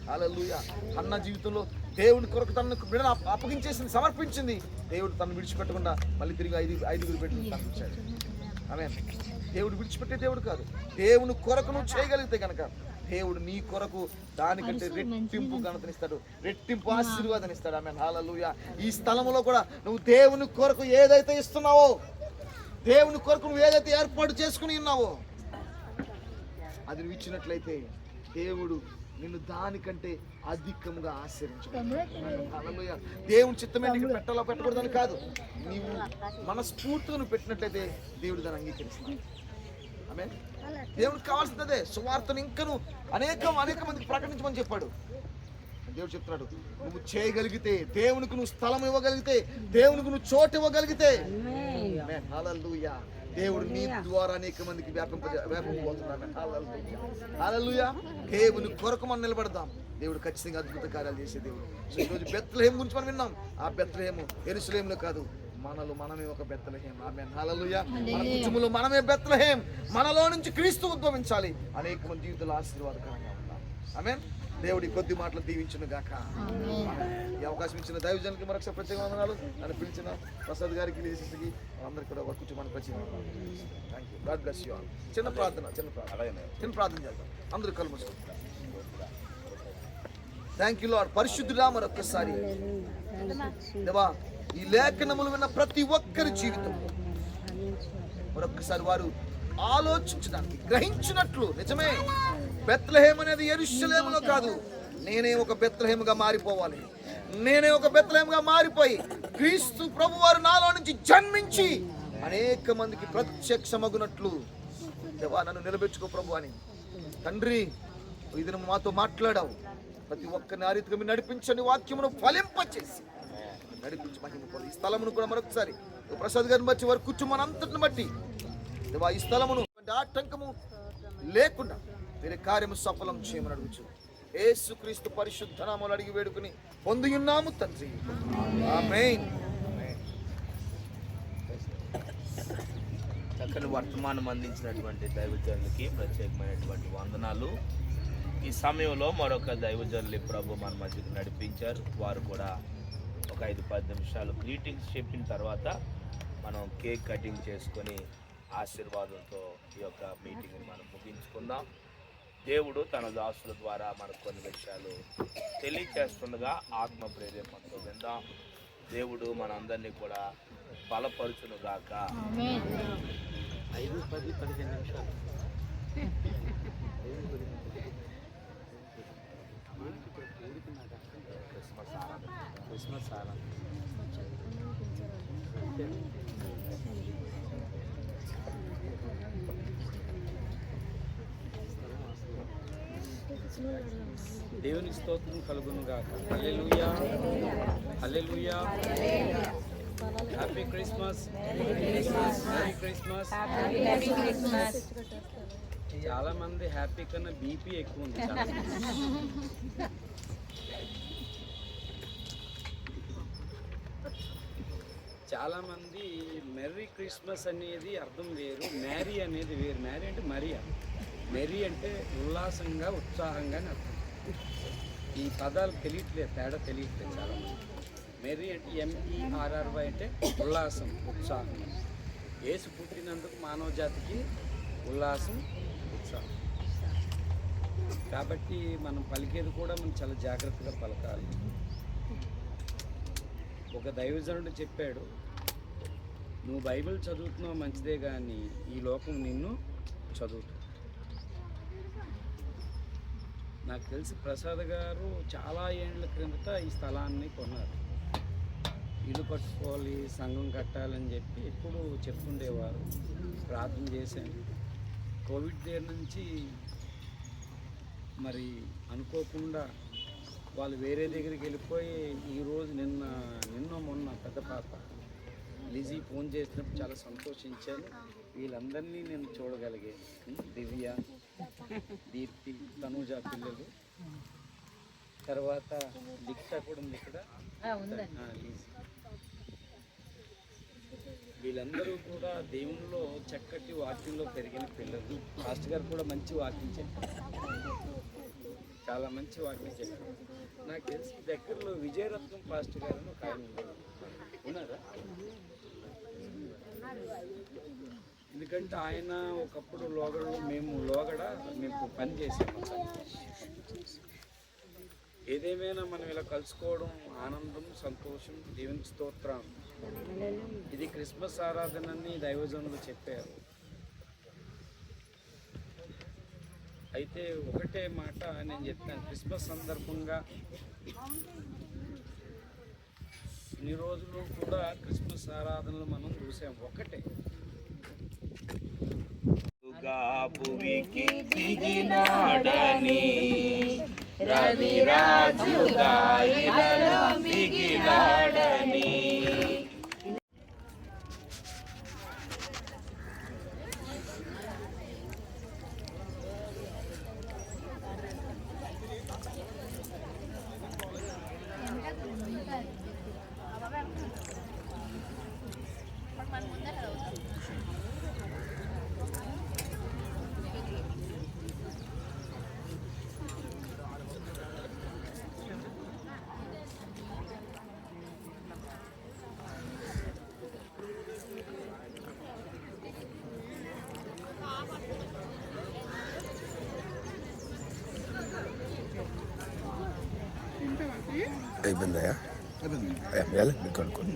హల్లెలూయా. అన్న జీవితంలో దేవుని కొరకు తనను బిడ్డను అప్పగించేసింది, సమర్పించింది. దేవుడు తను విడిచిపెట్టకుండా మళ్ళీ తిరిగి ఐదుగురు బిడ్డలు తనకిచ్చాడు. ఆమేన్. దేవుడు విడిచిపెట్టే దేవుడు కాదు. దేవుని కొరకు నువ్వు చేయగలిగితే కనుక దేవుడు నీ కొరకు దానికంటే రెట్టింపు ఘనతనిస్తాడు, రెట్టింపు ఆశీర్వాదాన్నిస్తాడు. ఆమేన్. హల్లెలూయా. ఈ స్థలంలో కూడా నువ్వు దేవుని కొరకు ఏదైతే ఇస్తున్నావో, దేవుని కొరకు నువ్వు ఏదైతే ఏర్పాటు చేసుకుని ఉన్నావో అది నువ్వు ఇచ్చినట్లయితే దేవుడు నిన్ను దానికంటే అధికంగా ఆశీర్వదించుకుంటాడు. హల్లెలూయా. దేవుని చిత్తమే నీకు పెట్టాలో పెట్టకూడదని కాదు, నీవు మనస్ఫూర్తిగా నువ్వు పెట్టినట్లయితే దేవుడు దాన్ని అంగీకరిస్తాడు. ఆమేన్. దేవునికి కావాల్సిందే సువార్తను ఇంకను అనేక మందికి ప్రకటించమని చెప్పాడు. దేవుడు చెప్తున్నాడు, నువ్వు చేయగలిగితే, దేవునికి నువ్వు స్థలం ఇవ్వగలిగితే, దేవునికి నువ్వు చోటు ఇవ్వగలిగితే, హల్లెలూయా, దేవుడు నీ ద్వారా అనేక మందికి వ్యాపింపబోతున్నాడు. హల్లెలూయా. దేవుని కొరకు మనం నిలబడదాం. దేవుడు ఖచ్చితంగా అద్భుత కార్యాలు చేసే దేవుడు. సో ఈరోజు బెత్లెహేం గురించి మనం విన్నాం. ఆ బెత్లెహేము యెరూషలేములో కాదు, మనమే ఒక బెత్లెహేం. ఆమేన్. హల్లెలూయా. మన కుటుంబంలో మనమే బెత్లెహేం. మనలో నుంచి క్రీస్తు ఉద్భవించాలి. అనేక మంది జీవితాలు ఆశీర్వాదకరంగా ఉండాలి. ఆమేన్. దేవుడి కొద్ది మాటలు దీవించును గాక. ఈ అవకాశం ఇచ్చిన దైవజనులకి మరొకసారి ప్రత్యేక వందనాలు. నన్ను పిలిచిన ప్రసాద్ గారికి, లేసికి, అందరికీ కూడా ఒక కుటుంబానికి ప్రత్యేక వందనాలు. Thank you. God bless you all. చిన్న ప్రార్థన చేద్దాం. అందరూ కళ్ళు మూసుకుంటారు. Thank you lord. పరిశుద్ధుడా, మరొక్కసారి దేవా, ఈ లేఖనములు విన్న ప్రతి ఒక్కరి జీవితం మరొక్కసారి వారు ఆలోచించడానికి, గ్రహించినట్లు, నిజమే బెత్లెహేం అనేది యెరూషలేములో కాదు, నేనే ఒక బెత్లెహేముగా మారిపోవాలి. నేనే ఒక బెత్లెహేముగా మారిపోయి క్రీస్తు ప్రభు వారు నాలో నుంచి జన్మించి అనేక మందికి ప్రత్యక్షమగునట్లు దేవా నన్ను నిలబెట్టుకో ప్రభు అని. తండ్రి, ఇది నువ్వు మాతో మాట్లాడావు. ప్రతి ఒక్కరిని ఆ రీతిగా మీరు నడిపించని వాక్యమును ఫలింపచేసి నడిపించి మహిమ పొంది. ఈ స్థలమును కూడా మరొకసారి ప్రసాద్ గారిని బట్టి, వారి కుటుంబాన్ని అంతటిని బట్టి దేవా ఈ స్థలమును ఆటంకము లేకుండా వేరే కార్యము సఫలం చేయమని అడుగుచు యేసుక్రీస్తు పరిశుద్ధ నామములో అడిగి వేడుకుని పొందియున్నాము తండ్రి. ఆమేన్. చక్కని వర్తమానం అందించినటువంటి దైవజనులకి ప్రత్యేకమైనటువంటి వందనాలు. ఈ సమయంలో మరొక దైవజనులు ప్రభు మన మధ్యకు నడిపించారు. వారు కూడా ఒక 5-10 నిమిషాలు గ్రీటింగ్స్ చెప్పిన తర్వాత మనం కేక్ కటింగ్ చేసుకొని ఆశీర్వాదంతో ఈ యొక్క మీటింగ్ని మనం ముగించుకుందాం. దేవుడు తన దాసుల ద్వారా మనకు కొన్ని విషయాలు తెలియచేస్తుండగా ఆత్మ ప్రేరేపణతో విందాం. దేవుడు మనందరినీ కూడా బలపరుచునుగాక. 5-10-15 నిమిషాలు. క్రిస్మస్ ఆరాధన దేవుని స్తోత్రం కలుగును గాక. Hallelujah, hallelujah. Happy Christmas, merry Christmas. చాలా మంది హ్యాపీ కన్నా బీపీ ఎక్కువ ఉంది. చాలా మంది మెర్రీ క్రిస్మస్ అనేది అర్థం వేరు, మ్యారీ అనేది వేరు. మ్యారీ అంటే మరియా, మెర్రీ అంటే ఉల్లాసంగా, ఉత్సాహంగా అని అర్థం. ఈ పదాలు తెలియట్లేదు, తేడా తెలియట్లేదు చాలా మంది. మెర్రీ అంటే MERRY అంటే ఉల్లాసం, ఉత్సాహం. యేసు పుట్టినందుకు మానవ జాతికి ఉల్లాసం, ఉత్సాహం. కాబట్టి మనం పలికేది కూడా మనం చాలా జాగ్రత్తగా పలకాలి. ఒక దైవజనుడు చెప్పాడు, నువ్వు బైబిల్ చదువుతున్నావు మంచిదే కానీ ఈ లోకం నిన్ను చదువుతుంది. నాకు తెలిసి ప్రసాద్ గారు చాలా ఏళ్ళ క్రిందట ఈ స్థలాన్ని కొన్నారు. ఇల్లు కట్టుకోవాలి, సంఘం కట్టాలని చెప్పి ఎప్పుడు చెప్తుండేవారు. ప్రార్థన చేశాను. కోవిడ్ దగ్గర నుంచి మరి అనుకోకుండా వాళ్ళు వేరే దగ్గరికి వెళ్ళిపోయి ఈరోజు నిన్న మొన్న పెద్ద పాప లిజీ ఫోన్ చేసినప్పుడు చాలా సంతోషించాను. వీళ్ళందరినీ నేను చూడగలిగాను. దివ్య, దీప్తి, తనూజ పిల్లలు, తర్వాత దీక్ష కూడా ఉంది ఇక్కడ. లిజీ వీళ్ళందరూ కూడా దేవునిలో చక్కటి వాక్యంలో పెరిగిన పిల్లలు. పాస్టర్ గారు కూడా మంచి వాక్యం చెప్పారు, చాలా మంచి వాక్యం చెప్పారు. నాకు తెలిసి దగ్గరలో విజయరత్నం పాస్టర్ గారు ఒక ఆయన ఉన్నారా? ఎందుకంటే ఆయన ఒకప్పుడు లోగడలో మేము పని చేసాము. ఏదేమైనా మనం ఇలా కలుసుకోవడం ఆనందం, సంతోషం, దేవునికి స్తోత్రం. ఇది క్రిస్మస్ ఆరాధనని దైవజనులు చెప్పారు. అయితే ఒకటే మాట నేను చెప్తాను, క్రిస్మస్ సందర్భంగా ఇన్ని రోజులు కూడా క్రిస్మస్ ఆరాధనలు మనం చూసాం. ఒకటే భువికి దిగినాడని రవిరాజుగా ఇలలో మిగిలాడని. అయిపోయిందయ్యా, వెళ్ళి కొనుక్కోండి.